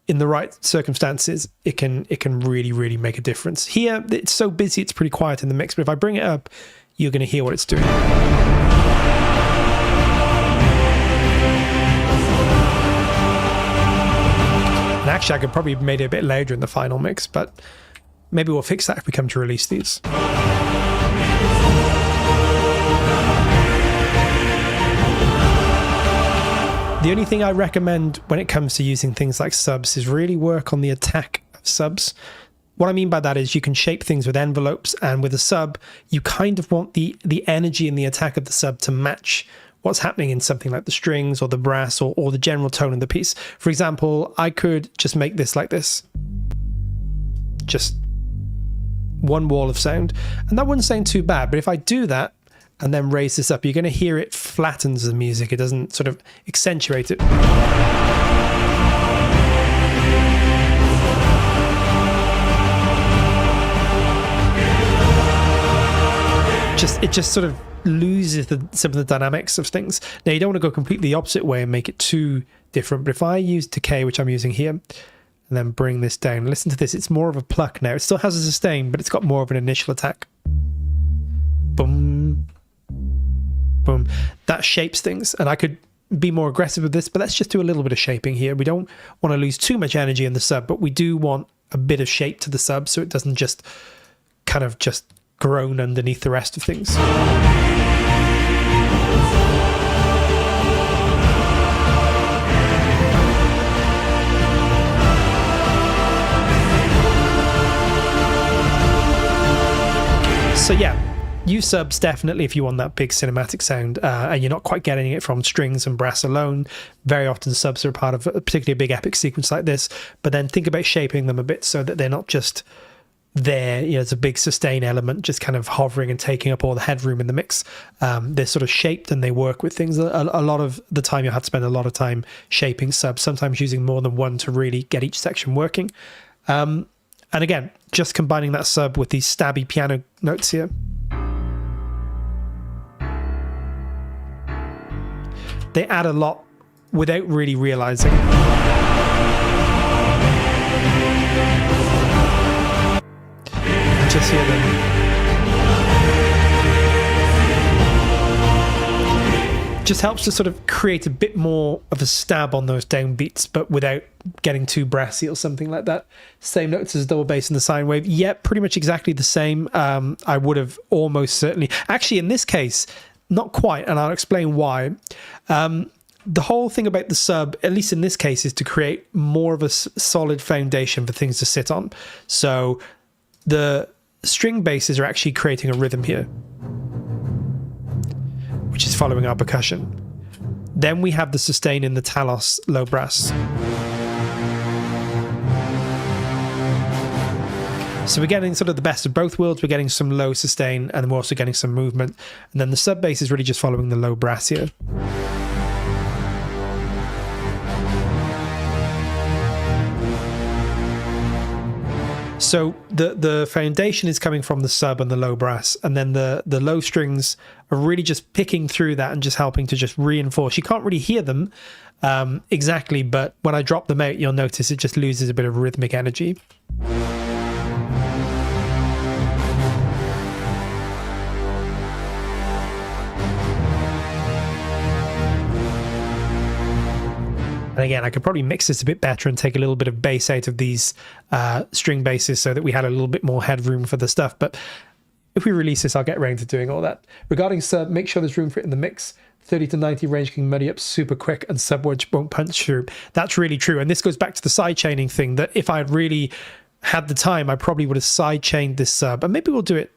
S1: in the right circumstances, it can really, really make a difference. Here, it's so busy, it's pretty quiet in the mix, but if I bring it up, you're going to hear what it's doing. And actually, I could probably have made it a bit louder in the final mix, but maybe we'll fix that if we come to release these. The only thing I recommend when it comes to using things like subs is really work on the attack of subs. what I mean by that is you can shape things with envelopes, and with a sub, you kind of want the energy and the attack of the sub to match what's happening in something like the strings or the brass or the general tone of the piece. For example, I could just make this like this. Just one wall of sound. And that wouldn't sound too bad, but if I do that and then raise this up, you're going to hear it flattens the music. It doesn't sort of accentuate it. It just sort of loses some of the dynamics of things. Now, you don't want to go completely the opposite way and make it too different, but if I use decay, which I'm using here, and then bring this down, listen to this, it's more of a pluck now. It still has a sustain, but it's got more of an initial attack. Boom, boom. That shapes things, and I could be more aggressive with this, but let's just do a little bit of shaping here. We don't want to lose too much energy in the sub, but we do want a bit of shape to the sub so it doesn't just kind of just groan underneath the rest of things. So yeah, use subs definitely if you want that big cinematic sound, and you're not quite getting it from strings and brass alone. Very often subs are part of a particularly big epic sequence like this, but then think about shaping them a bit so that they're not just there, you know, it's a big sustain element just kind of hovering and taking up all the headroom in the mix. They're sort of shaped and they work with things. A lot of the time you'll have to spend a lot of time shaping subs, sometimes using more than one to really get each section working. And again, just combining that sub with these stabby piano notes here. They add a lot without really realizing. Just hear them. Just helps to sort of create a bit more of a stab on those downbeats, but without getting too brassy or something like that. Same notes as double bass and the sine wave. Yeah, pretty much exactly the same. I would have almost certainly... Actually, in this case, not quite, and I'll explain why. The whole thing about the sub, at least in this case, is to create more of a solid foundation for things to sit on. So the string basses are actually creating a rhythm here, which is following our percussion. Then we have the sustain in the talos low brass. So we're getting sort of the best of both worlds. We're getting some low sustain and we're also getting some movement. And then the sub bass is really just following the low brass here. So the foundation is coming from the sub and the low brass, and then the low strings are really just picking through that and just helping to just reinforce. You can't really hear them exactly, but when I drop them out, you'll notice it just loses a bit of rhythmic energy. And again, I could probably mix this a bit better and take a little bit of bass out of these string basses so that we had a little bit more headroom for the stuff. But if we release this, I'll get around to doing all that. Regarding sub, make sure there's room for it in the mix. 30 to 90 range can muddy up super quick and sub won't punch through. That's really true. And this goes back to the side chaining thing, that if I had really had the time, I probably would have side chained this sub. And maybe we'll do it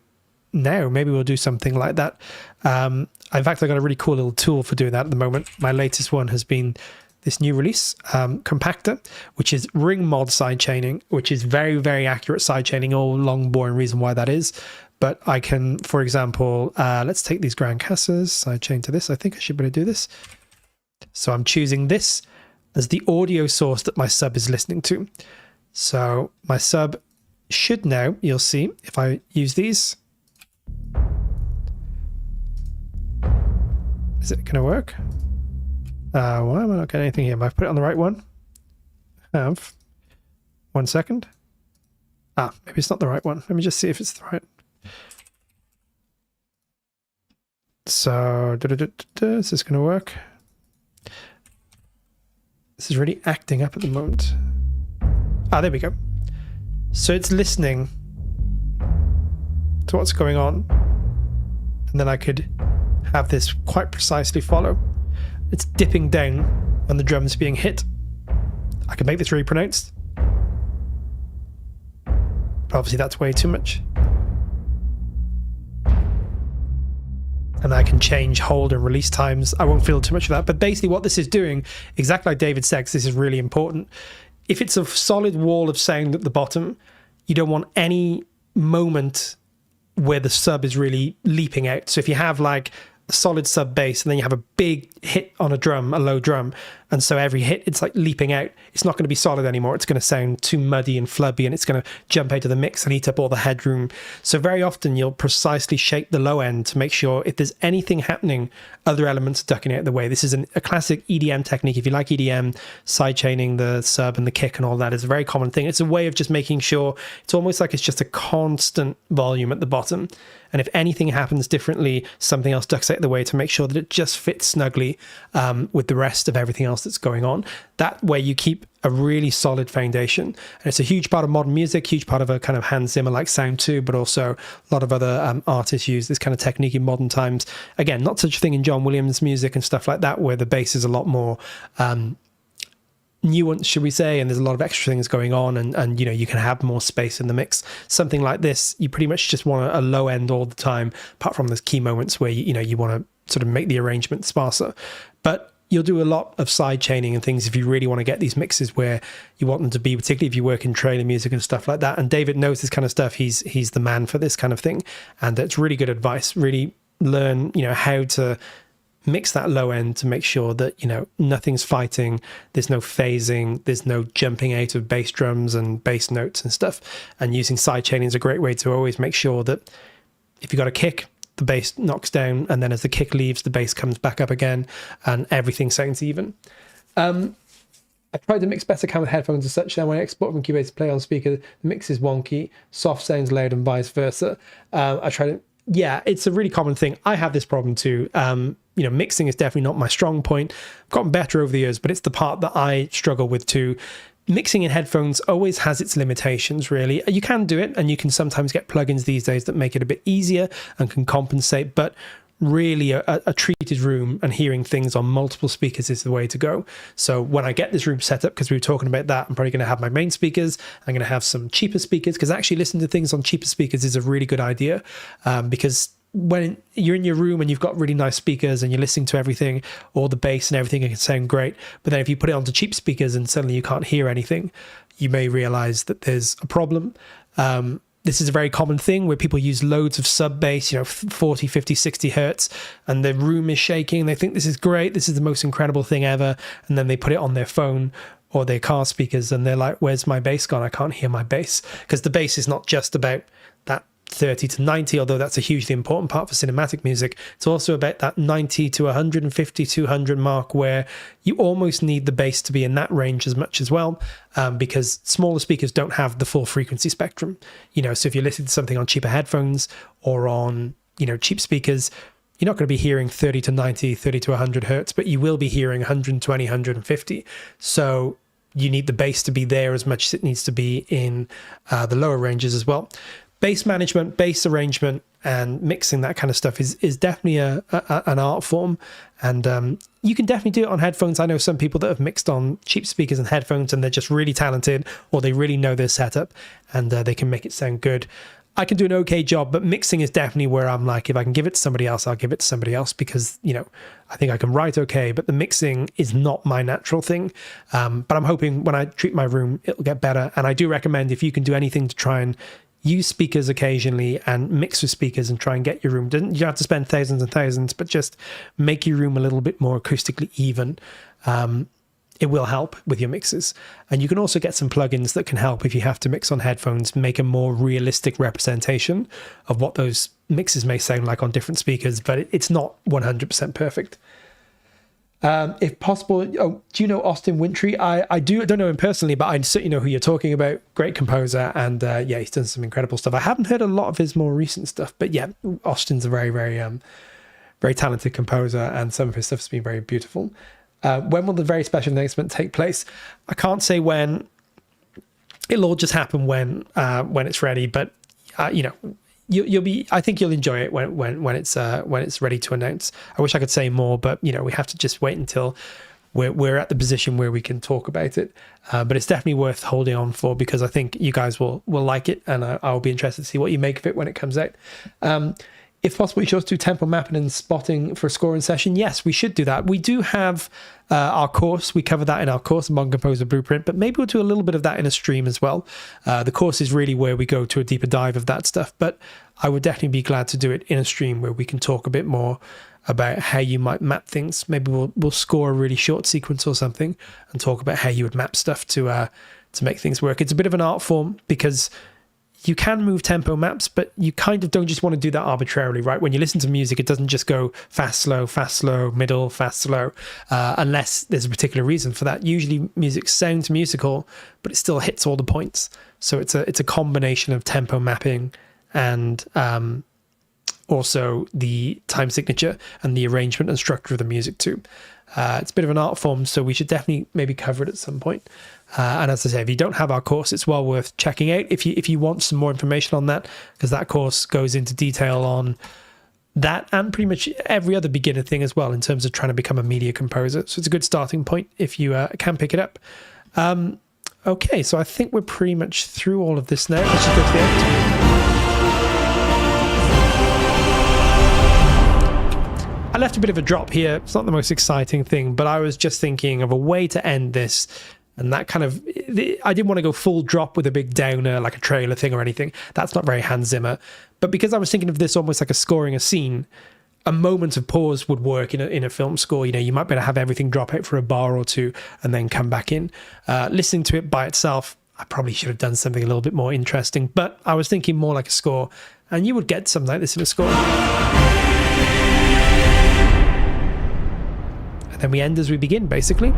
S1: now. Maybe we'll do something like that. In fact, I got a really cool little tool for doing that at the moment. My latest one has been this new release, Compactor, which is ring mod side chaining, which is very, very accurate side chaining. All long, boring reason why that is. But I can, for example, let's take these Grand Cassas, side chain to this. I think I should be able to do this. So I'm choosing this as the audio source that my sub is listening to. So my sub should now, you'll see, if I use these, is it going to work? Why am I not getting anything here? Have I put it on the right one? I have. 1 second. Maybe it's not the right one. Let me just see if it's the right. So, is this going to work? This is really acting up at the moment. There we go. So it's listening to what's going on. And then I could have this quite precisely follow. It's dipping down when the drum's being hit. I can make this really pronounced. But Obviously that's way too much. And I can change hold and release times. I won't fiddle too much of that. But basically what this is doing, exactly like David said, 'cause this is really important. If it's a solid wall of sound at the bottom, you don't want any moment where the sub is really leaping out. So if you have like a solid sub bass and then you have a big hit on a drum, a low drum, and so every hit it's like leaping out, it's not going to be solid anymore. It's going to sound too muddy and flubby, and it's going to jump out of the mix and eat up all the headroom. So very often you'll precisely shape the low end to make sure if there's anything happening, other elements are ducking out of the way. This is a classic EDM technique. If you like EDM, sidechaining the sub and the kick and all that is a very common thing. It's a way of just making sure it's almost like it's just a constant volume at the bottom. And if anything happens differently, something else ducks out of the way to make sure that it just fits snugly with the rest of everything else that's going on. That way you keep a really solid foundation. And it's a huge part of modern music, huge part of a kind of Hans Zimmer-like sound too, but also a lot of other artists use this kind of technique in modern times. Again, not such a thing in John Williams music and stuff like that, where the bass is a lot more nuance, should we say, and there's a lot of extra things going on, and you know, you can have more space in the mix. Something like this, you pretty much just want a low end all the time, apart from those key moments where you want to sort of make the arrangement sparser. But you'll do a lot of side chaining and things if you really want to get these mixes where you want them to be, particularly if you work in trailer music and stuff like that. And David knows this kind of stuff. He's the man for this kind of thing, and it's really good advice. Really learn how to mix that low end to make sure that nothing's fighting, there's no phasing, there's no jumping out of bass drums and bass notes and stuff. And using side chaining is a great way to always make sure that if you got a kick, the bass knocks down, and then as the kick leaves, the bass comes back up again, and everything sounds even. I tried to mix better with headphones and such. Then when I export from Cubase to play on speaker, the mix is wonky, soft sounds loud, and vice versa. I tried to, it's a really common thing. I have this problem too. Mixing is definitely not my strong point. I've gotten better over the years, but it's the part that I struggle with too. Mixing in headphones always has its limitations, really. You can do it, and you can sometimes get plugins these days that make it a bit easier and can compensate, but really a treated room and hearing things on multiple speakers is the way to go. So when I get this room set up, because we were talking about that, I'm probably going to have my main speakers, I'm going to have some cheaper speakers, because actually listening to things on cheaper speakers is a really good idea, because when you're in your room and you've got really nice speakers and you're listening to everything, all the bass and everything, it can sound great. But then if you put it onto cheap speakers and suddenly you can't hear anything, you may realize that there's a problem. This is a very common thing where people use loads of sub bass, 40, 50, 60 hertz, and the room is shaking. They think this is great. This is the most incredible thing ever. And then they put it on their phone or their car speakers and they're like, where's my bass gone? I can't hear my bass. Because the bass is not just about that 30 to 90, although that's a hugely important part for cinematic music. It's also about that 90 to 150, 200 mark, where you almost need the bass to be in that range as much as well, because smaller speakers don't have the full frequency spectrum. So if you're listening to something on cheaper headphones or on, cheap speakers, you're not going to be hearing 30 to 90, 30 to 100 hertz, but you will be hearing 120, 150. So you need the bass to be there as much as it needs to be in the lower ranges as well. Bass management, bass arrangement, and mixing, that kind of stuff is definitely an art form, and you can definitely do it on headphones. I know some people that have mixed on cheap speakers and headphones, and they're just really talented, or they really know their setup, and they can make it sound good. I can do an okay job, but mixing is definitely where I'm like, if I can give it to somebody else, I'll give it to somebody else, because I think I can write okay, but the mixing is not my natural thing. But I'm hoping when I treat my room, it'll get better. And I do recommend, if you can do anything to try and use speakers occasionally and mix with speakers and try and get your room. You don't have to spend thousands and thousands, but just make your room a little bit more acoustically even. It will help with your mixes. And you can also get some plugins that can help if you have to mix on headphones, make a more realistic representation of what those mixes may sound like on different speakers, but it's not 100% perfect. If possible, do you know Austin Wintry? I don't know him personally, but I certainly know who you're talking about. Great composer, and he's done some incredible stuff. I haven't heard a lot of his more recent stuff, but Austin's a very, very, very talented composer, and some of his stuff has been very beautiful. When will the very special announcement take place? I can't say when. It'll all just happen when it's ready, but you'll be. I think you'll enjoy it when it's ready to announce. I wish I could say more, but we have to just wait until we're at the position where we can talk about it. But it's definitely worth holding on for, because I think you guys will like it, and I'll be interested to see what you make of it when it comes out. If possible, you should also do tempo mapping and spotting for a scoring session. Yes, we should do that. We do have our course. We cover that in our course, Modern Composer Blueprint, but maybe we'll do a little bit of that in a stream as well. The course is really where we go to a deeper dive of that stuff, but I would definitely be glad to do it in a stream where we can talk a bit more about how you might map things. Maybe we'll score a really short sequence or something and talk about how you would map stuff to make things work. It's a bit of an art form, because you can move tempo maps, but you kind of don't just want to do that arbitrarily, right? When you listen to music, it doesn't just go fast, slow, middle, fast, slow, unless there's a particular reason for that. Usually music sounds musical, but it still hits all the points. So it's a combination of tempo mapping and also the time signature and the arrangement and structure of the music too. It's a bit of an art form, so we should definitely maybe cover it at some point. And as I say, if you don't have our course, it's well worth checking out if you want some more information on that, because that course goes into detail on that and pretty much every other beginner thing as well in terms of trying to become a media composer. So it's a good starting point if you can pick it up. Okay, so I think we're pretty much through all of this now. Let's just go to the end. I left a bit of a drop here. It's not the most exciting thing, but I was just thinking of a way to end this. And that kind of, I didn't want to go full drop with a big downer, like a trailer thing or anything. That's not very Hans Zimmer. But because I was thinking of this almost like a scoring a scene, a moment of pause would work in a film score. You know, you might be able to have everything drop out for a bar or two and then come back in. Listening to it by itself, I probably should have done something a little bit more interesting. But I was thinking more like a score. And you would get something like this in a score. And then we end as we begin, basically.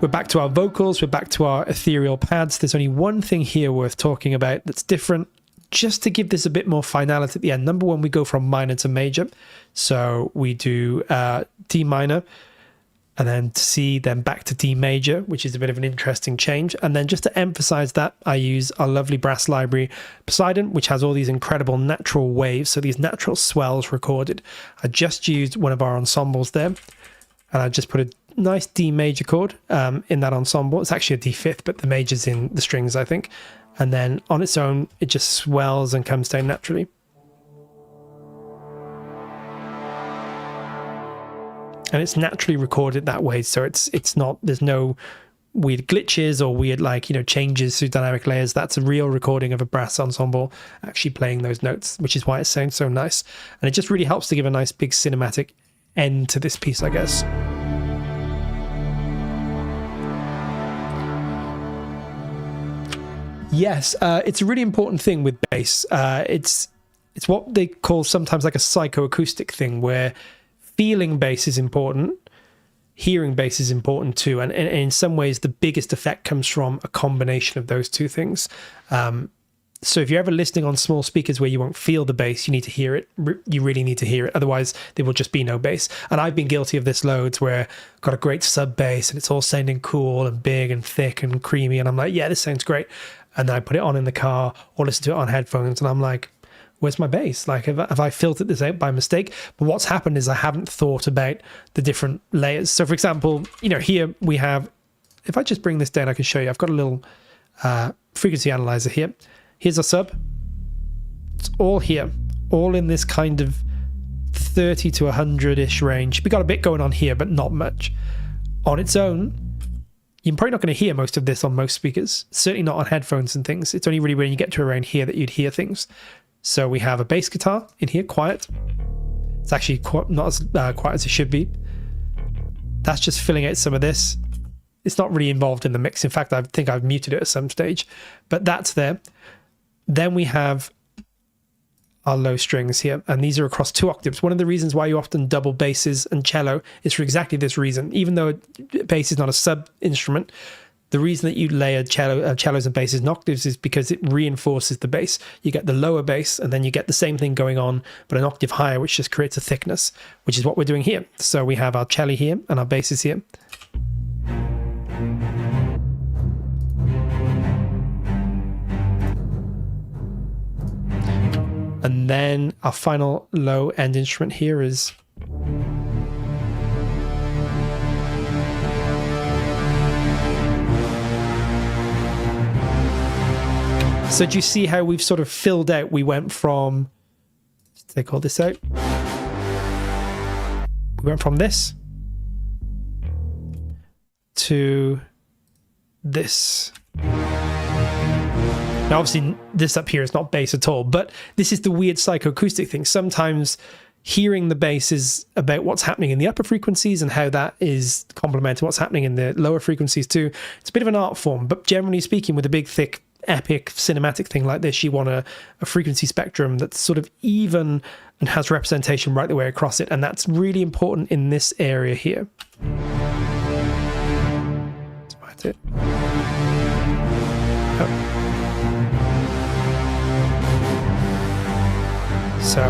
S1: We're back to our vocals, we're back to our ethereal pads. There's only one thing here worth talking about that's different, just to give this a bit more finality at the end. Number one, we go from minor to major. So we do D minor, and then C, then back to D major, which is a bit of an interesting change. And then just to emphasize that, I use our lovely brass library, Poseidon, which has all these incredible natural waves, so these natural swells recorded. I just used one of our ensembles there, and I just put a nice D major chord in that ensemble. It's actually a D fifth, but the major's in the strings, I think. And then on its own, it just swells and comes down naturally. And it's naturally recorded that way, so it's not, there's no weird glitches or weird, like, you know, changes through dynamic layers. That's a real recording of a brass ensemble actually playing those notes, which is why it sounds so nice. And it just really helps to give a nice big cinematic end to this piece, I guess. Yes, it's a really important thing with bass. It's what they call sometimes like a psychoacoustic thing, where feeling bass is important, hearing bass is important too, and in some ways the biggest effect comes from a combination of those two things. So if you're ever listening on small speakers where you won't feel the bass, you need to hear it. You really need to hear it, otherwise there will just be no bass. And I've been guilty of this loads, where I've got a great sub bass and it's all sounding cool and big and thick and creamy, and I'm like, yeah, this sounds great. And then I put it on in the car or listen to it on headphones, and I'm like, where's my bass? Like, have I filtered this out by mistake? But what's happened is I haven't thought about the different layers. So for example, you know, here we have, if I just bring this down, I can show you. I've got a little frequency analyzer here. Here's a sub. It's all here, all in this kind of 30 to 100-ish range. We got a bit going on here, but not much. On its own, you're probably not going to hear most of this on most speakers, certainly not on headphones and things. It's only really when you get to around here that you'd hear things. So we have a bass guitar in here, quiet. It's actually not as quiet as it should be. That's just filling out some of this. It's not really involved in the mix. In fact, I think I've muted it at some stage, but that's there. Then we have our low strings here, and these are across 2 octaves. One of the reasons why you often double basses and cello is for exactly this reason. Even though bass is not a sub instrument, the reason that you layer cellos and basses in octaves is because it reinforces the bass. You get the lower bass, and then you get the same thing going on, but an octave higher, which just creates a thickness, which is what we're doing here. So we have our cello here and our basses here. And then our final low end instrument here is... So do you see how we've sort of filled out? We went from... Let's take all this out. We went from this to this. Now, obviously, this up here is not bass at all, but this is the weird psychoacoustic thing. Sometimes hearing the bass is about what's happening in the upper frequencies and how that is complementing what's happening in the lower frequencies too. It's a bit of an art form, but generally speaking, with a big, thick, epic cinematic thing like this, you want a frequency spectrum that's sort of even and has representation right the way across it, and that's really important in this area here. That's it. Oh. So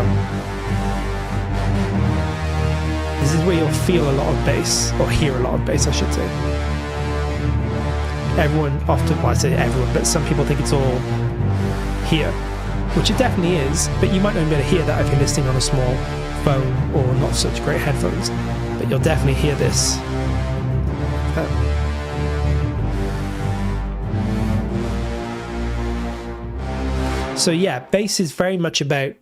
S1: this is where you'll feel a lot of bass, or hear a lot of bass, I should say. Everyone often, well, I say everyone, but some people think it's all here, which it definitely is, but you might not be able to hear that if you're listening on a small phone or not such great headphones, but you'll definitely hear this. So yeah, bass is very much about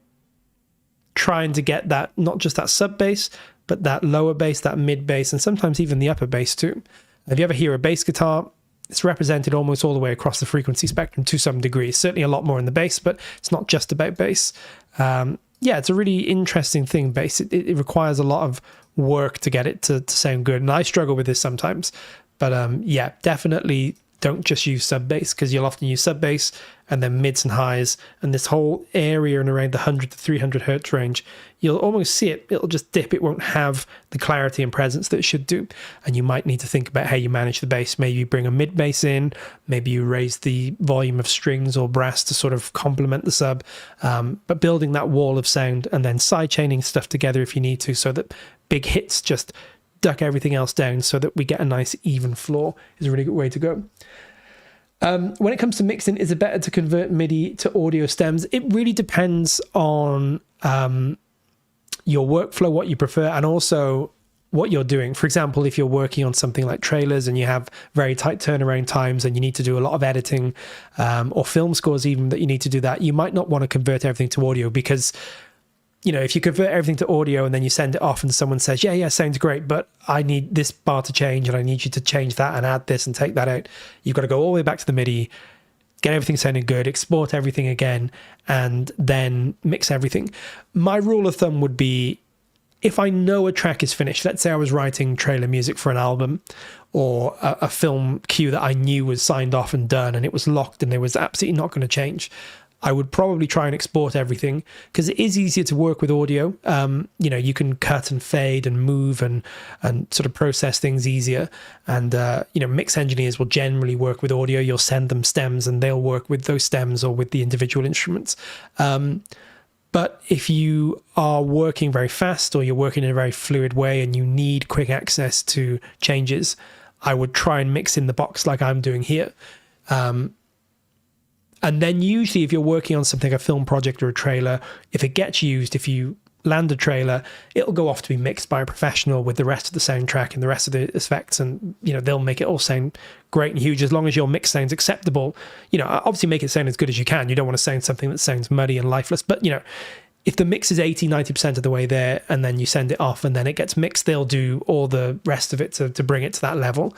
S1: trying to get that, not just that sub bass, but that lower bass, that mid bass, and sometimes even the upper bass too. If you ever hear a bass guitar, it's represented almost all the way across the frequency spectrum to some degree. Certainly a lot more in the bass, but it's not just about bass. Yeah, it's a really interesting thing, bass. It requires a lot of work to get it to sound good, and I struggle with this sometimes. But yeah, definitely don't just use sub bass, because you'll often use sub bass and then mids and highs, and this whole area and around the 100 to 300 hertz range, you'll almost see it. It'll just dip. It won't have the clarity and presence that it should do. And you might need to think about how you manage the bass. Maybe you bring a mid bass in, maybe you raise the volume of strings or brass to sort of complement the sub, but building that wall of sound and then side chaining stuff together if you need to, so that big hits just duck everything else down so that we get a nice even floor is a really good way to go. When it comes to mixing, is it better to convert MIDI to audio stems? It really depends on your workflow, what you prefer, and also what you're doing. For example, if you're working on something like trailers and you have very tight turnaround times and you need to do a lot of editing, or film scores even that you need to do that, you might not want to convert everything to audio, because you know, if you convert everything to audio and then you send it off and someone says, yeah, sounds great, but I need this bar to change and I need you to change that and add this and take that out. You've got to go all the way back to the MIDI, get everything sounding good, export everything again, and then mix everything. My rule of thumb would be, if I know a track is finished, let's say I was writing trailer music for an album or a film cue that I knew was signed off and done and it was locked and it was absolutely not going to change, I would probably try and export everything, because it is easier to work with audio. You know, you can cut and fade and move and sort of process things easier. And, you know, mix engineers will generally work with audio. You'll send them stems and they'll work with those stems or with the individual instruments. But if you are working very fast or you're working in a very fluid way and you need quick access to changes, I would try and mix in the box like I'm doing here. And then usually if you're working on something, a film project or a trailer, if it gets used, if you land a trailer, it'll go off to be mixed by a professional with the rest of the soundtrack and the rest of the effects, and you know, they'll make it all sound great and huge as long as your mix sounds acceptable. You know, obviously make it sound as good as you can. You don't want to sound something that sounds muddy and lifeless, but you know, if the mix is 80-90% of the way there and then you send it off and then it gets mixed, they'll do all the rest of it to bring it to that level.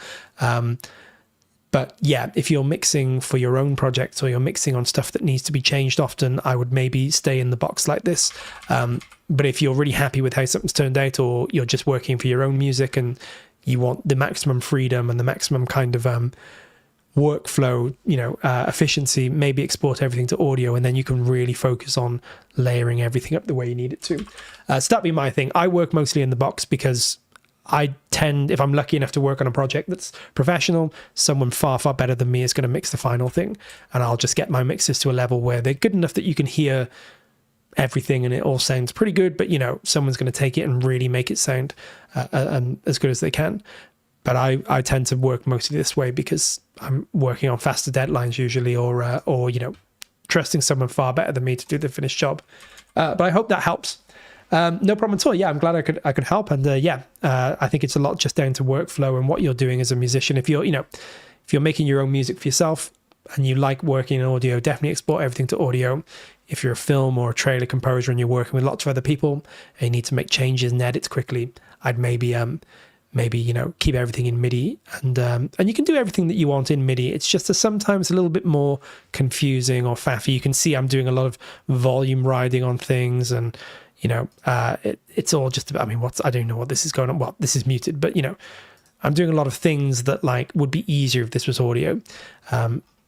S1: But yeah, if you're mixing for your own projects or you're mixing on stuff that needs to be changed often, I would maybe stay in the box like this. But if you're really happy with how something's turned out, or you're just working for your own music and you want the maximum freedom and the maximum kind of workflow, you know, efficiency, maybe export everything to audio, and then you can really focus on layering everything up the way you need it to. So that'd be my thing. I work mostly in the box because I tend, if I'm lucky enough to work on a project that's professional, someone far, far better than me is going to mix the final thing. And I'll just get my mixes to a level where they're good enough that you can hear everything and it all sounds pretty good. But, you know, someone's going to take it and really make it sound as good as they can. But I tend to work mostly this way because I'm working on faster deadlines usually, or you know, trusting someone far better than me to do the finished job. But I hope that helps. No problem at all. Yeah, I'm glad I could help. And I think it's a lot just down to workflow and what you're doing as a musician. If you're making your own music for yourself and you like working in audio, definitely export everything to audio. If you're a film or a trailer composer and you're working with lots of other people and you need to make changes and edits quickly, I'd maybe keep everything in MIDI, and you can do everything that you want in MIDI. It's just sometimes a little bit more confusing or faffy. You can see I'm doing a lot of volume riding on things, and it's all just about, I don't know what this is going on. Well, this is muted, but I'm doing a lot of things that would be easier if this was audio.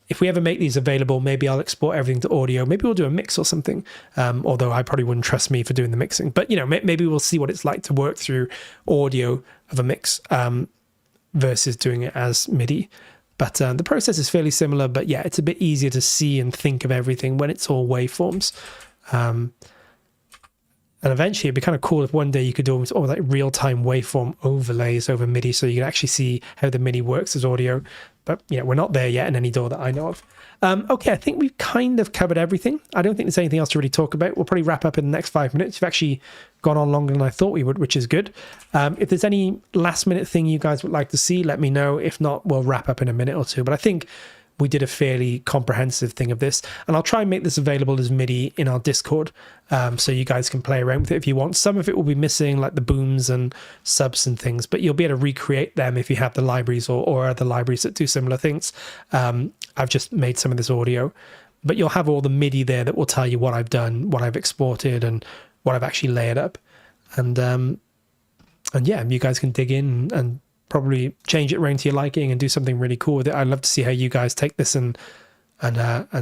S1: If we ever make these available, maybe I'll export everything to audio. Maybe we'll do a mix or something, although I probably wouldn't trust me for doing the mixing. But, maybe we'll see what it's like to work through audio of a mix versus doing it as MIDI. But the process is fairly similar. But, yeah, it's a bit easier to see and think of everything when it's all waveforms. And eventually it'd be kind of cool if one day you could do almost all real-time waveform overlays over MIDI, so you can actually see how the MIDI works as audio. But we're not there yet in any DAW that I know of. Okay, I think we've kind of covered everything. I don't think there's anything else to really talk about. We'll probably wrap up in the next 5 minutes. We've actually gone on longer than I thought we would, which is good. If there's any last-minute thing you guys would like to see, let me know. If not, we'll wrap up in a minute or two. But I think we did a fairly comprehensive thing of this, and I'll try and make this available as MIDI in our Discord, so you guys can play around with it if you want. Some of it will be missing, like the booms and subs and things, but you'll be able to recreate them if you have the libraries or other libraries that do similar things. I've just made some of this audio, but you'll have all the MIDI there that will tell you what I've done, what I've exported, and what I've actually layered up. And yeah, you guys can dig in and probably change it around to your liking and do something really cool with it. I'd love to see how you guys take this and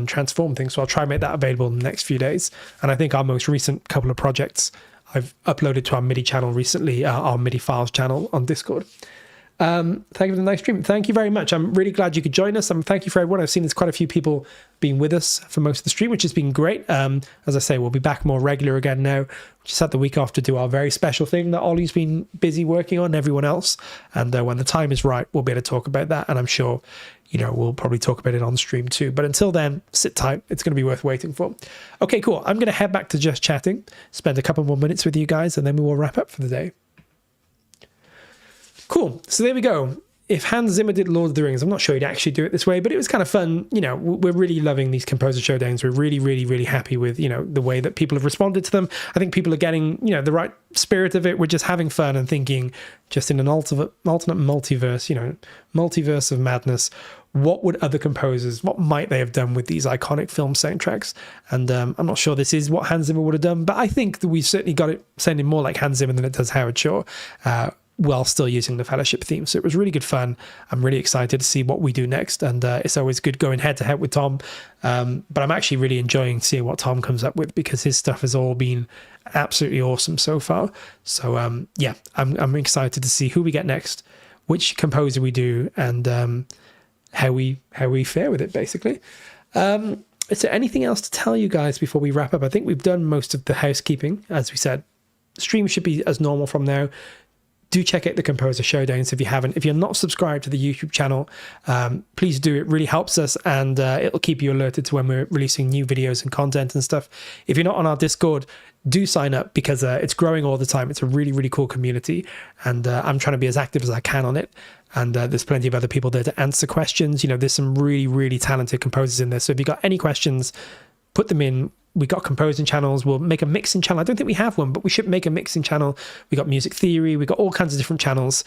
S1: transform things. So I'll try and make that available in the next few days. And I think our most recent couple of projects I've uploaded to our MIDI channel recently, our MIDI files channel on Discord. Thank you for the nice stream. Thank you very much. I'm really glad you could join us. Thank you for everyone. I've seen there's quite a few people being with us for most of the stream, which has been great. As I say, we'll be back more regular again now. We just had the week off to do our very special thing that Ollie's been busy working on, and everyone else. And when the time is right, we'll be able to talk about that. And I'm sure, we'll probably talk about it on stream too. But until then, sit tight. It's going to be worth waiting for. Okay, cool. I'm going to head back to just chatting, spend a couple more minutes with you guys, and then we will wrap up for the day. Cool. So there we go. If Hans Zimmer did Lord of the Rings, I'm not sure he'd actually do it this way, but it was kind of fun. We're really loving these Composer Showdowns. We're really, really, really happy with, the way that people have responded to them. I think people are getting, the right spirit of it. We're just having fun and thinking just in an alternate multiverse, multiverse of madness. What would other composers, what might they have done with these iconic film soundtracks? And I'm not sure this is what Hans Zimmer would have done, but I think that we've certainly got it sounding more like Hans Zimmer than it does Howard Shore. While still using the Fellowship theme. So it was really good fun. I'm really excited to see what we do next. And it's always good going head to head with Tom. But I'm actually really enjoying seeing what Tom comes up with, because his stuff has all been absolutely awesome so far. So yeah, I'm excited to see who we get next, which composer we do, and how we fare with it, basically. Is there anything else to tell you guys before we wrap up? I think we've done most of the housekeeping. As we said, stream should be as normal from now. Do check out the Composer Showdowns if you haven't. If you're not subscribed to the YouTube channel, please do. It really helps us, and it'll keep you alerted to when we're releasing new videos and content and stuff. If you're not on our Discord, do sign up, because it's growing all the time. It's a really, really cool community, and I'm trying to be as active as I can on it. And there's plenty of other people there to answer questions. There's some really, really talented composers in there. So if you've got any questions, put them in. We got composing channels. We'll make a mixing channel. I don't think we have one, but we should make a mixing channel. We got music theory. We got all kinds of different channels.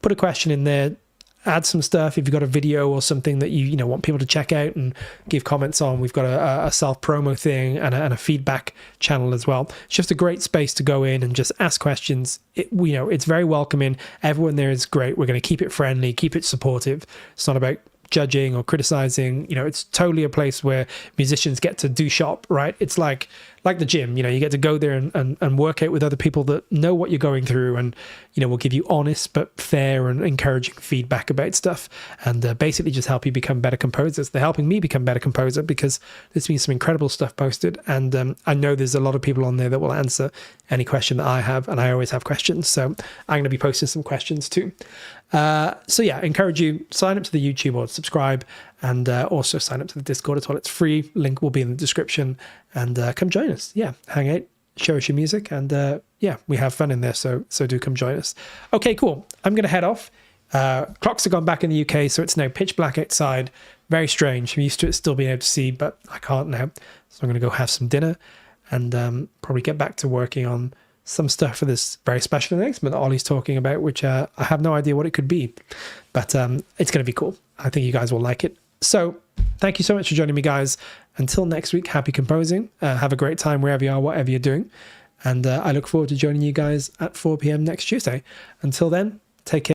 S1: Put a question in there. Add some stuff. If you've got a video or something that you want people to check out and give comments on, we've got a self promo thing and a feedback channel as well. It's just a great space to go in and just ask questions. It's very welcoming. Everyone there is great. We're going to keep it friendly, keep it supportive. It's not about judging or criticizing. It's totally a place where musicians get to do shop, right? It's like the gym, you get to go there and work out with other people that know what you're going through, and will give you honest but fair and encouraging feedback about stuff, and basically just help you become better composers. They're helping me become better composer, because there's been some incredible stuff posted, and I know there's a lot of people on there that will answer any question that I have, and I always have questions, so I'm going to be posting some questions too. So yeah, I encourage you, sign up to the YouTube or subscribe, and also sign up to the Discord as well. It's free. Link will be in the description, and come join us. Yeah, hang out, show us your music, and yeah, we have fun in there. So do come join us. Okay, cool. I'm gonna head off. Clocks have gone back in the UK, so it's now pitch black outside. Very strange. I'm used to it still being able to see, but I can't now. So I'm gonna go have some dinner, and probably get back to working on some stuff for this very special announcement that Ollie's talking about, which I have no idea what it could be, but it's going to be cool. I think you guys will like it. So thank you so much for joining me, guys. Until next week, happy composing. Have a great time wherever you are, whatever you're doing. And I look forward to joining you guys at 4 p.m. next Tuesday. Until then, take care.